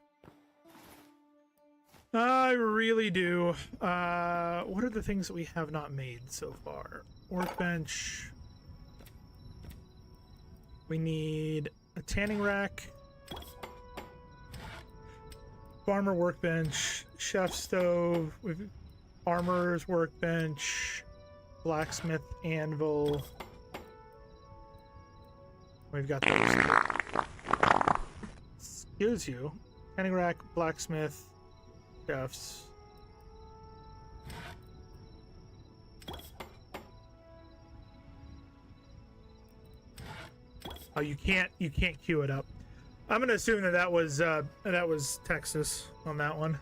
[SPEAKER 1] I really do. What are the things that we have not made so far? Workbench. We need a tanning rack. Farmer workbench. Chef stove. We've armorer's workbench. Blacksmith anvil. We've got those. Excuse you. Tanning rack, blacksmith, chefs. Oh, you can't queue it up. I'm gonna assume that was Texas on that one.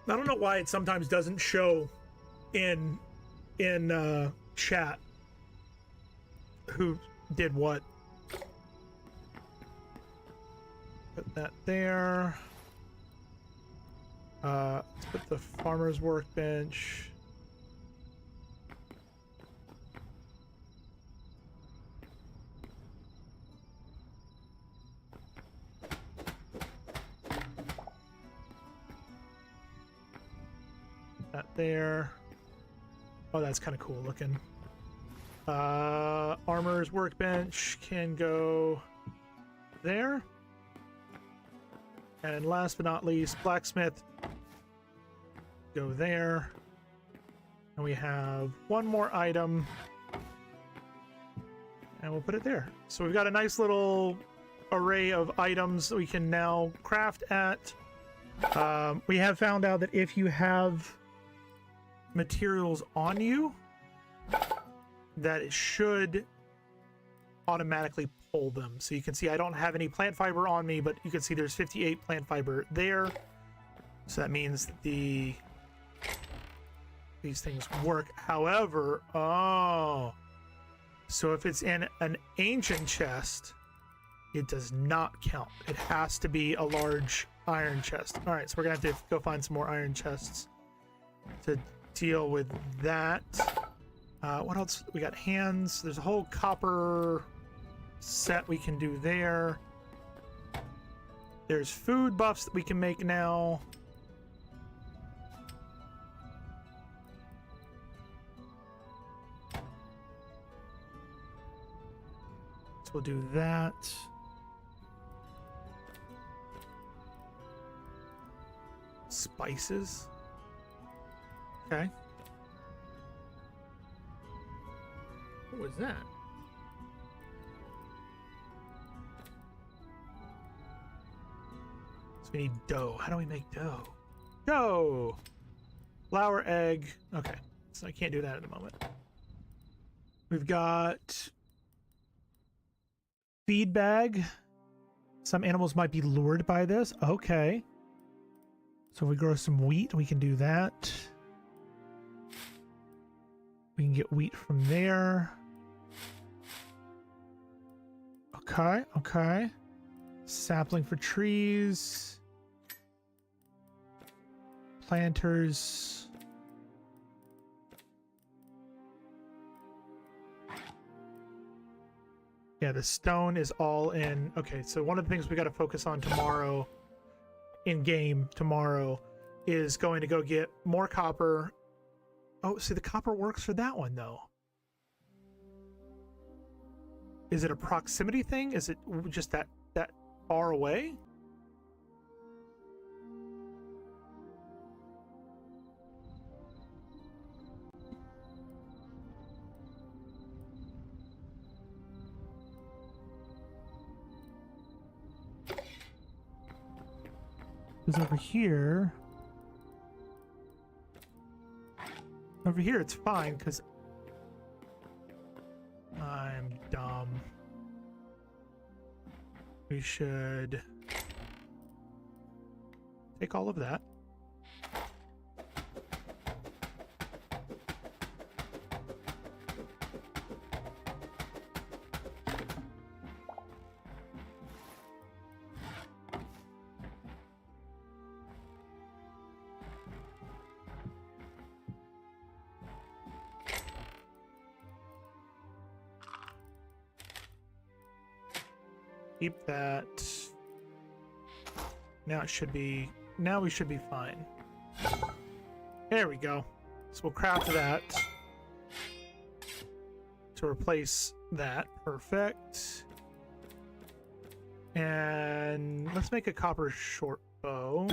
[SPEAKER 1] I don't know why it sometimes doesn't show in chat who did what. Put that there. Let's put the farmer's workbench. that there. Oh, that's kind of cool looking. Armor's workbench can go there. And last but not least, blacksmith, go there. And we have one more item. And we'll put it there. So we've got a nice little array of items that we can now craft at. We have found out that if you have materials on you, that it should automatically pull them. So you can see I don't have any plant fiber on me, but you can see there's 58 plant fiber there. So that means that these things work. However, so if it's in an ancient chest, it does not count. It has to be a large iron chest. All right, so we're gonna have to go find some more iron chests to deal with that. What else? We got hands. There's a whole copper set we can do there. There's food buffs that we can make now. So we'll do that. Spices. Okay. What was that? So we need dough. How do we make dough? Dough! Flour, egg. Okay. So I can't do that at the moment. We've got feed bag. Some animals might be lured by this. Okay. So if we grow some wheat, we can do that. We can get wheat from there. Okay, okay. Sapling for trees. Planters. Yeah, the stone is all in. Okay, so one of the things we got to focus on tomorrow, in game tomorrow, is going to go get more copper. Oh, see, the copper works for that one, though. Is it a proximity thing? Is it just that far away? Because over here... Over here, it's fine, because I'm dumb. We should take all of that. Keep that. Now it should be... Now we should be fine. There we go. So we'll craft that to replace that. Perfect. And let's make a copper short bow.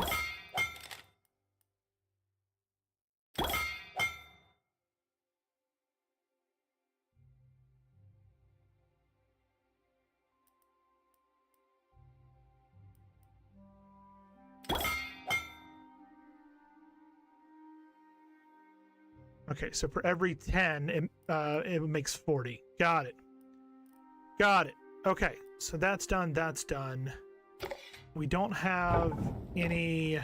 [SPEAKER 1] Okay, so for every 10, it makes 40. Got it. Got it. Okay, so that's done. That's done. We don't have any...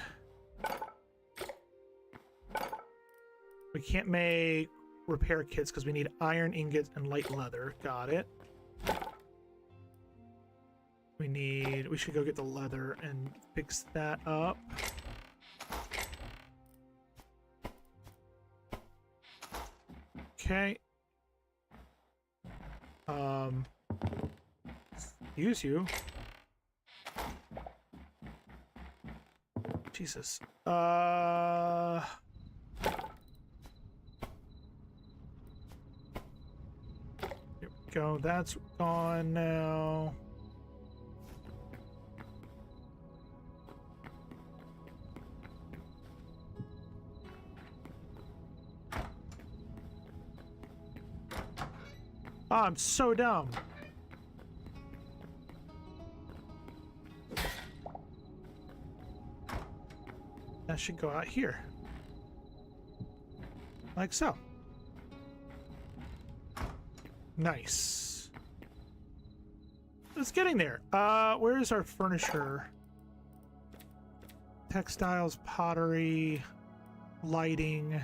[SPEAKER 1] We can't make repair kits because we need iron ingots and light leather. Got it. We should go get the leather and fix that up. Okay. Use you. Jesus. go. That's gone now. Oh, I'm so dumb. That should go out here. Like so. Nice. It's getting there. Where is our furniture? Textiles, pottery, lighting.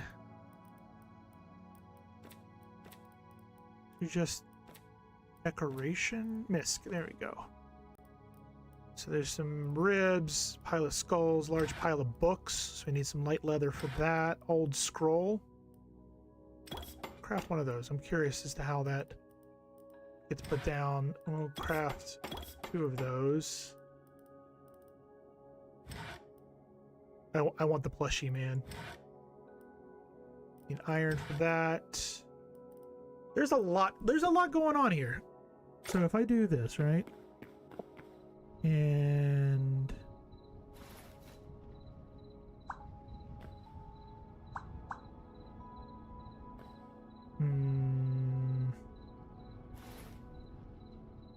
[SPEAKER 1] Just decoration? Misc. There we go. So there's some ribs, pile of skulls, large pile of books. So we need some light leather for that. Old scroll. Craft one of those. I'm curious as to how that gets put down. We'll craft 2 of those. I want the plushie, man. Need iron for that. There's a lot going on here. So if I do this, right? And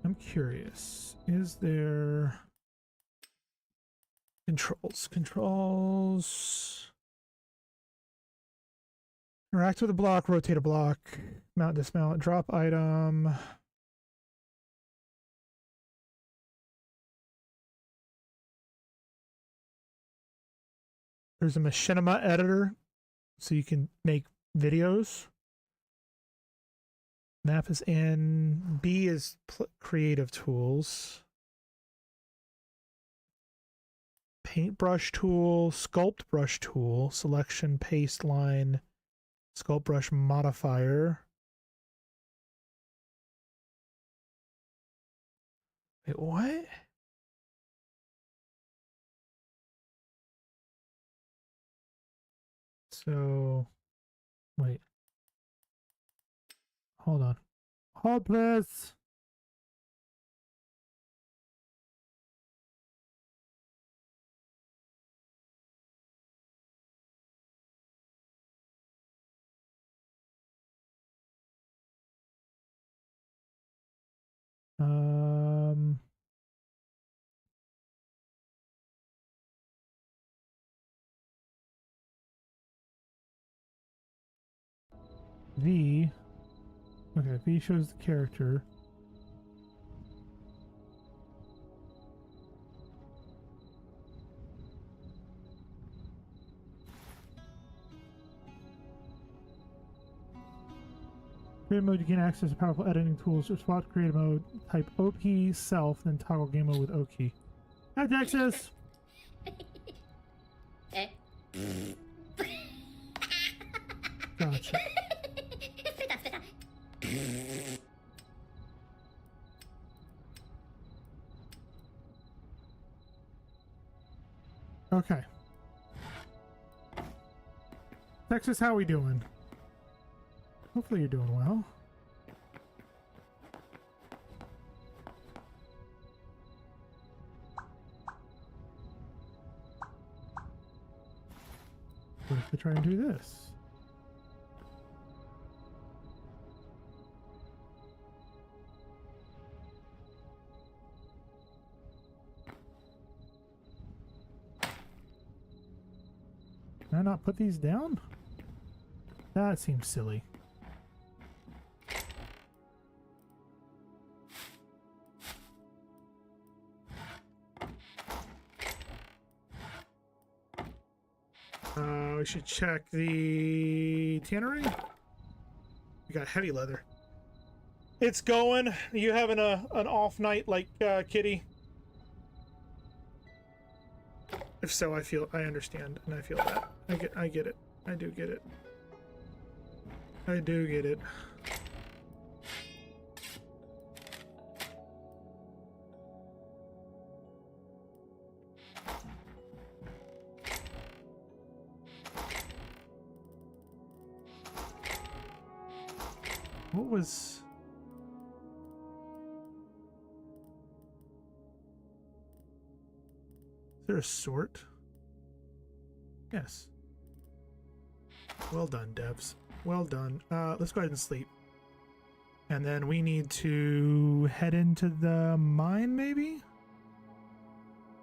[SPEAKER 1] I'm curious. Is there controls? Interact with a block, rotate a block, mount, dismount, drop item. There's a machinima editor, so you can make videos. Map is in. B is creative tools. Paintbrush tool, sculpt brush tool, selection, paste line, sculpt brush modifier. Wait, what? So, wait. Hold on. Hold, please. V. Okay, V shows the character. Creative mode, you can access powerful editing tools or swap creative mode. Type OP self, then toggle game mode with O key. Hi, Texas! Gotcha. Okay. Texas, how we doing? Hopefully you're doing well. What if we try and do this? Can I not put these down? That seems silly. We should check the tannery. We got heavy leather. It's going. You having an off night like Kitty? If so, I understand, and I feel that. I get it. I do get it. I do get it. What was... there a sort? Yes. Well done, devs. Well done. Let's go ahead and sleep. And then we need to head into the mine, maybe?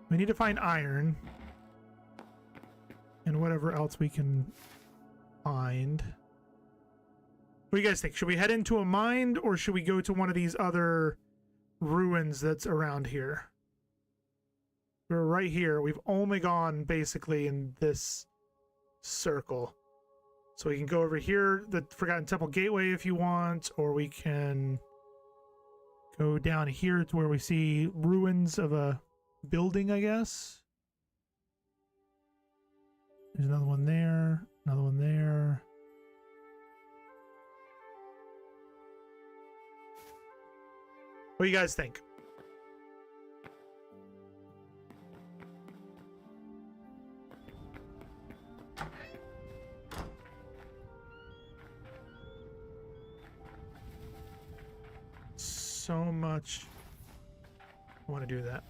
[SPEAKER 1] We need to find iron. And whatever else we can find. What do you guys think? Should we head into a mine, or should we go to one of these other ruins that's around here? We're right here. We've only gone basically in this circle. So we can go over here, the Forgotten Temple Gateway if you want, or we can go down here to where we see ruins of a building, I guess. There's another one there, another one there. What do you guys think? So much. I want to do that.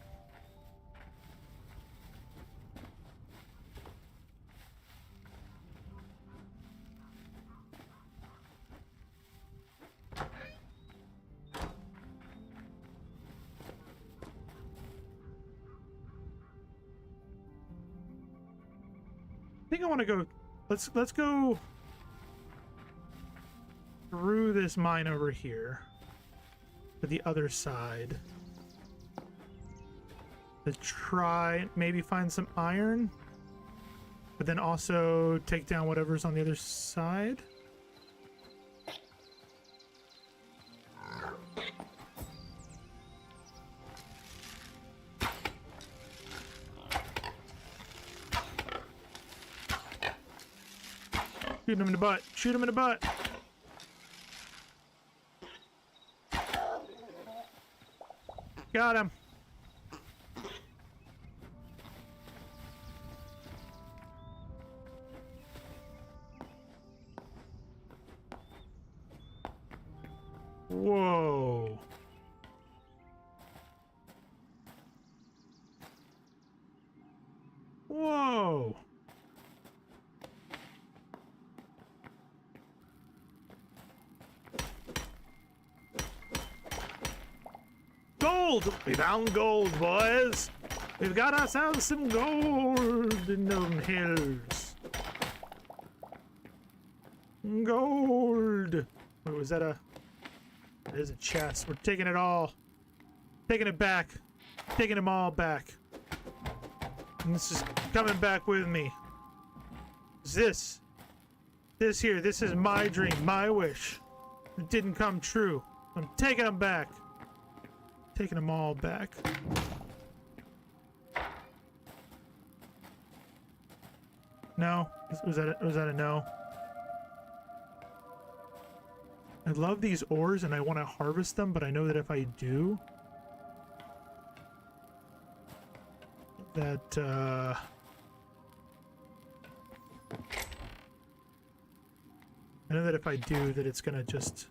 [SPEAKER 1] I think I want to go. Let's go through this mine over here to the other side to try maybe find some iron, but then also take down whatever's on the other side. Shoot him in the butt. Shoot him in the butt. Got him. Whoa. Whoa. Gold! We found gold, boys! We've got ourselves some gold in them hills. Gold! Wait, was that a... There's a chest. We're taking it all. Taking it back. Taking them all back. And this is coming back with me. This here, this is my dream, my wish. It didn't come true. I'm taking them back. Taking them all back. No? Was that a no? I love these ores and I want to harvest them, but I know that if I do, that I know that if I do, that it's gonna just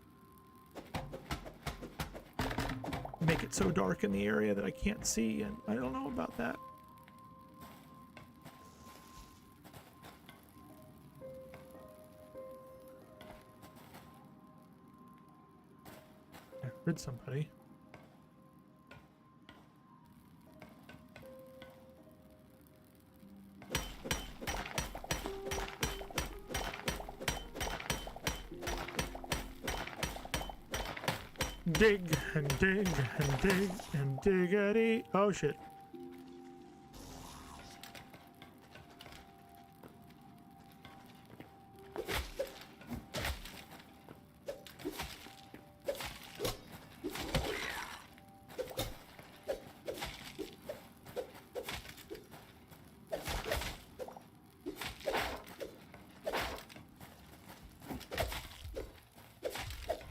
[SPEAKER 1] make it so dark in the area that I can't see, and I don't know about that. I heard somebody. Dig and dig and dig and diggity. Oh shit.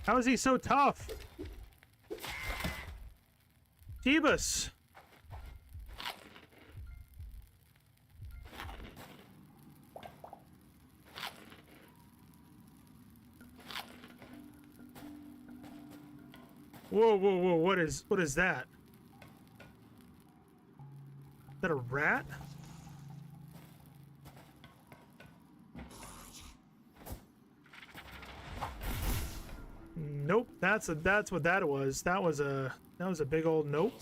[SPEAKER 1] How is he so tough? Phoebus. Whoa, whoa, whoa, what is that? that a rat? Nope, that's what that was. That was a big old nope.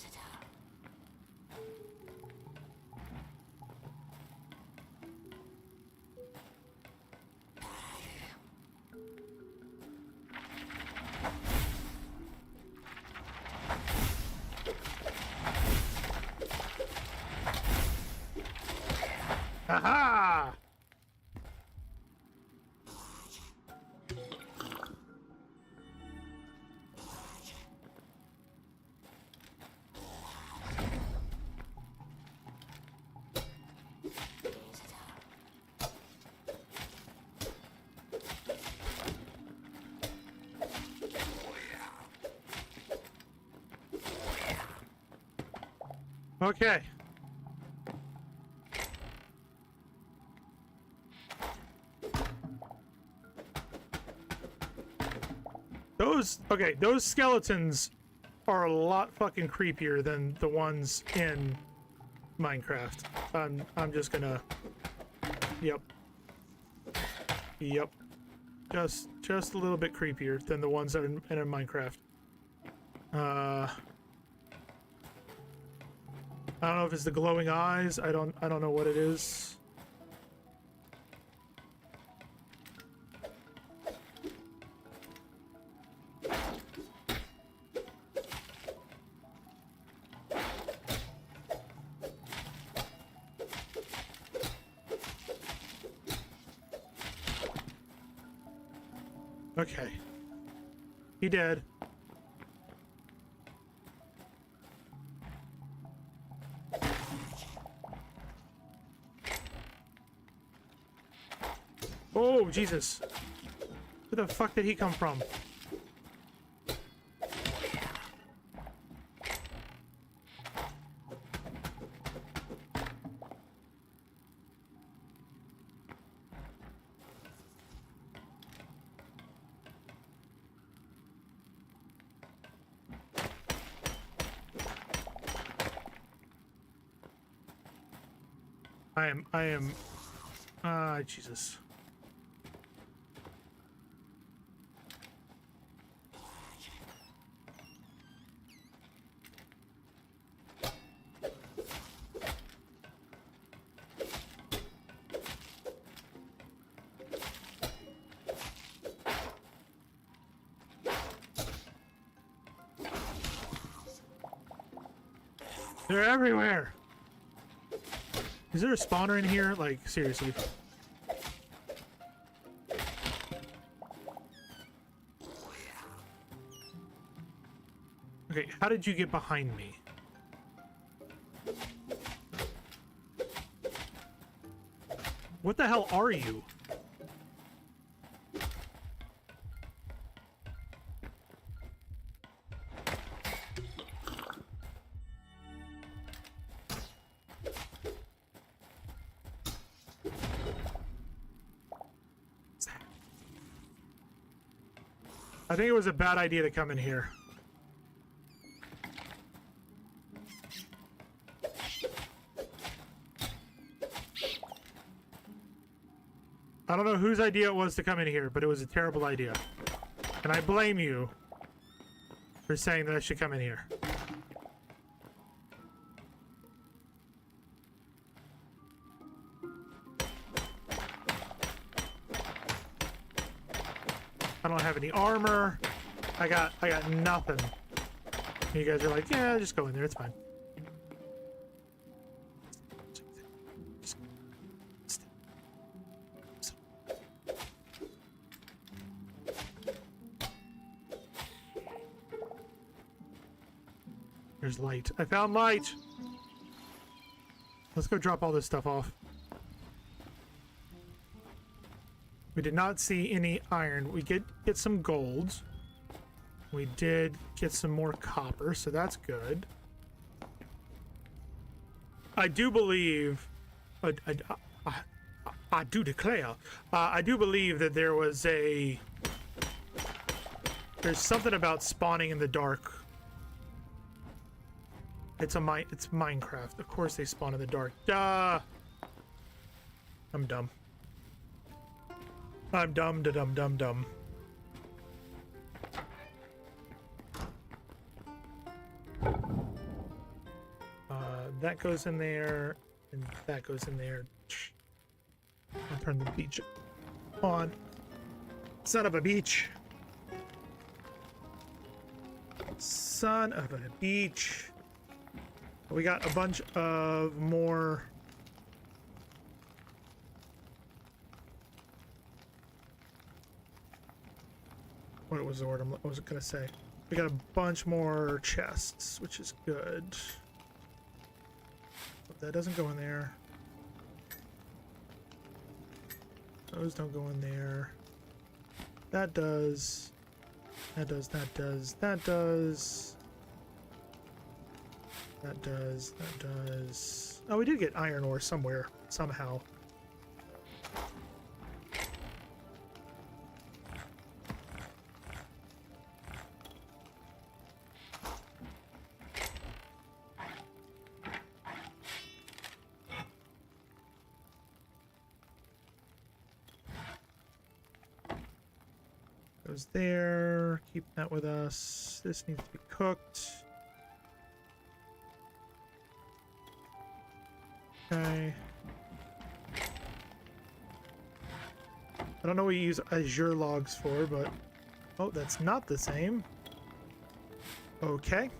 [SPEAKER 1] Aha! Okay. Those skeletons are a lot fucking creepier than the ones in Minecraft. I'm just gonna. Yep. Just a little bit creepier than the ones that are in Minecraft. I don't know if it's the glowing eyes. I don't know what it is. Okay. He dead. Oh, Jesus. Where the fuck did he come from? I am, Jesus. They're everywhere. Is there a spawner in here? Like, seriously. Okay, how did you get behind me? What the hell are you? I think it was a bad idea to come in here. I don't know whose idea it was to come in here, but it was a terrible idea. And I blame you for saying that I should come in here. I don't have any armor. I got nothing. You guys are like, yeah, just go in there, it's fine. There's light. I found light! Let's go drop all this stuff off. We did not see any iron. We did get some gold. We did get some more copper, so that's good. I do believe... I do declare. I do believe that there was a... There's something about spawning in the dark It's Minecraft. Of course they spawn in the dark. Duh. I'm dumb. I'm dumb. Dumb. That goes in there, and that goes in there. I'll turn the beach on. Son of a beach. Son of a beach. We got a bunch of more. What was the word I was gonna say? We got a bunch more chests, which is good. But that doesn't go in there. Those don't go in there. That does. That does. That does. That does. That does. That does. Oh, we did get iron ore somewhere, somehow. Goes there. Keep that with us. This needs to be cooked. Okay. I don't know what you use Azure logs for, but... Oh, that's not the same. Okay.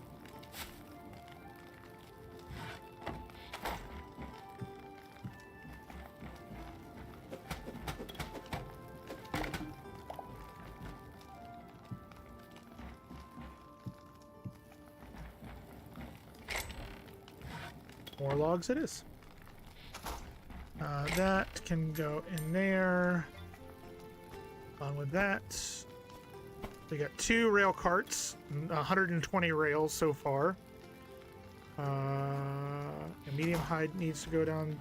[SPEAKER 1] More logs it is. That can go in there. On with that. We got 2 rail carts, 120 rails so far. A medium hide needs to go down.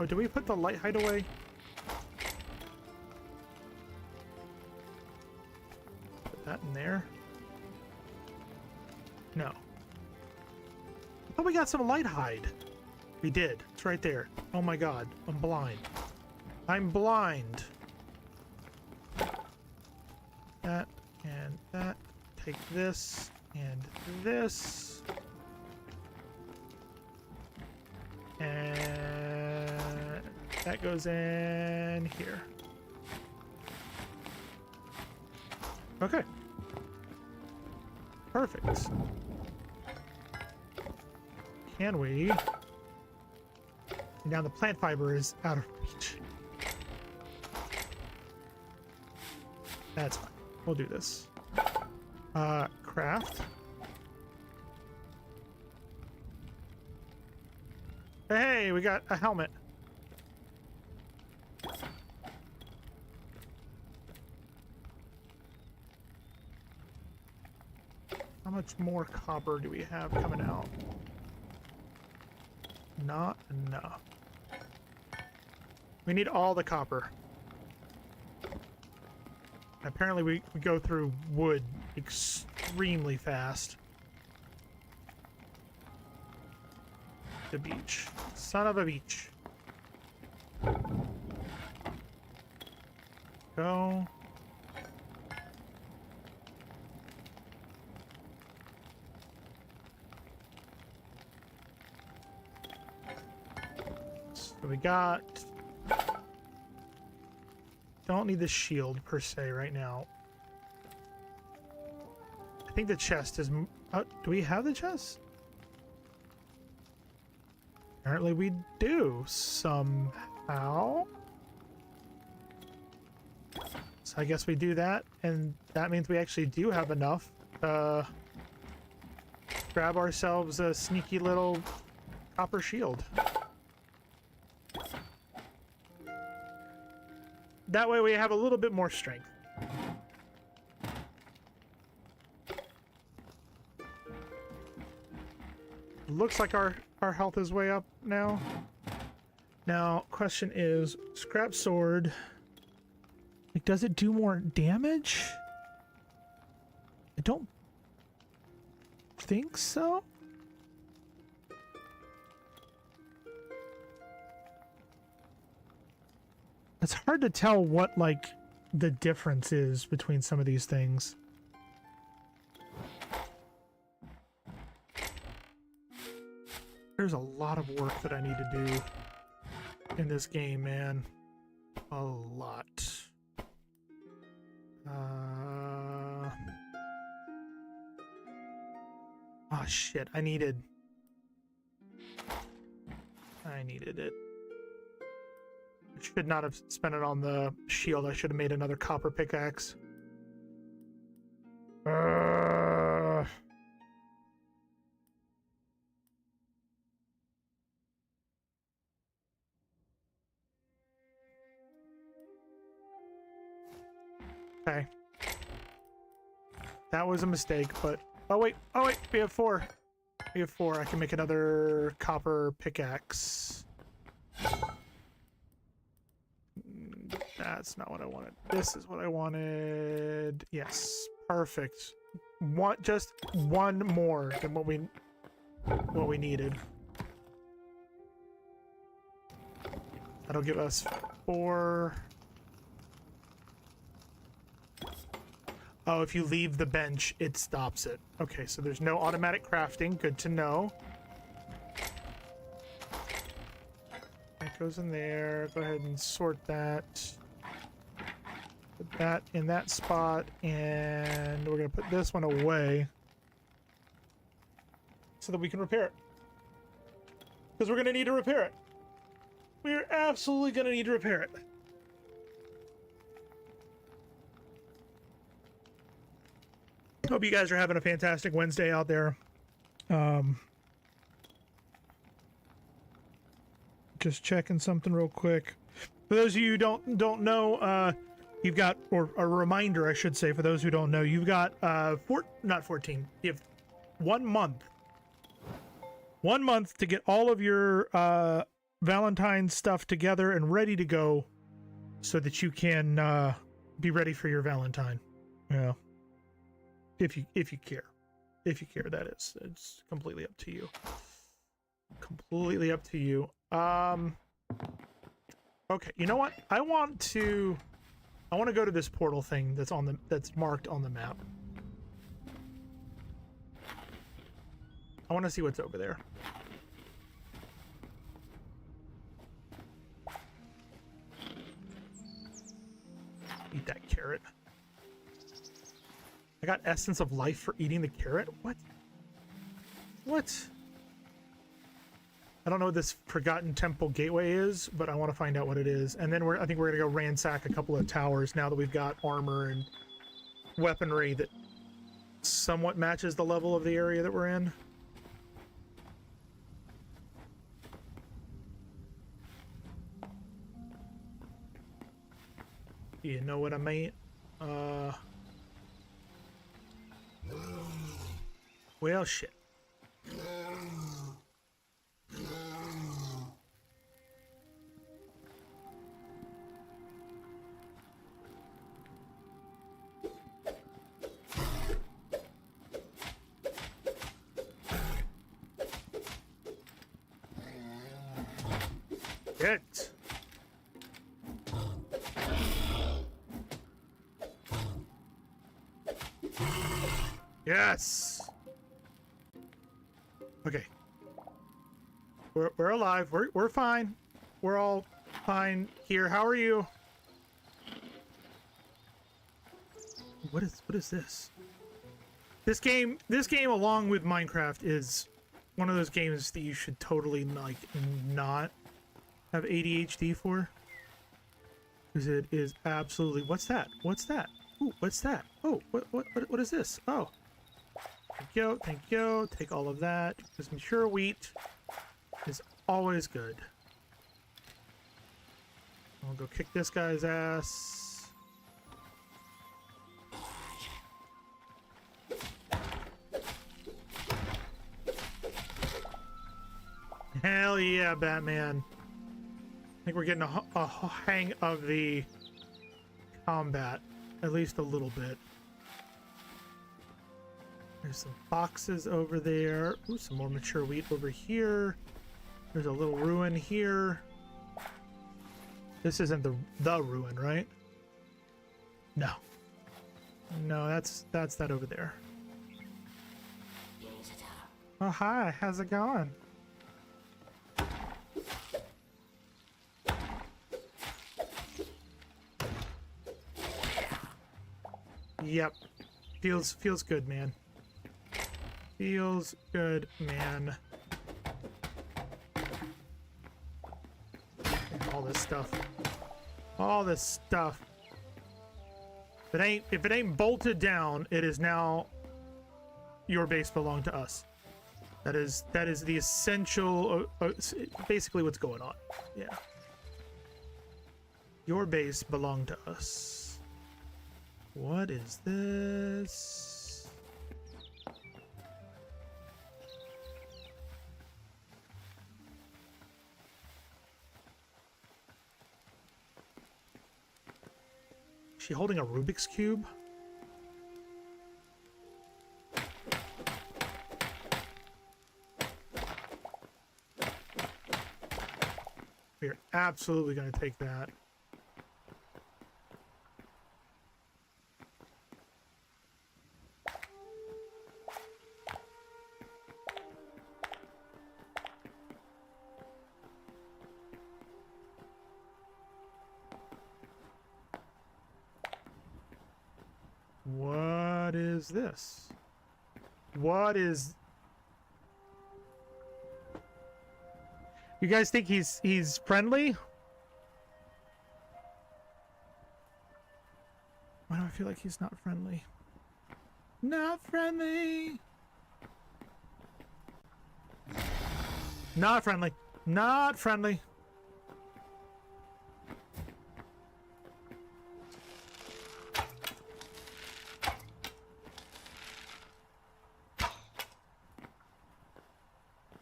[SPEAKER 1] Oh, did we put the light hide away? Put that in there. No. I thought we got some light hide. We did. It's right there. Oh my god. I'm blind. I'm blind. That and that. Take this and this. And that goes in here. Okay. Perfect. Can we... Now the plant fiber is out of reach. That's fine. We'll do this. Craft. Hey, we got a helmet. How much more copper do we have coming out? Not enough. We need all the copper. Apparently we go through wood extremely fast. The beach. Son of a beach. Go. So we got... Don't need the shield per se right now. I think the chest is... do we have the chest? Apparently we do somehow. So I guess we do that, and that means we actually do have enough. Grab ourselves a sneaky little copper shield. That way we have a little bit more strength. Looks like our health is way up now. Now, question is, scrap sword, like, does it do more damage? I don't think so. It's hard to tell what, like, the difference is between some of these things. There's a lot of work that I need to do in this game, man. A lot. Oh shit, I needed it. I should not have spent it on the shield. I should have made another copper pickaxe. Okay. That was a mistake, but... Oh wait, we have 4. We have 4. I can make another copper pickaxe. That's not what I wanted. This is what I wanted. Yes, perfect. Just one more than what we needed. That'll give us 4. Oh, if you leave the bench, it stops it. Okay, so there's no automatic crafting. Good to know. That goes in there. Go ahead and sort that. Put that in that spot, and we're going to put this one away so that we can repair it. Because we're going to need to repair it. We're absolutely going to need to repair it. Hope you guys are having a fantastic Wednesday out there. Just checking something real quick. For those of you who don't know, you've got, or a reminder, I should say, for those who don't know, you've got not 14. You have 1 month. 1 month to get all of your Valentine's stuff together and ready to go, so that you can be ready for your Valentine. Yeah. If you care. If you care, that is. It's completely up to you. Completely up to you. Okay, you know what? I want to go to this portal thing that's marked on the map. I want to see what's over there. Eat that carrot. I got essence of life for eating the carrot? What? What? I don't know what this Forgotten Temple Gateway is, but I want to find out what it is. And then I think we're going to go ransack a couple of towers now that we've got armor and weaponry that somewhat matches the level of the area that we're in. You know what I mean? Well, shit. Shit. Yes. Okay. We're alive. We're fine. We're all fine here. How are you? What is this? This game along with Minecraft is one of those games that you should totally not have ADHD for. Because it is absolutely... What's that? What's that? Ooh, what's that? Oh, what is this? Oh. Thank you. Take all of that. Because mature wheat is always good. I'll go kick this guy's ass. Hell yeah, Batman. I think we're getting a hang of the combat. At least a little bit. There's some boxes over there. Ooh, some more mature wheat over here. There's a little ruin here. This isn't the ruin, right? No. No, that's that over there. Oh, hi. How's it going? Yep. Feels good, man. Feels good, man. All this stuff. All this stuff. If it ain't bolted down, it is now your base belong to us. That is the essential basically what's going on. Yeah. Your base belong to us. What is this? Is she holding a Rubik's Cube? We're absolutely going to take that. What is this? What is... You guys think he's friendly? Why do I feel like he's not friendly? Not friendly. Not friendly. Not friendly.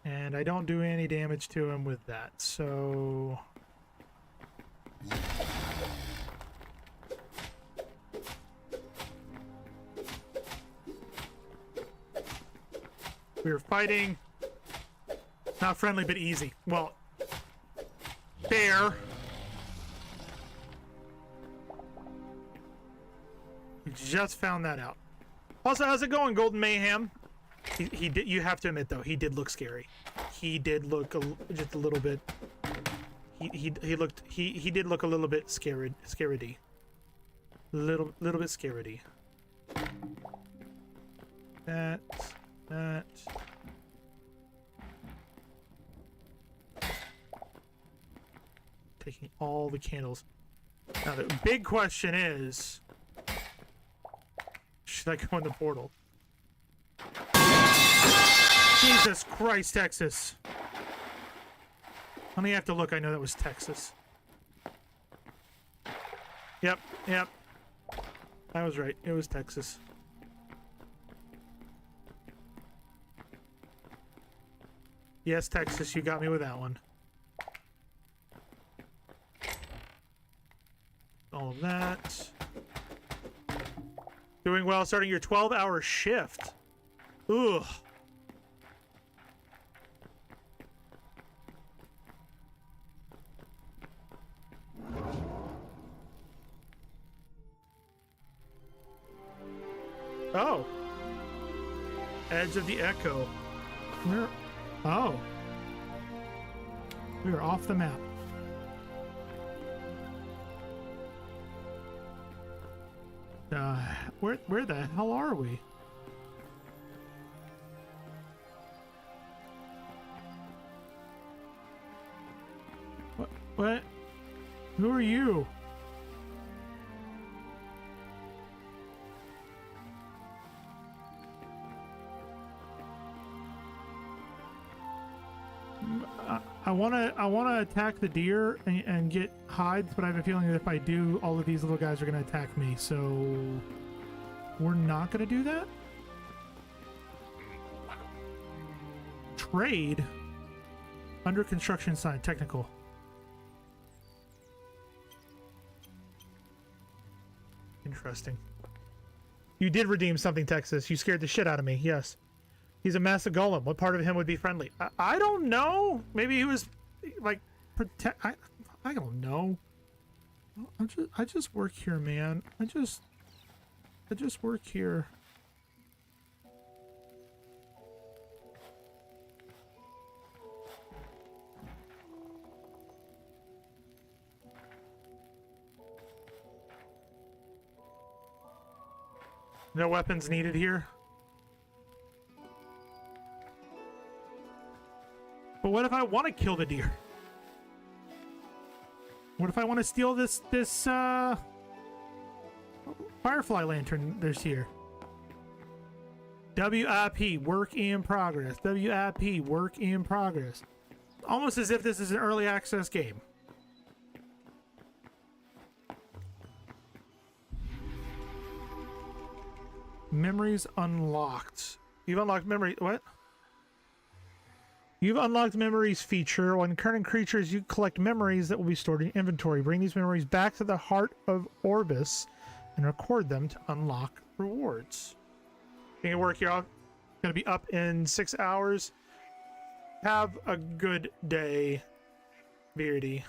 [SPEAKER 1] And I don't do any damage to him with that, so... We're fighting. Not friendly, but easy. Well, fair. We just found that out. Also, how's it going, Golden Mayhem? He did. You have to admit, though, he did look scary. He did look just a little bit. He did look a little bit scaredy. Little bit scaredy. That. Taking all the candles. Now the big question is, should I go in the portal? Jesus Christ, Texas. Let me have to look. I know that was Texas. Yep. I was right. It was Texas. Yes, Texas, you got me with that one. All of that. Doing well, starting your 12-hour shift. Ugh. Oh. Edge of the Echo. Where? Oh. We are off the map. Where the hell are we? What? Who are you? I wanna attack the deer and get hides, but I have a feeling that if I do, all of these little guys are gonna attack me. So we're not gonna do that. Trade under construction sign technical. Interesting. You did redeem something, Texas. You scared the shit out of me. Yes. He's a massive golem. What part of him would be friendly? I don't know. Maybe he was like protect. I don't know. I just work here, man. I just work here. No weapons needed here. But what if I want to kill the deer? What if I want to steal this firefly lantern there's here? WIP, work in progress. WIP, work in progress. Almost as if this is an early access game. Memories unlocked. You've unlocked memory. What? You've unlocked memories feature. When encountering creatures, you collect memories that will be stored in inventory. Bring these memories back to the heart of Orbis and record them to unlock rewards. Can you work here? I'm going to be up in 6 hours. Have a good day, Beardy.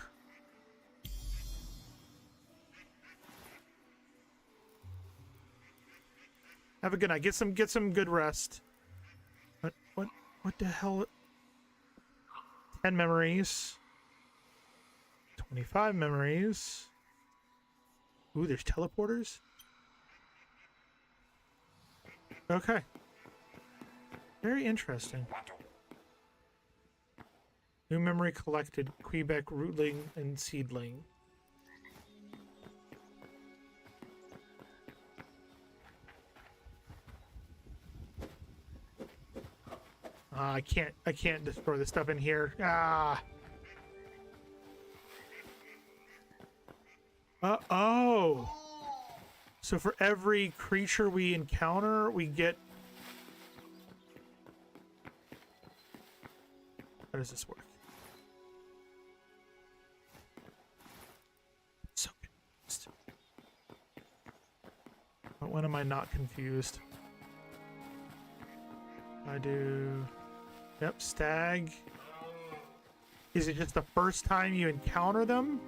[SPEAKER 1] Have a good night. Get some good rest. What the hell? 10 memories. 25 memories. Ooh, there's teleporters. Okay. Very interesting. New memory collected. Quebec rootling and seedling. I can't destroy the stuff in here. Ah. Oh. So for every creature we encounter, we get... How does this work? So confused. But when am I not confused? I do... Yep, stag. Is it just the first time you encounter them?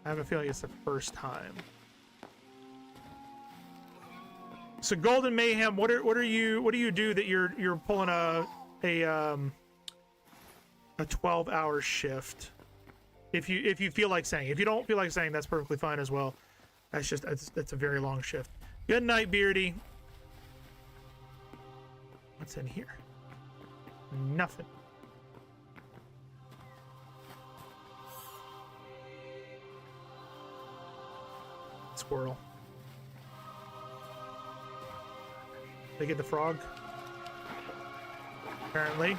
[SPEAKER 1] I have a feeling it's the first time. So Golden Mayhem, what do you do that you're pulling a 12-hour shift? If you feel like saying. If you don't feel like saying, that's perfectly fine as well. That's a very long shift. Good night, Beardy. What's in here? Nothing. Squirrel. They get the frog. Apparently.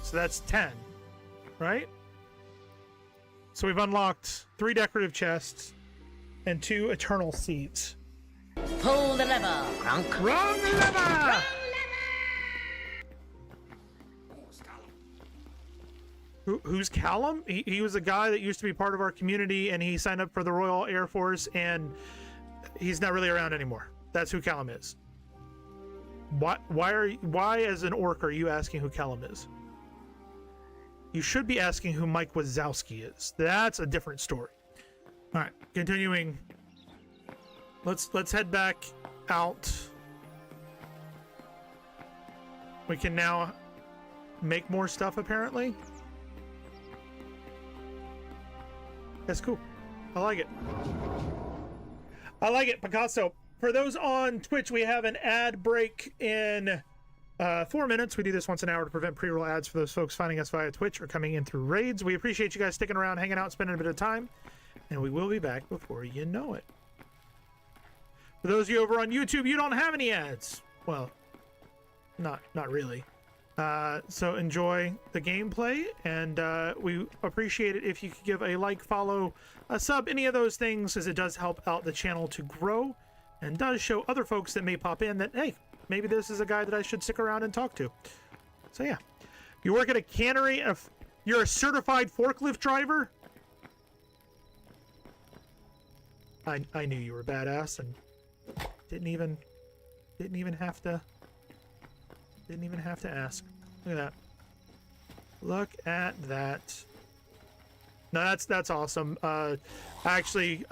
[SPEAKER 1] So that's 10, right? So we've unlocked 3 decorative chests and 2 eternal seeds.
[SPEAKER 7] Pull the lever, Crunk.
[SPEAKER 1] Wrong lever! Who's Callum? He was a guy that used to be part of our community, and he signed up for the Royal Air Force, and he's not really around anymore. That's who Callum is. Why as an orc are you asking who Callum is? You should be asking who Mike Wazowski is. That's a different story. All right, continuing. Let's head back out. We can now make more stuff, apparently. That's cool. I like it. I like it, Picasso. For those on Twitch, we have an ad break in 4 minutes. We do this once an hour to prevent pre-roll ads for those folks finding us via Twitch or coming in through raids. We appreciate you guys sticking around, hanging out, spending a bit of time, and we will be back before you know it. For those of you over on YouTube, you don't have any ads. Well, not really. So enjoy the gameplay, and we appreciate it if you could give a like, follow, a sub, any of those things, as it does help out the channel to grow and does show other folks that may pop in that, hey, maybe this is a guy that I should stick around and talk to. So yeah. You work at a cannery, you're a certified forklift driver? I knew you were badass and didn't even have to ask. Look at that. Look at that. No, that's awesome. Actually,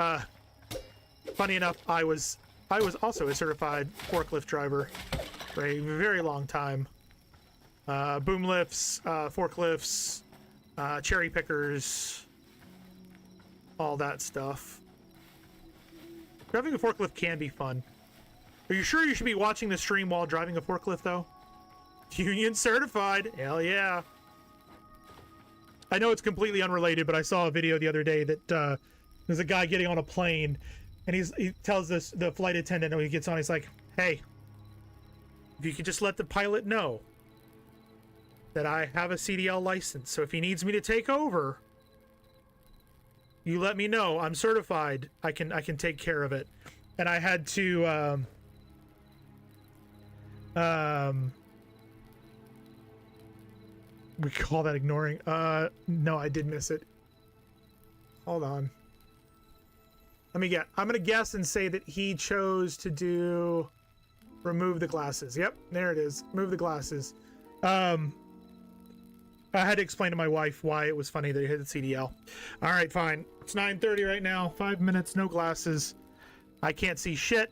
[SPEAKER 1] funny enough, I was also a certified forklift driver for a very long time. Boom lifts, forklifts, cherry pickers, all that stuff. Driving a forklift can be fun. Are you sure you should be watching the stream while driving a forklift, though? Union certified. Hell yeah. I know it's completely unrelated, but I saw a video the other day that there's a guy getting on a plane, and he tells the flight attendant when he gets on, he's like, hey, if you could just let the pilot know that I have a CDL license, so if he needs me to take over, you let me know. I'm certified. I can take care of it. And I had to we call that ignoring. No, I did miss it. Hold on. Let me get. I'm gonna guess and say that he chose to do remove the glasses. Yep, there it is. Remove the glasses. I had to explain to my wife why it was funny that he hit the CDL. All right, fine. It's 9:30 right now. 5 minutes, no glasses. I can't see shit.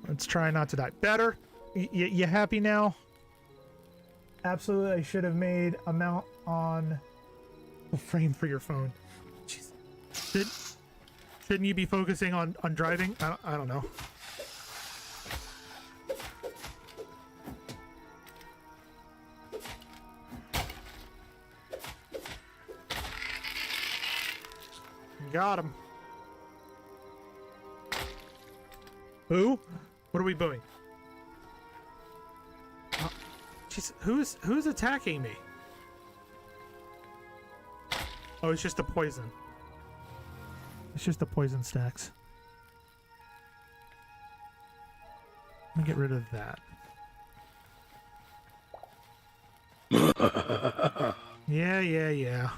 [SPEAKER 1] Let's try not to die. Better. You happy now? Absolutely. I should have made a mount on the frame for your phone. Jeez. Shouldn't you be focusing on driving? I don't know. Got him. Who? What are we doing? Jeez, who's attacking me? Oh, it's just the poison. It's just the poison stacks. Let me get rid of that. Yeah.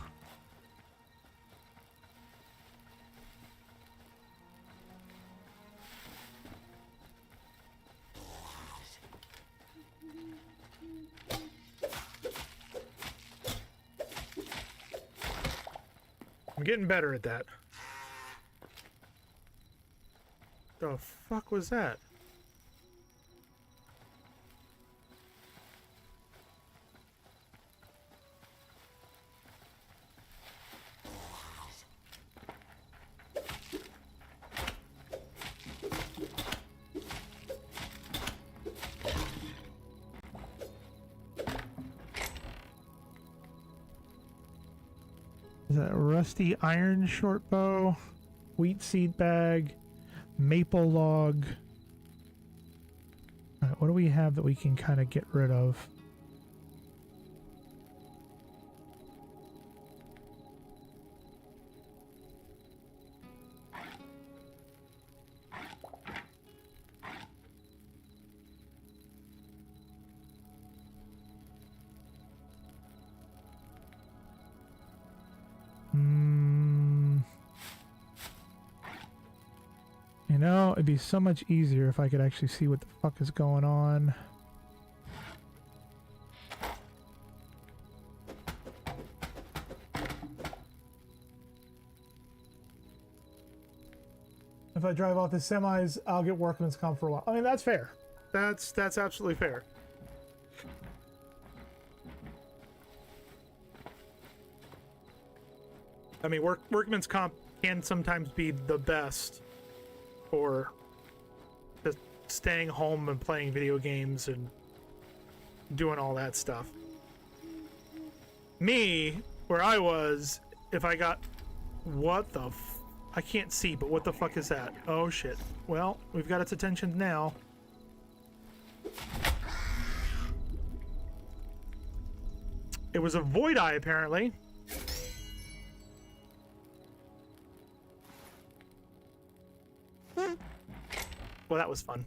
[SPEAKER 1] I'm getting better at that. The fuck was that? Is that rusty iron short bow, wheat seed bag, maple log? All right, what do we have that we can kind of get rid of? You know, it'd be so much easier if I could actually see what the fuck is going on. If I drive off the semis, I'll get workman's comp for a while. I mean, that's fair. That's absolutely fair. I mean, workman's comp can sometimes be the best for just staying home and playing video games and doing all that stuff. Me, where I was, if I got... What the I can't see, but what the fuck is that? Oh shit. Well, we've got its attention now. It was a void eye, apparently. Well, that was fun.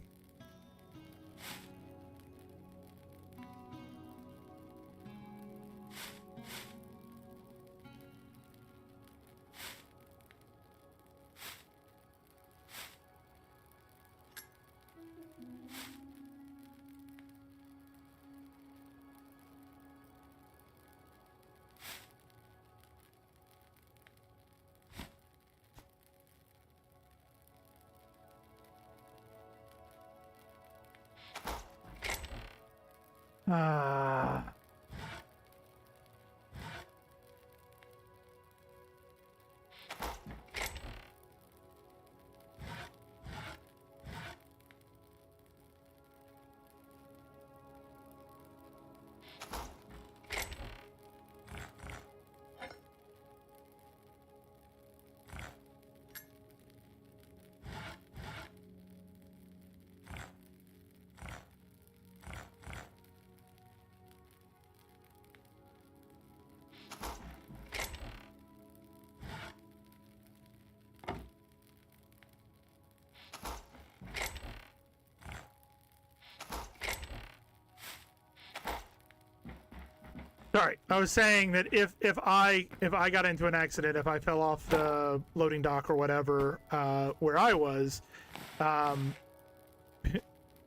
[SPEAKER 1] Ah. Sorry, I was saying that if I got into an accident, if I fell off the loading dock or whatever, where I was,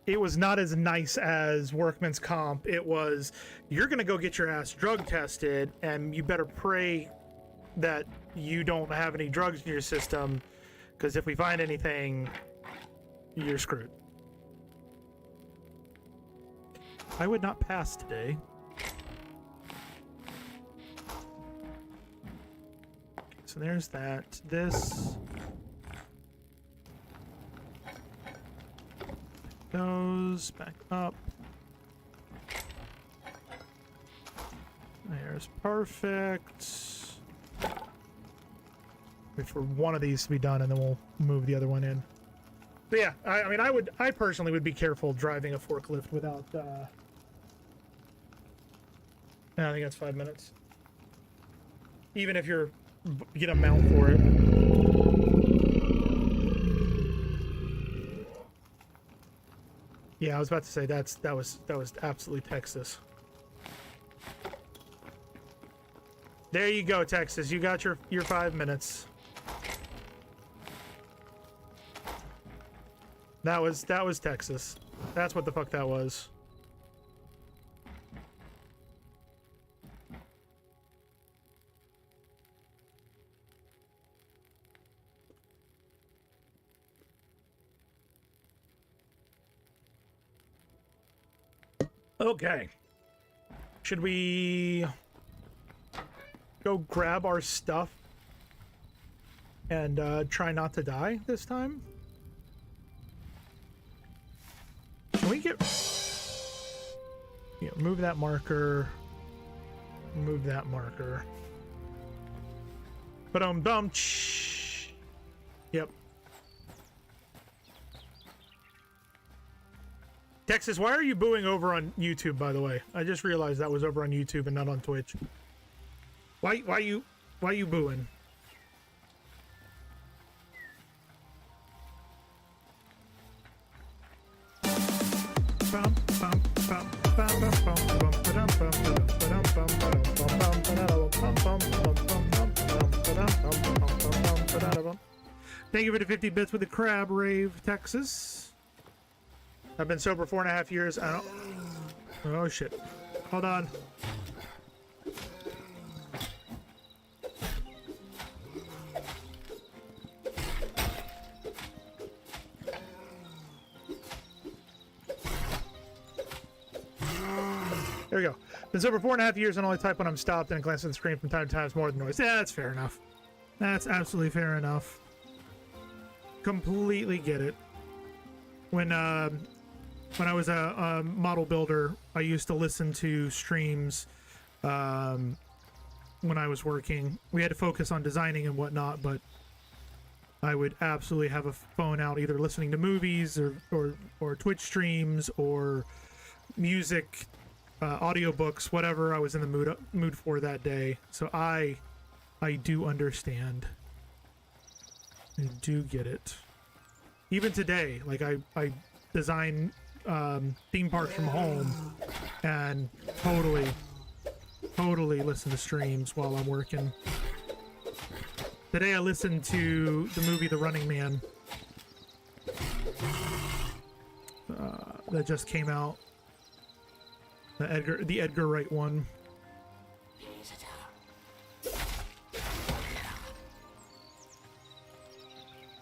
[SPEAKER 1] it was not as nice as workman's comp. It was, you're gonna go get your ass drug tested, and you better pray that you don't have any drugs in your system, because if we find anything, you're screwed. I would not pass today. So there's that. This goes back up. There's perfect. Wait for one of these to be done, and then we'll move the other one in. But yeah, I mean, I personally would be careful driving a forklift without. I think that's 5 minutes. Even if you're get a mount for it. Yeah, I was about to say that was absolutely Texas. There you go, Texas. You got your 5 minutes. That was Texas. That's what the fuck that was. Okay. Should we go grab our stuff and try not to die this time? Can we get... Yeah, move that marker. Move that marker. Ba-dum-dum. Yep. Texas, why are you booing over on YouTube, by the way? I just realized that was over on YouTube and not on Twitch. Why you booing? Thank you for the 50 bits with the crab rave, Texas. I've been sober 4.5 years. I don't... Oh shit. Hold on. There we go. Been sober 4.5 years and only type when I'm stopped and glance at the screen from time to time is more than noise. Yeah, that's fair enough. That's absolutely fair enough. Completely get it. When I was a model builder, I used to listen to streams when I was working. We had to focus on designing and whatnot, but I would absolutely have a phone out, either listening to movies or Twitch streams or music, audiobooks, whatever I was in the mood for that day. So I do understand. I do get it. Even today, like I design theme parks from home and totally listen to streams while I'm working. Today I listened to the movie The Running Man that just came out. The Edgar Wright one.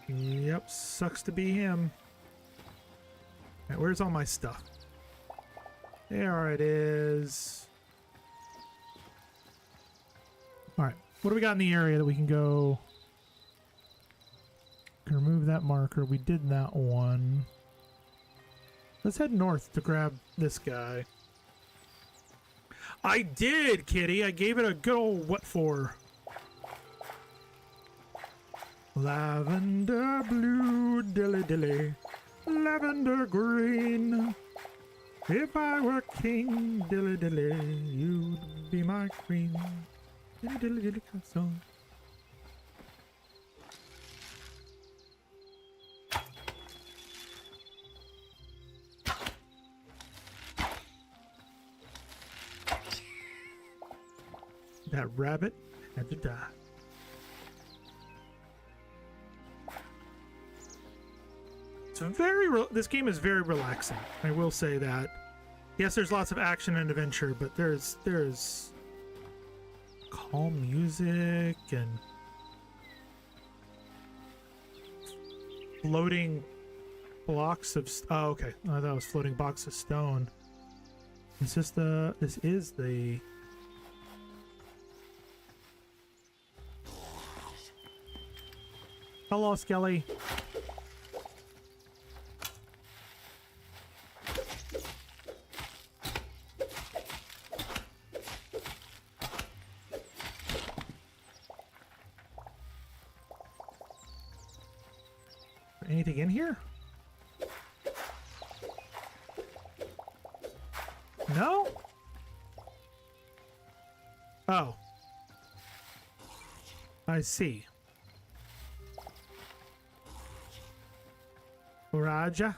[SPEAKER 1] Yep, sucks to be him. Right, where's all my stuff? There it is. All right. What do we got in the area that we can go? Can remove that marker. We did that one. Let's head north to grab this guy. I did, kitty. I gave it a good old what for. Lavender blue, dilly dilly. Lavender green. If I were king, dilly dilly, you'd be my queen. Dilly dilly dilly castle. That rabbit had to die. So this game is very relaxing. I will say that. Yes, there's lots of action and adventure, but there's calm music and floating blocks of. Oh, okay. I thought it was floating blocks of stone. This is the. Hello, Skelly. Anything in here? No? Oh. I see. Raja.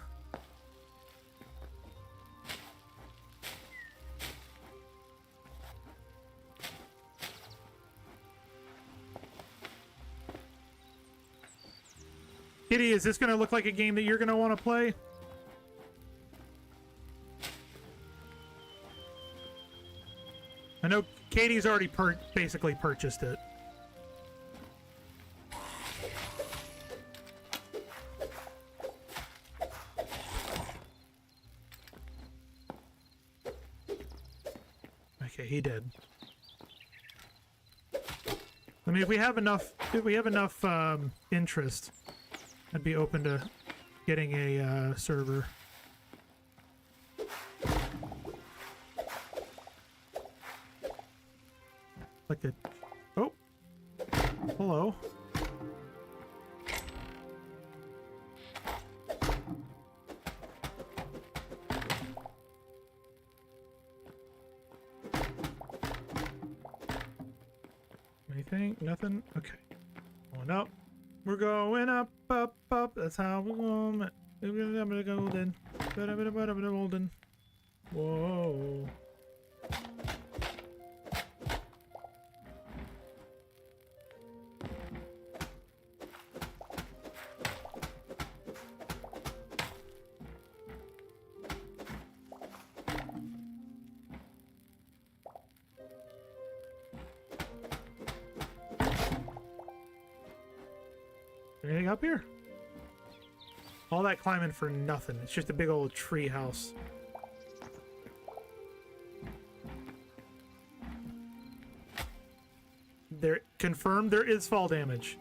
[SPEAKER 1] Kitty, is this going to look like a game that you're going to want to play? I know Katie's already basically purchased it. Okay, he did. I mean, if we have enough interest, I'd be open to getting a server. Like a... Oh! Hello. Anything? Nothing? Okay. Going up. We're going up, up, up. That's how we're going. We're golden. Golden. Whoa. Anything up here? All that climbing for nothing. It's just a big old tree house. There, confirmed there is fall damage.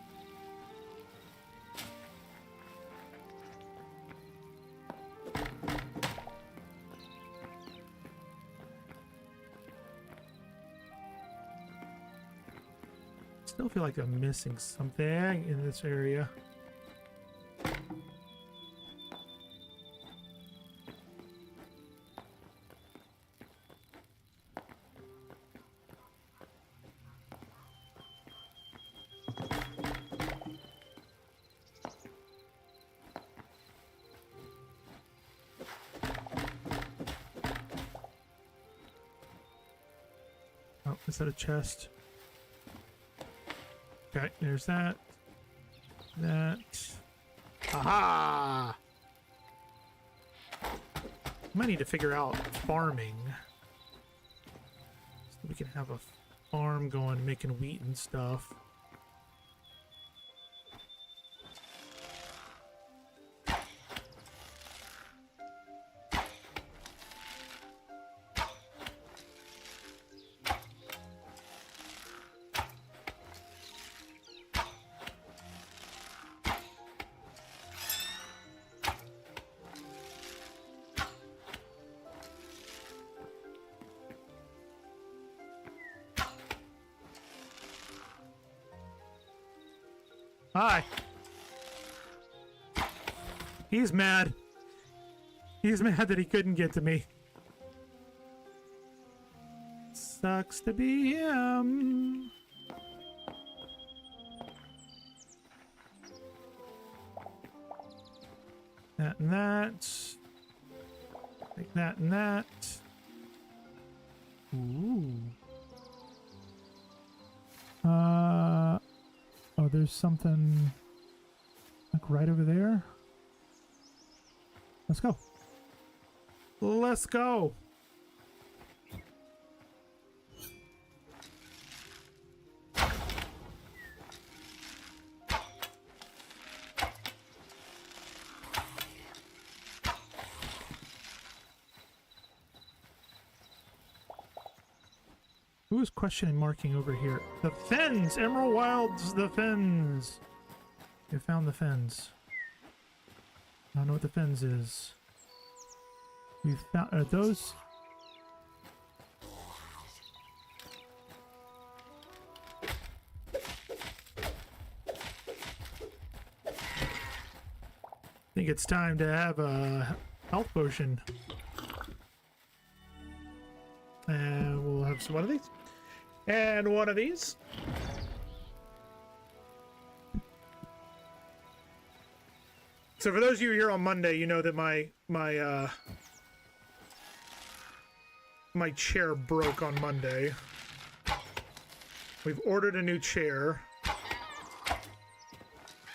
[SPEAKER 1] Still feel like I'm missing something in this area. Oh, is that a chest? Okay, there's that. That. Aha! Might need to figure out farming. So we can have a farm going, making wheat and stuff. Hi. He's mad. He's mad that he couldn't get to me. Sucks to be him. That and that. Take that and that. Ooh. Oh, there's something like right over there. Let's go. Let's go. Who is questioning marking over here? The Fens! Emerald Wilds, the Fens! You found the Fens. I don't know what the Fens is. We found... Are those... I think it's time to have a health potion. And we'll have some one of these. And one of these. So for those of you here on Monday, you know that my chair broke on Monday. We've ordered a new chair.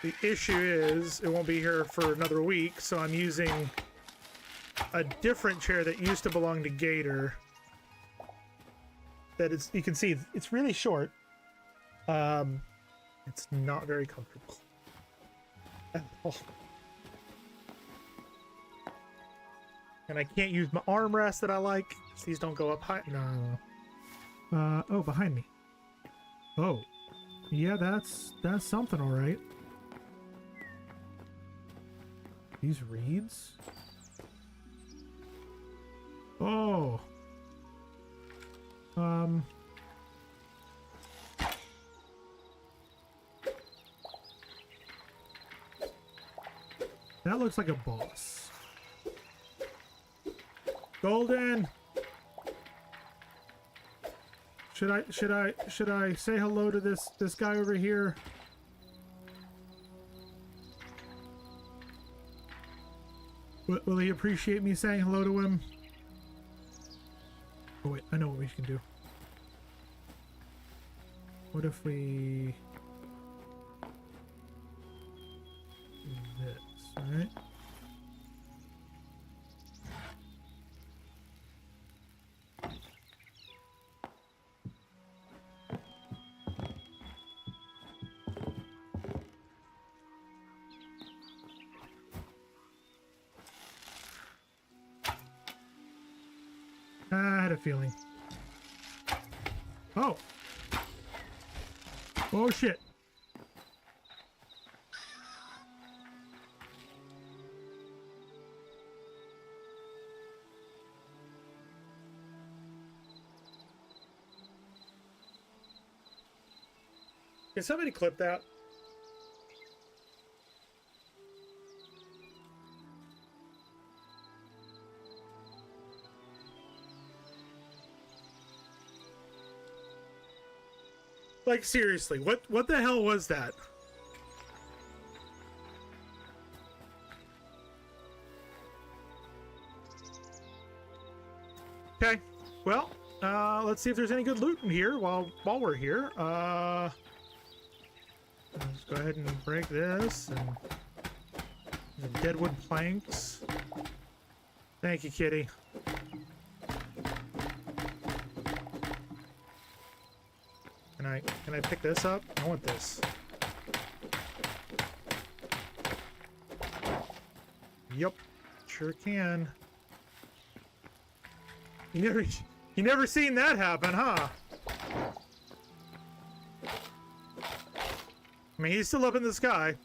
[SPEAKER 1] The issue is it won't be here for another week, so I'm using a different chair that used to belong to Gator. That is, you can see it's really short. It's not very comfortable at all. And I can't use my armrest that I like. These don't go up high. No. Oh, behind me. Oh, yeah, that's something, all right. These reeds. Oh. That looks like a boss. Golden. Should I say hello to this guy over here? Will he appreciate me saying hello to him? Oh wait, I know what we can do. What if we... this, alright? I had a feeling. Oh. Oh shit. Can somebody clip that? Like, seriously, what the hell was that? Okay, well, let's see if there's any good loot in here while we're here. Let's go ahead and break this, and the deadwood planks. Thank you, kitty. Can I pick this up? I want this. Yup, sure can. You never seen that happen, huh? I mean, he's still up in the sky.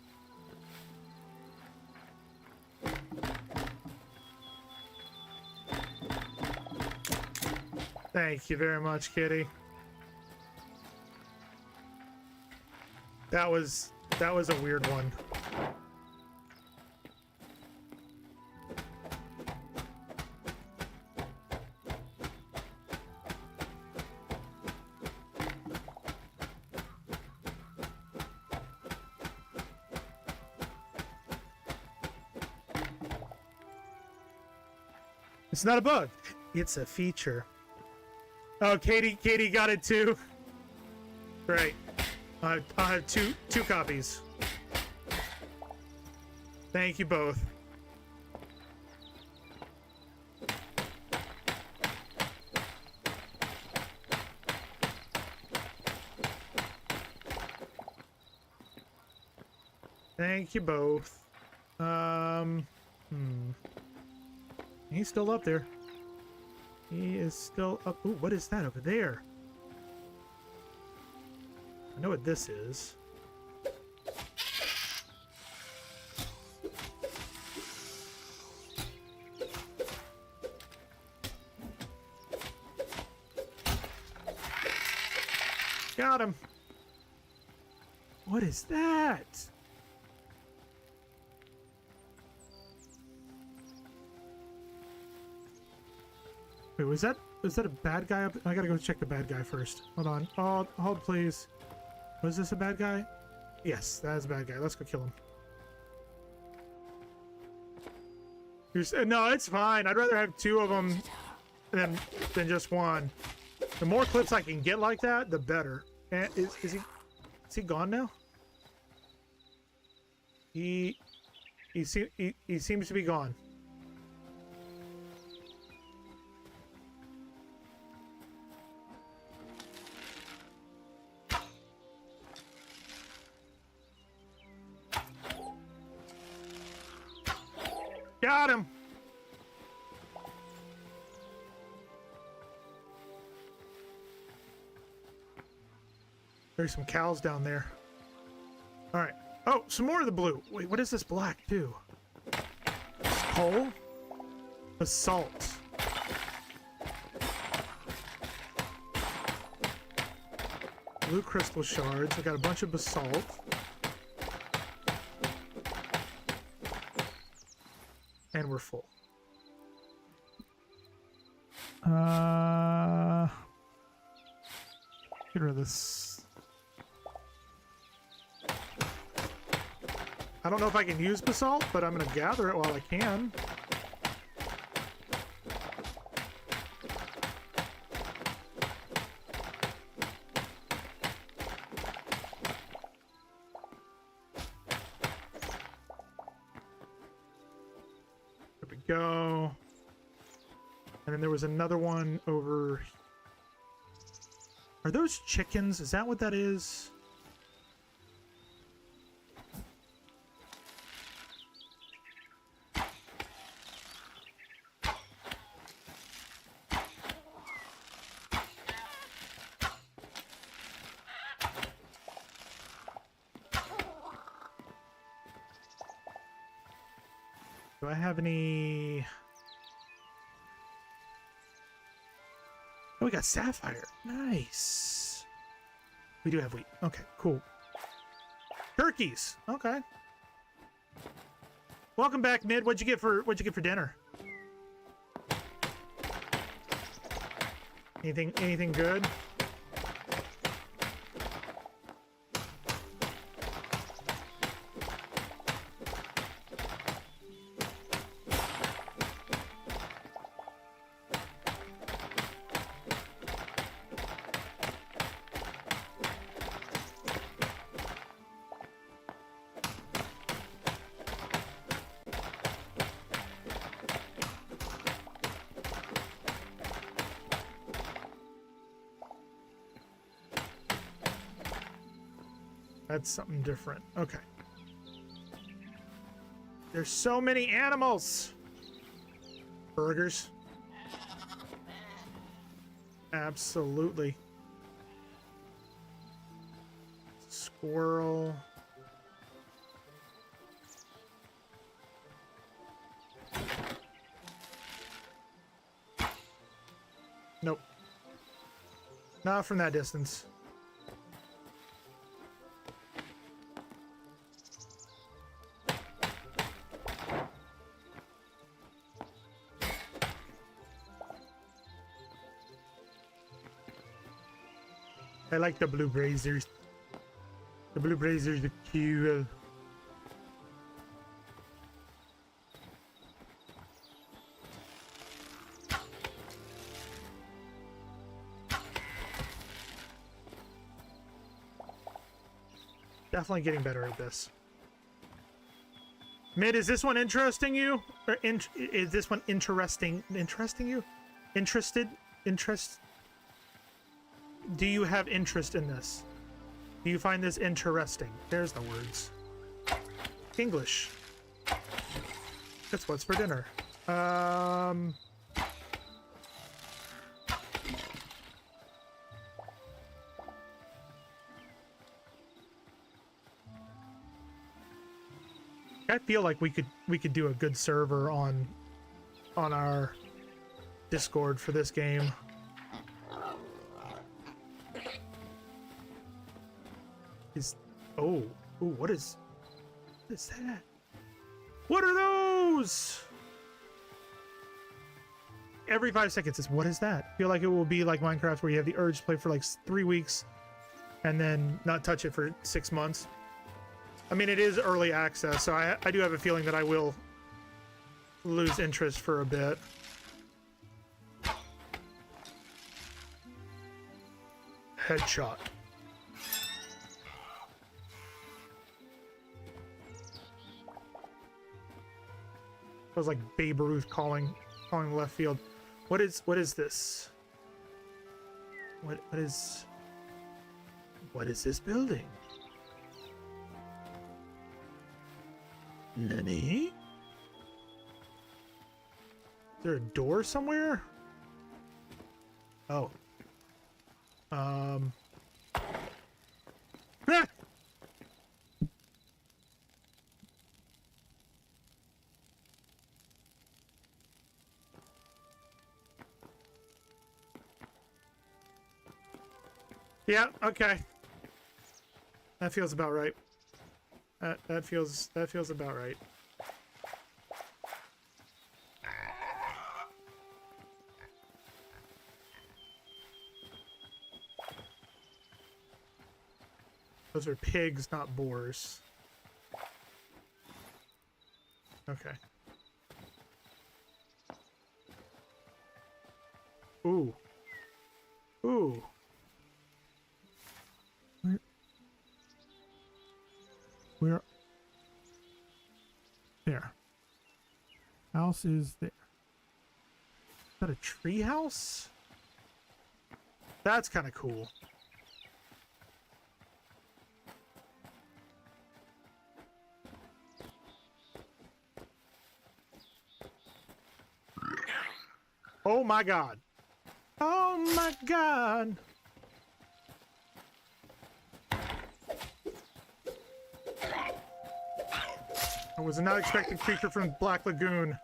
[SPEAKER 1] Thank you very much, kitty. That was That was a weird one. It's not a bug. It's a feature. Oh, Katie got it too. Great. I'll have two copies. Thank you both. Thank you both. He's still up there. He is still up. Ooh, what is that over there? I know what this is. Got him. What is that? Wait, was that a bad guy up? I gotta go check the bad guy first. Hold on. Hold please. Was this a bad guy? Yes, that is a bad guy. Let's go kill him. No, it's fine. I'd rather have two of them than just one. The more clips I can get like that, the better. And is he gone now? He seems to be gone. Got him. There's some cows down there. All right. Oh, some more of the blue. Wait, what is this black too? Coal? Basalt. Blue crystal shards. I got a bunch of basalt. And we're full. Get rid of this. I don't know if I can use basalt, but I'm gonna gather it while I can. Go. And then there was another one over. Are those chickens? Is that what that is? Do I have any? Oh, we got sapphire. Nice. We do have wheat. Okay, cool. Turkeys. Okay. Welcome back, Mid. What'd you get for dinner? Anything good? That's something different. Okay. There's so many animals. Burgers. Absolutely. Squirrel. Nope. Not from that distance. I like the blue brazers. The blue brazers are cool. Definitely getting better at this. Mid, is this one interesting you? Or is this one interesting you? Interested? Interest? Do you have interest in this? Do you find this interesting? There's the words. English. That's what's for dinner. I feel like we could do a good server on our Discord for this game. What is that? What are those? Every 5 seconds is what is that? I feel like it will be like Minecraft where you have the urge to play for like 3 weeks and then not touch it for 6 months. I mean, it is early access, so I do have a feeling that I will lose interest for a bit. Headshot. It was like Babe Ruth calling left field. What is this? What is this building? Nani? Is there a door somewhere? Oh. Ah! Yeah, okay. That feels about right. That feels about right. Those are pigs, not boars. Okay. Ooh. Ooh. Where? There. House is there. Is that a tree house? That's kind of cool. Oh my god. Oh my god. I was not expecting creature from Black Lagoon.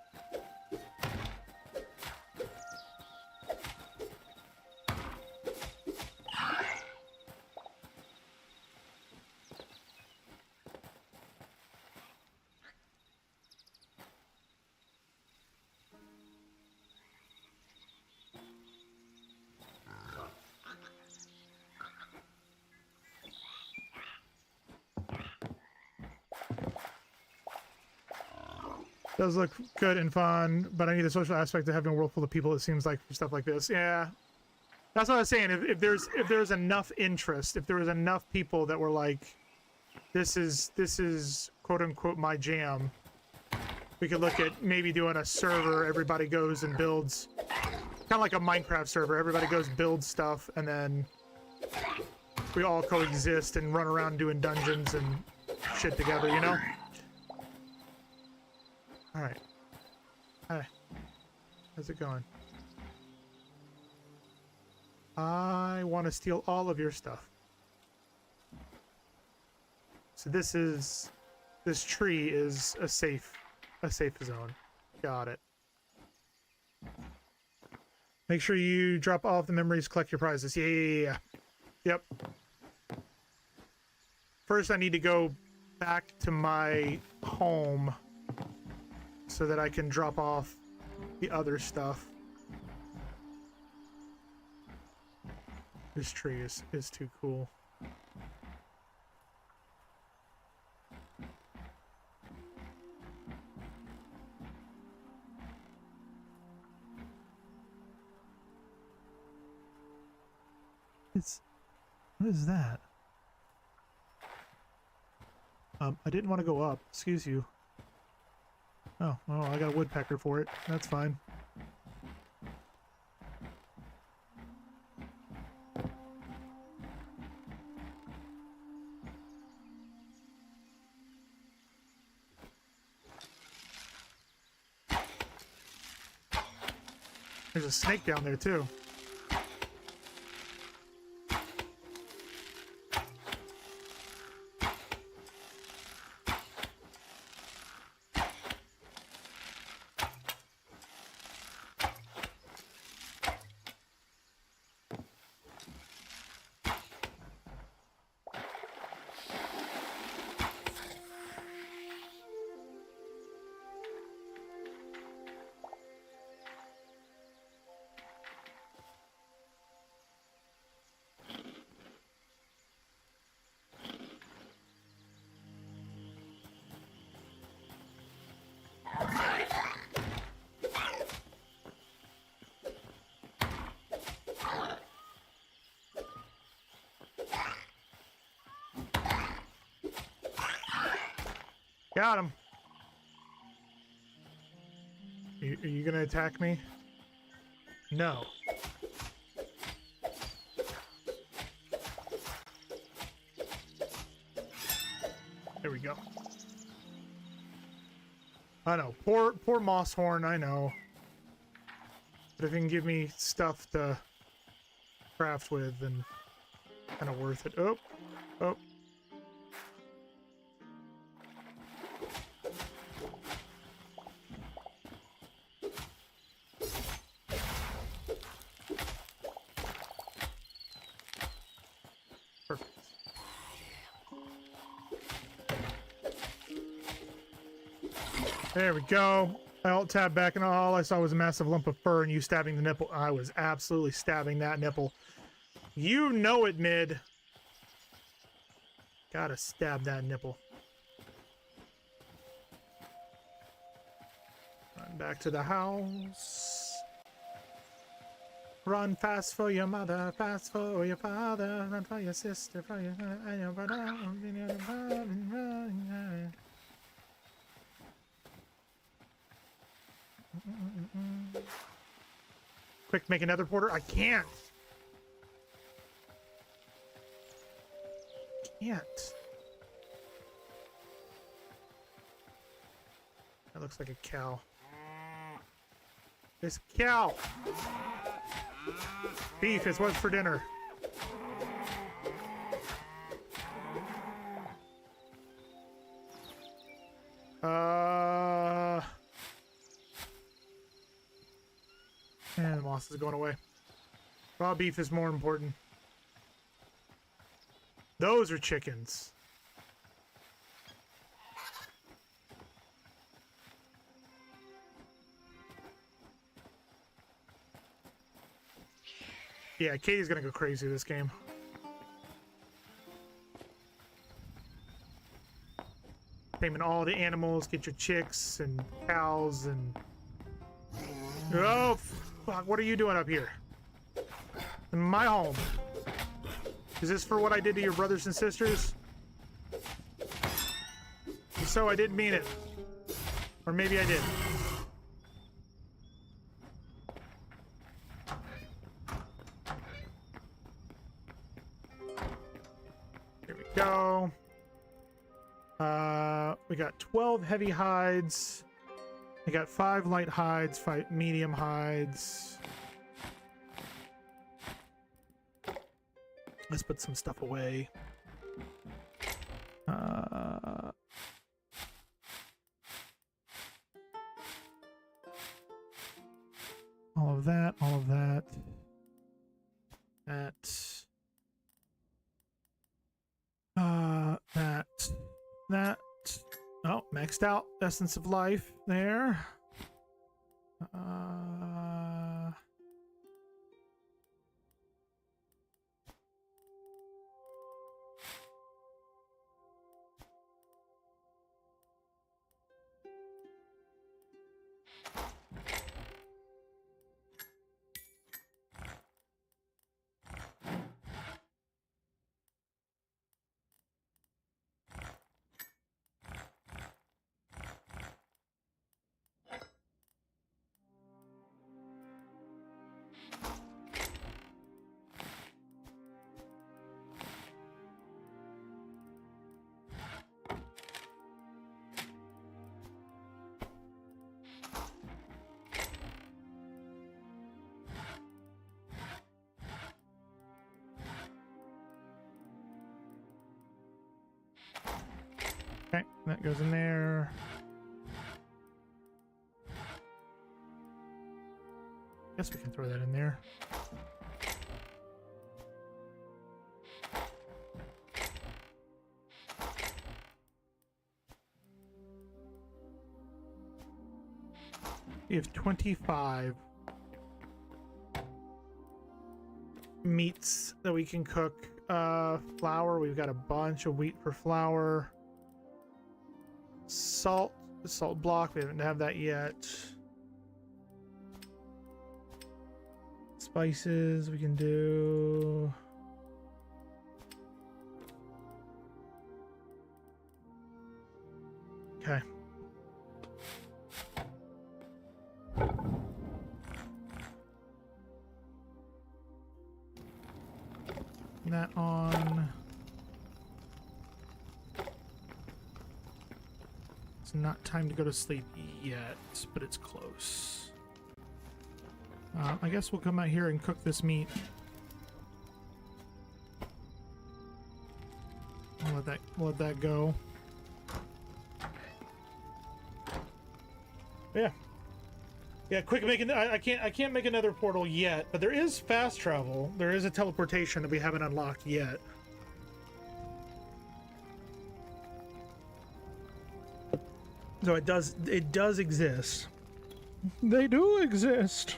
[SPEAKER 1] Does look good and fun, but I need the social aspect of having a world full of people, it seems like, for stuff like this. Yeah. That's what I was saying. If there's enough interest, if there was enough people that were like, this is quote unquote my jam, we could look at maybe doing a server, everybody goes and builds, kind of like a Minecraft server, everybody goes build stuff, and then we all coexist and run around doing dungeons and shit together, you know? Alright. Hi. How's it going? I want to steal all of your stuff. So this tree is a safe zone. Got it. Make sure you drop off the memories, collect your prizes. Yeah. Yep. First I need to go back to my home so that I can drop off the other stuff. This tree is too cool. What is that? I didn't want to go up. Excuse you. Oh, I got a woodpecker for it. That's fine. There's a snake down there too. Got him. Are you gonna attack me? No. There we go. I know. Poor Mosshorn, I know. But if you can give me stuff to craft with, then kind of worth it. Oh. Perfect. There we go. I alt-tab back, and all I saw was a massive lump of fur and you stabbing the nipple. I was absolutely stabbing that nipple. You know it, mid. Gotta stab that nipple. Run back to the house. Run fast for your mother, fast for your father, run for your sister, for your brother. Quick, make another porter. I can't. That looks like a cow. This cow. Beef is what's for dinner. And the moss is going away. Raw beef is more important. Those are chickens. Yeah, Katie's gonna go crazy this game. Taming all the animals, get your chicks and cows and... Oh, fuck, what are you doing up here? In my home. Is this for what I did to your brothers and sisters? If so, I didn't mean it. Or maybe I did. Here we go. We got 12 heavy hides. I got 5 light hides, 5 medium hides. Let's put some stuff away. All of that, all of that. That. Oh, maxed out. Essence of life there. Okay, that goes in there. Guess we can throw that in there. We have 25 meats that we can cook. Flour, we've got a bunch of wheat for flour. Salt, the salt block, we haven't had that yet. Spices, we can do. Okay. That on. It's not time to go to sleep yet, but it's close. I guess we'll come out here and cook this meat. We'll let that go. Yeah. Yeah, quick making. I can't make another portal yet, but there is fast travel. There is a teleportation that we haven't unlocked yet. So it does exist. They do exist.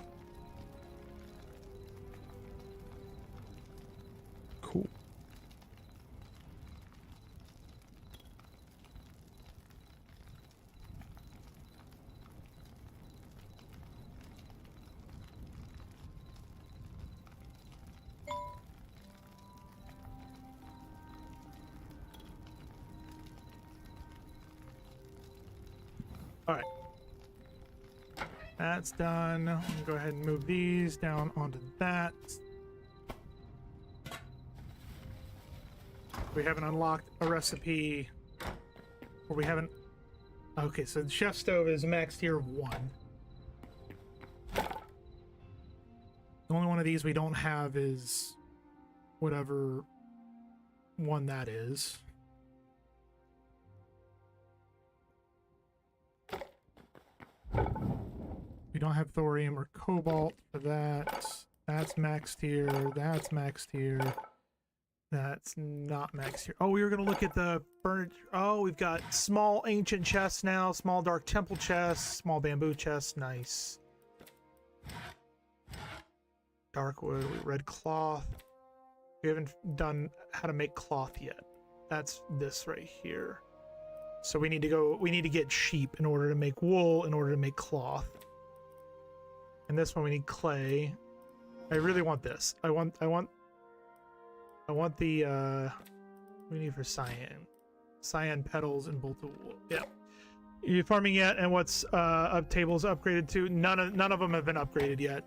[SPEAKER 1] Cool. All right. That's done. I'm gonna go ahead and move these down onto that. We haven't unlocked a recipe, or we haven't. Okay, so the chef stove is max tier 1. The only one of these we don't have is whatever one that is. We don't have thorium or cobalt for that. That's max tier. That's max tier. That's not max tier. Oh, we were going to look at the furniture. Oh, we've got small ancient chests now. Small dark temple chests. Small bamboo chests. Nice. Dark wood. Red cloth. We haven't done how to make cloth yet. That's this right here. So we need to get sheep in order to make wool, in order to make cloth. And this one we need clay. I really want this. I want the we need for cyan. Cyan petals and bolted wool. Yeah. Are you farming yet? And what's tables upgraded to? None of them have been upgraded yet.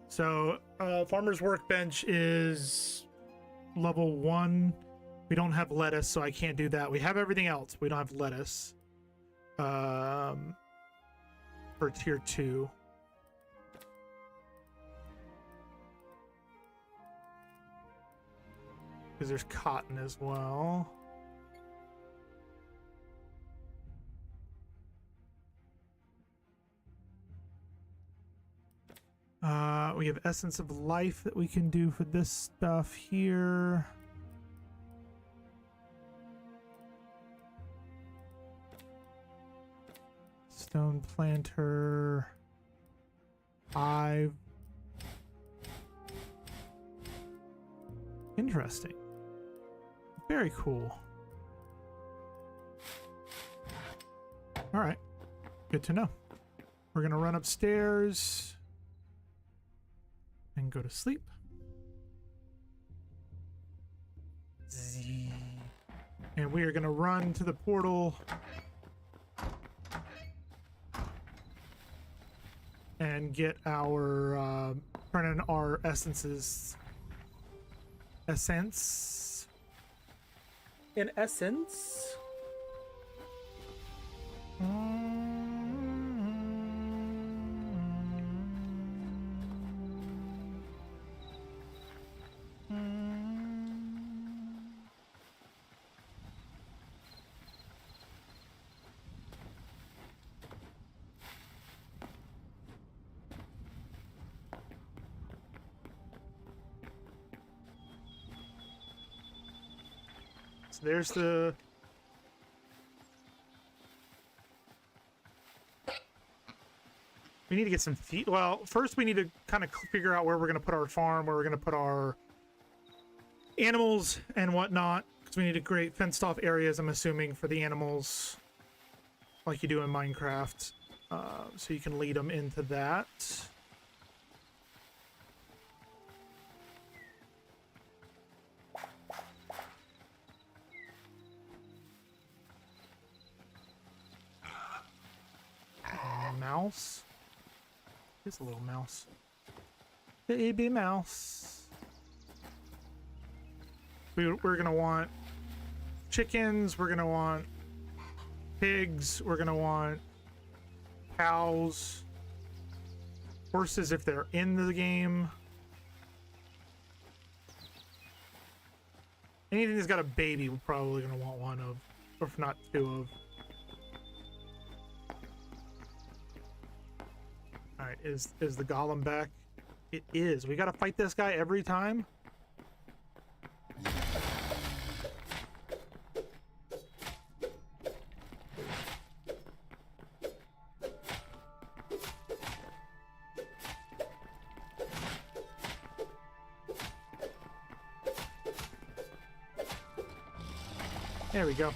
[SPEAKER 1] So farmer's workbench is level 1. We don't have lettuce, so I can't do that. We have everything else. We don't have lettuce. For tier 2. Because there's cotton as well. We have essence of life that we can do for this stuff here. Stone planter. Hive. Interesting. Very cool. All right. Good to know. We're going to run upstairs and go to sleep. And we are going to run to the portal and get our turn in our essences. Essence. In essence. So there's the... We need to get some feet. Well, first we need to kind of figure out where we're going to put our farm, where we're going to put our animals and whatnot. Because we need to create fenced off areas, I'm assuming, for the animals. Like you do in Minecraft. So you can lead them into that. Mouse. Here's a little mouse. Baby mouse. We're gonna want chickens. We're gonna want pigs. We're gonna want cows. Horses if they're in the game. Anything that's got a baby, we're probably gonna want one of, or if not two of. Alright, is the golem back? It is. We gotta fight this guy every time? There we go.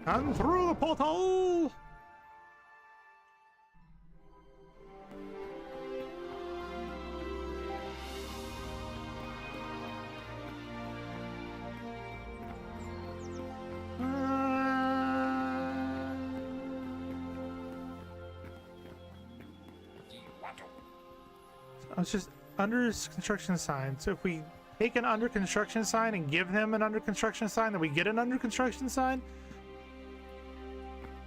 [SPEAKER 1] And through the portal! It's just under construction sign. So if we take an under construction sign and give him an under construction sign, then we get an under construction sign.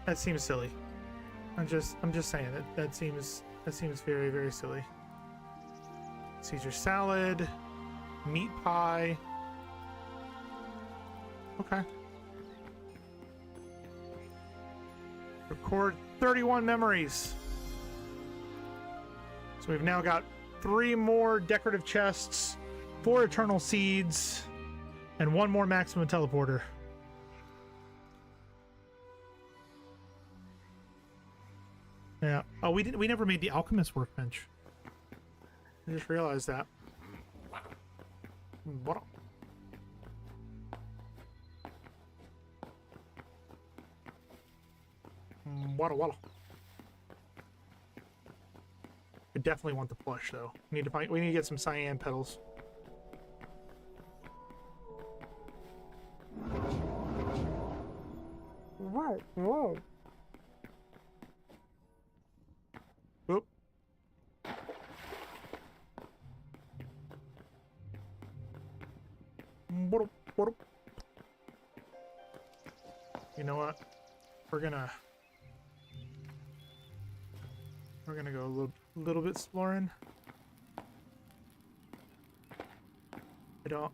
[SPEAKER 1] That seems silly. I'm just saying that seems very, very silly. Caesar salad, meat pie. Okay. Record 31 memories. So we've now got 3 more decorative chests, 4 eternal seeds, and 1 more maximum teleporter. Yeah. Oh, we never made the alchemist workbench. I just realized that. What? Walla. I definitely want the plush though. We need to get some cyan petals. Whoa. Oop. You know what? We're gonna go a little bit exploring. I don't.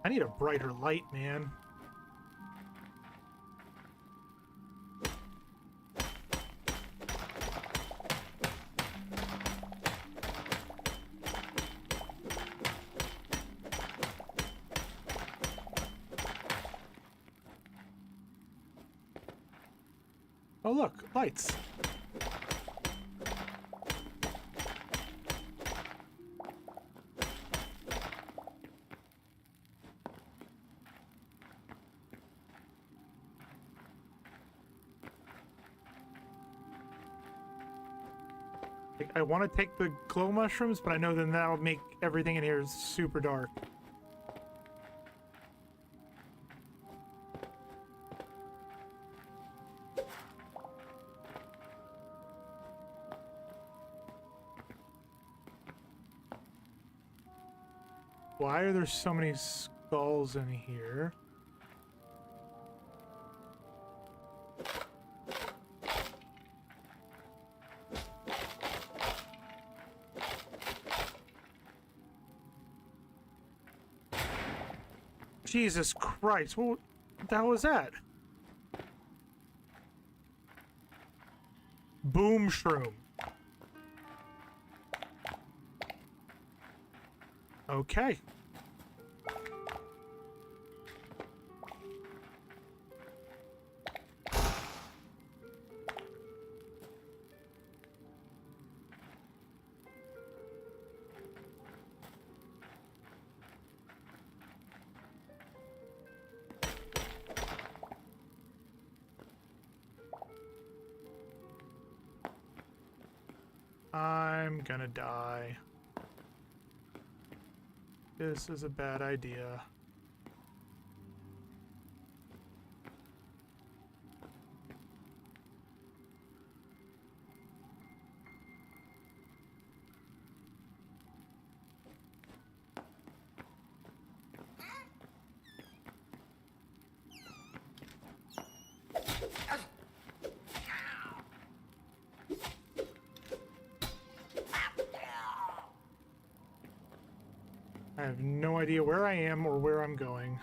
[SPEAKER 1] I need a brighter light, man. Oh look, lights. I want to take the glow mushrooms, but I know then that'll make everything in here super dark. Why are there so many skulls in here? Jesus Christ, what the hell was that? Boom shroom. Okay. I'm gonna die. This is a bad idea. I have no idea where I am or where I'm going.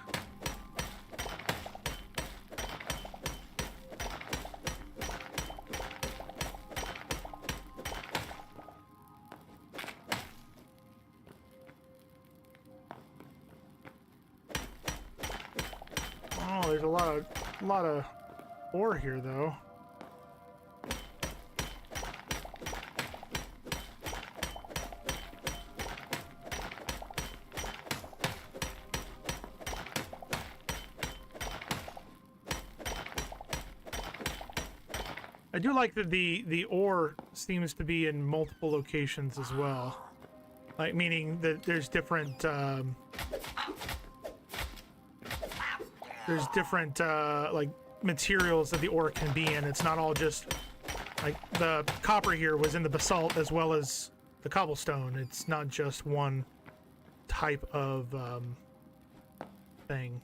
[SPEAKER 1] Oh, there's a lot of ore here though. I do like that the ore seems to be in multiple locations as well. Like, meaning that there's different like materials that the ore can be in. It's not all just like the copper here was in the basalt as well as the cobblestone. It's not just one type of thing.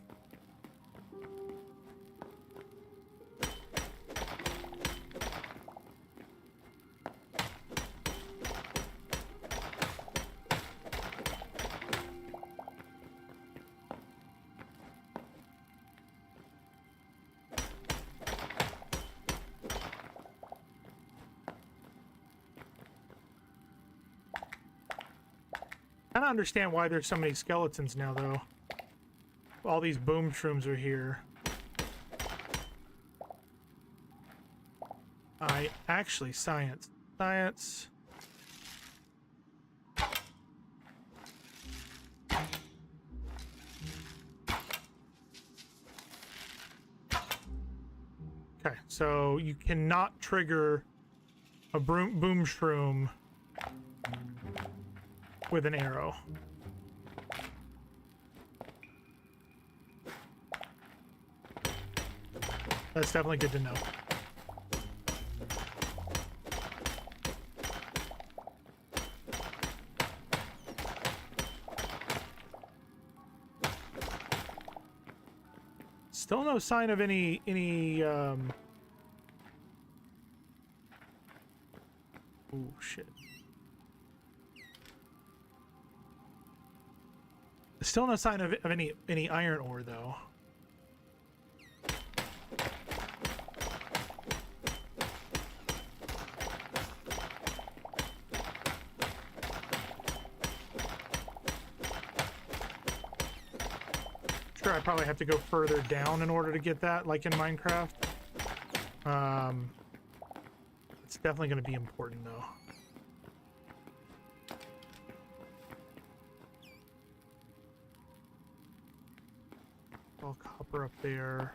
[SPEAKER 1] I don't understand why there's so many skeletons now, though. All these boom shrooms are here. Actually, science. Science. Okay, so you cannot trigger a boom shroom with an arrow. That's definitely good to know. Still no sign of any ooh, shit. Still no sign of any iron ore, though. Sure, I probably have to go further down in order to get that, like in Minecraft. It's definitely going to be important, though. All copper up there.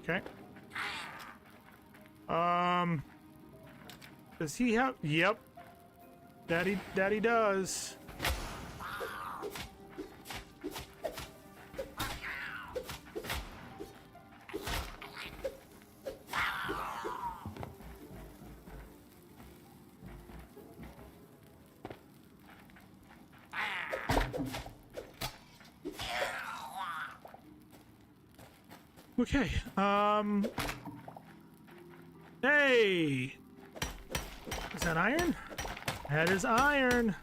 [SPEAKER 1] Okay. Does he have? Yep. Daddy does. Okay. Hey! Is that iron? That is iron.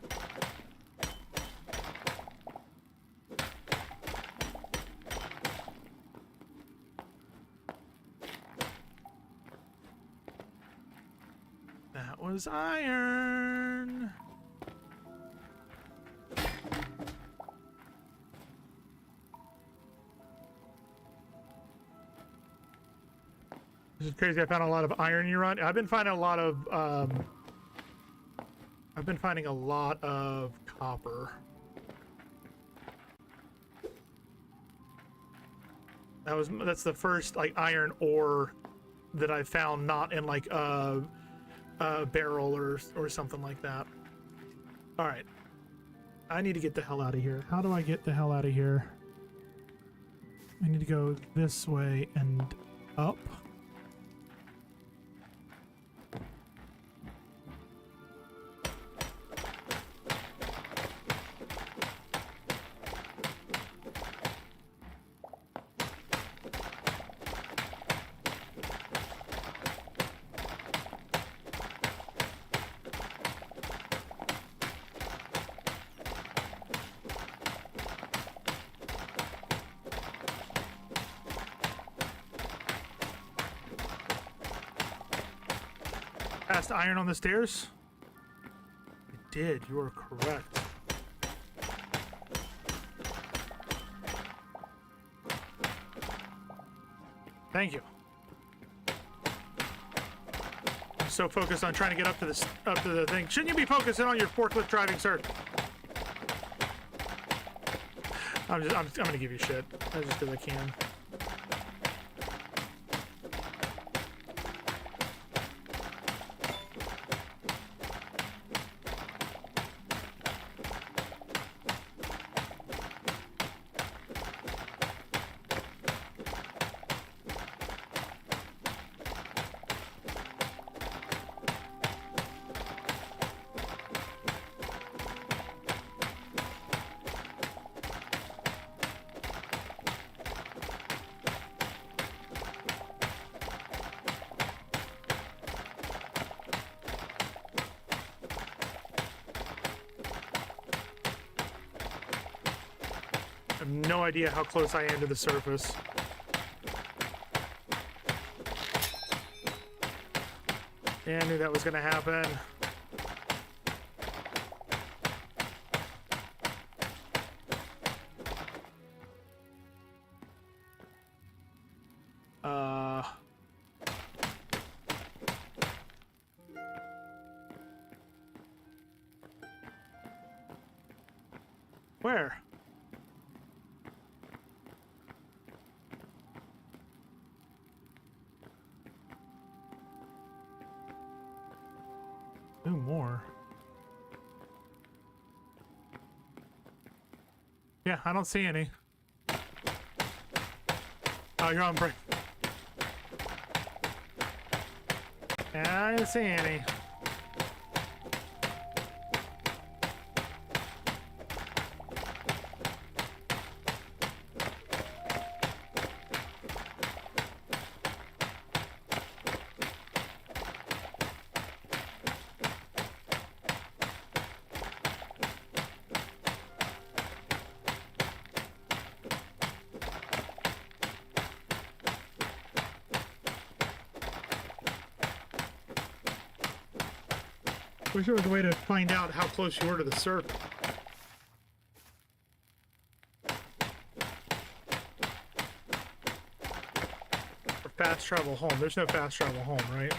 [SPEAKER 1] That was iron. This is crazy. I found a lot of iron uranium. I've been finding a lot of copper. That's the first like iron ore that I found not in like a barrel or something like that. All right. I need to get the hell out of here. How do I get the hell out of here? I need to go this way and up. Cast iron on the stairs? I did. You are correct. Thank you. I'm so focused on trying to get up to the thing. Shouldn't you be focusing on your forklift driving, sir? I'm gonna give you shit. That's just because I can. I have no idea how close I am to the surface. Yeah, I knew that was gonna happen. Where? Do more. Yeah, I don't see any. Oh, you're on break. Yeah, I didn't see any. Wish there was a way to find out how close you were to the surface. Or fast travel home. There's no fast travel home, right?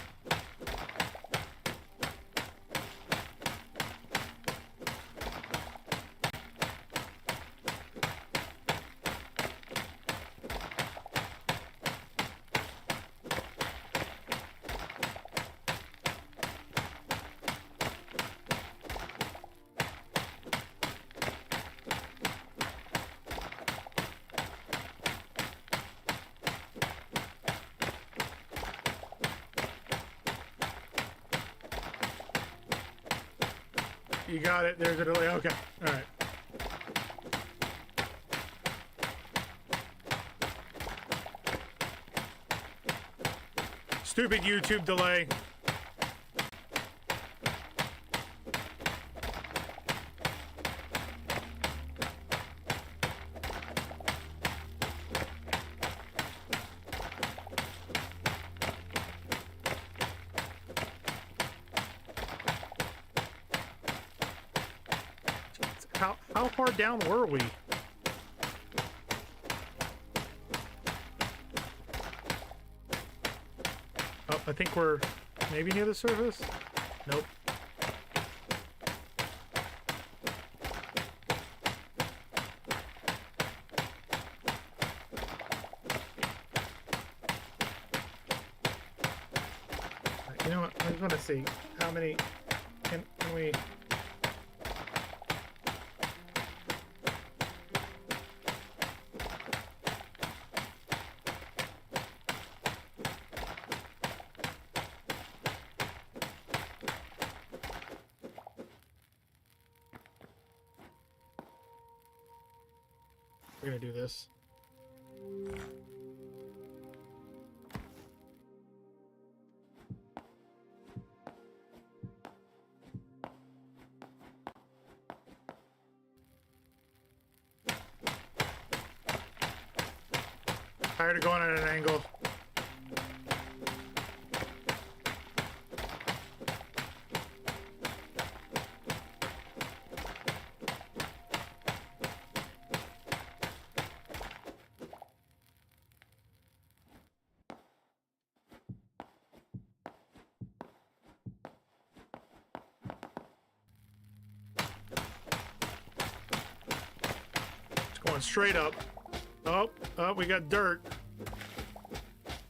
[SPEAKER 1] You got it. There's a delay. Okay. All right. Stupid YouTube delay. How far down were we? Oh, I think we're maybe near the surface. Nope. You know what? I just want to see how many can we. We're gonna do this. Tired of going at an angle. Going straight up. Oh, we got dirt.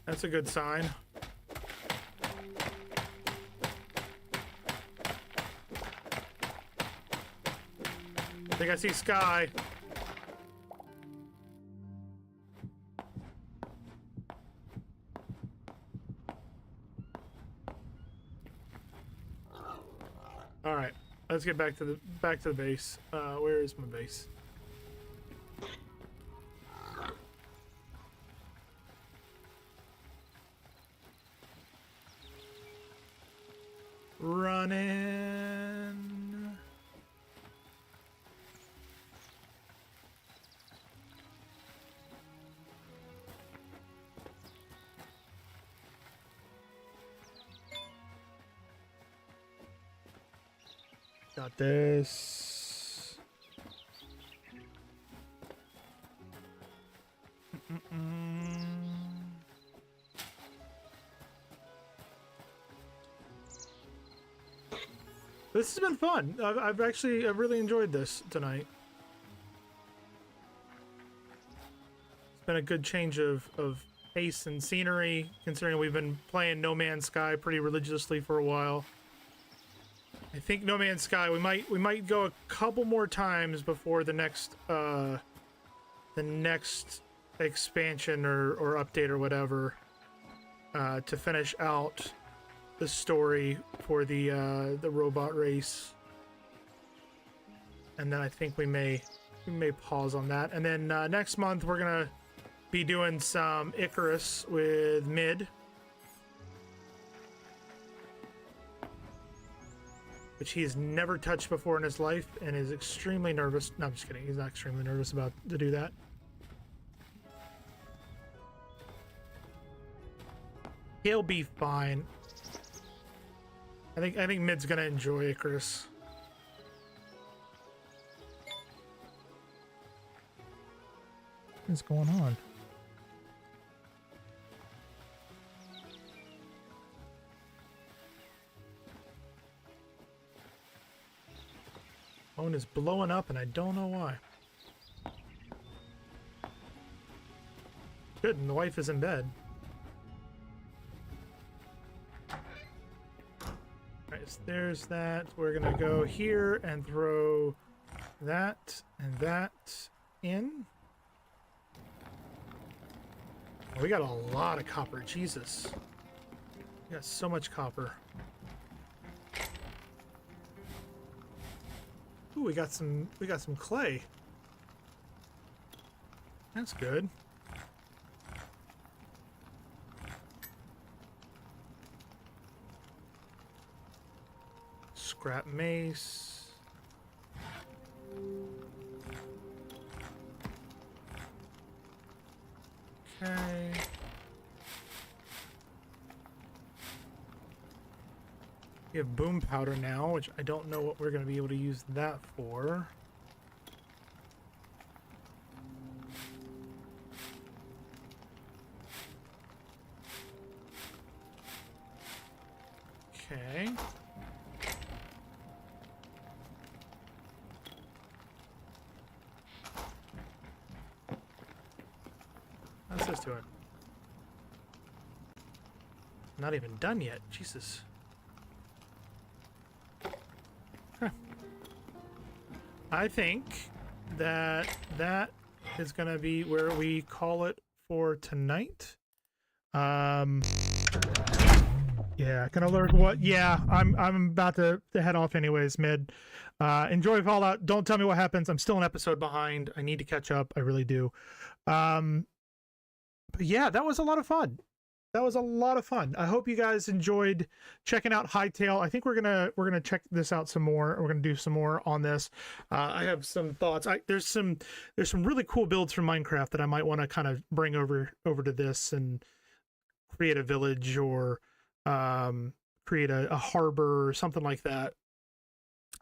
[SPEAKER 1] That's a good sign. I think I see sky. All right, let's get back to the base. Where is my base? Running. Got this. This has been fun. I've really enjoyed this tonight. It's been a good change of pace and scenery, considering we've been playing No Man's Sky pretty religiously for a while. I think No Man's Sky we might go a couple more times before the next expansion or update or whatever to finish out the story for the robot race, and then I think we may pause on that, and then next month we're gonna be doing some Icarus with Mid, which he's never touched before in his life and is extremely nervous. No, I'm just kidding. He's not extremely nervous about to do that. He'll be fine. I think Mid's gonna enjoy Icarus. What's going on? Phone is blowing up and I don't know why. Good, and the wife is in bed. There's that. We're gonna go here and throw that and that in. We got a lot of copper. Jesus, we got so much copper. Ooh, we got some clay. That's good. Scrap mace. Okay. We have boom powder now, which I don't know what we're going to be able to use that for. Okay. What's this doing? Not even done yet. Jesus. Huh. I think that is going to be where we call it for tonight. Yeah, gonna learn what. Yeah, I'm about to head off anyways. Mid, enjoy Fallout. Don't tell me what happens. I'm still an episode behind. I need to catch up. I really do. But yeah, that was a lot of fun. That was a lot of fun. I hope you guys enjoyed checking out Hytale. I think we're gonna check this out some more. We're gonna do some more on this. I have some thoughts. There's some really cool builds from Minecraft that I might want to kind of bring over to this and create a village or create a harbor or something like that.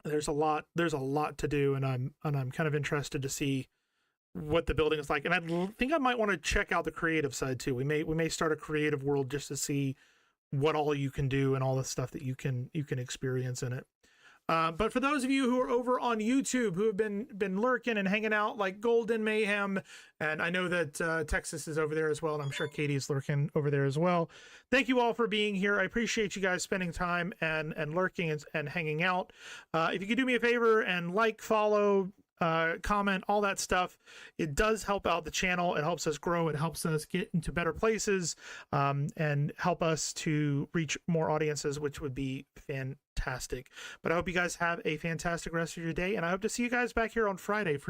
[SPEAKER 1] There's a lot to do, and I'm kind of interested to see what the building is like. And I think I might want to check out the creative side too. We may start a creative world just to see what all you can do and all the stuff that you can experience in it. But for those of you who are over on YouTube who have been lurking and hanging out like Golden Mayhem, and I know that Texas is over there as well, and I'm sure Katie's lurking over there as well. Thank you all for being here. I appreciate you guys spending time and lurking and hanging out. If you could do me a favor and like, follow, comment, all that stuff, it does help out the channel. It helps us grow. It helps us get into better places, and help us to reach more audiences, which would be fantastic. But I hope you guys have a fantastic rest of your day, and I hope to see you guys back here on Friday for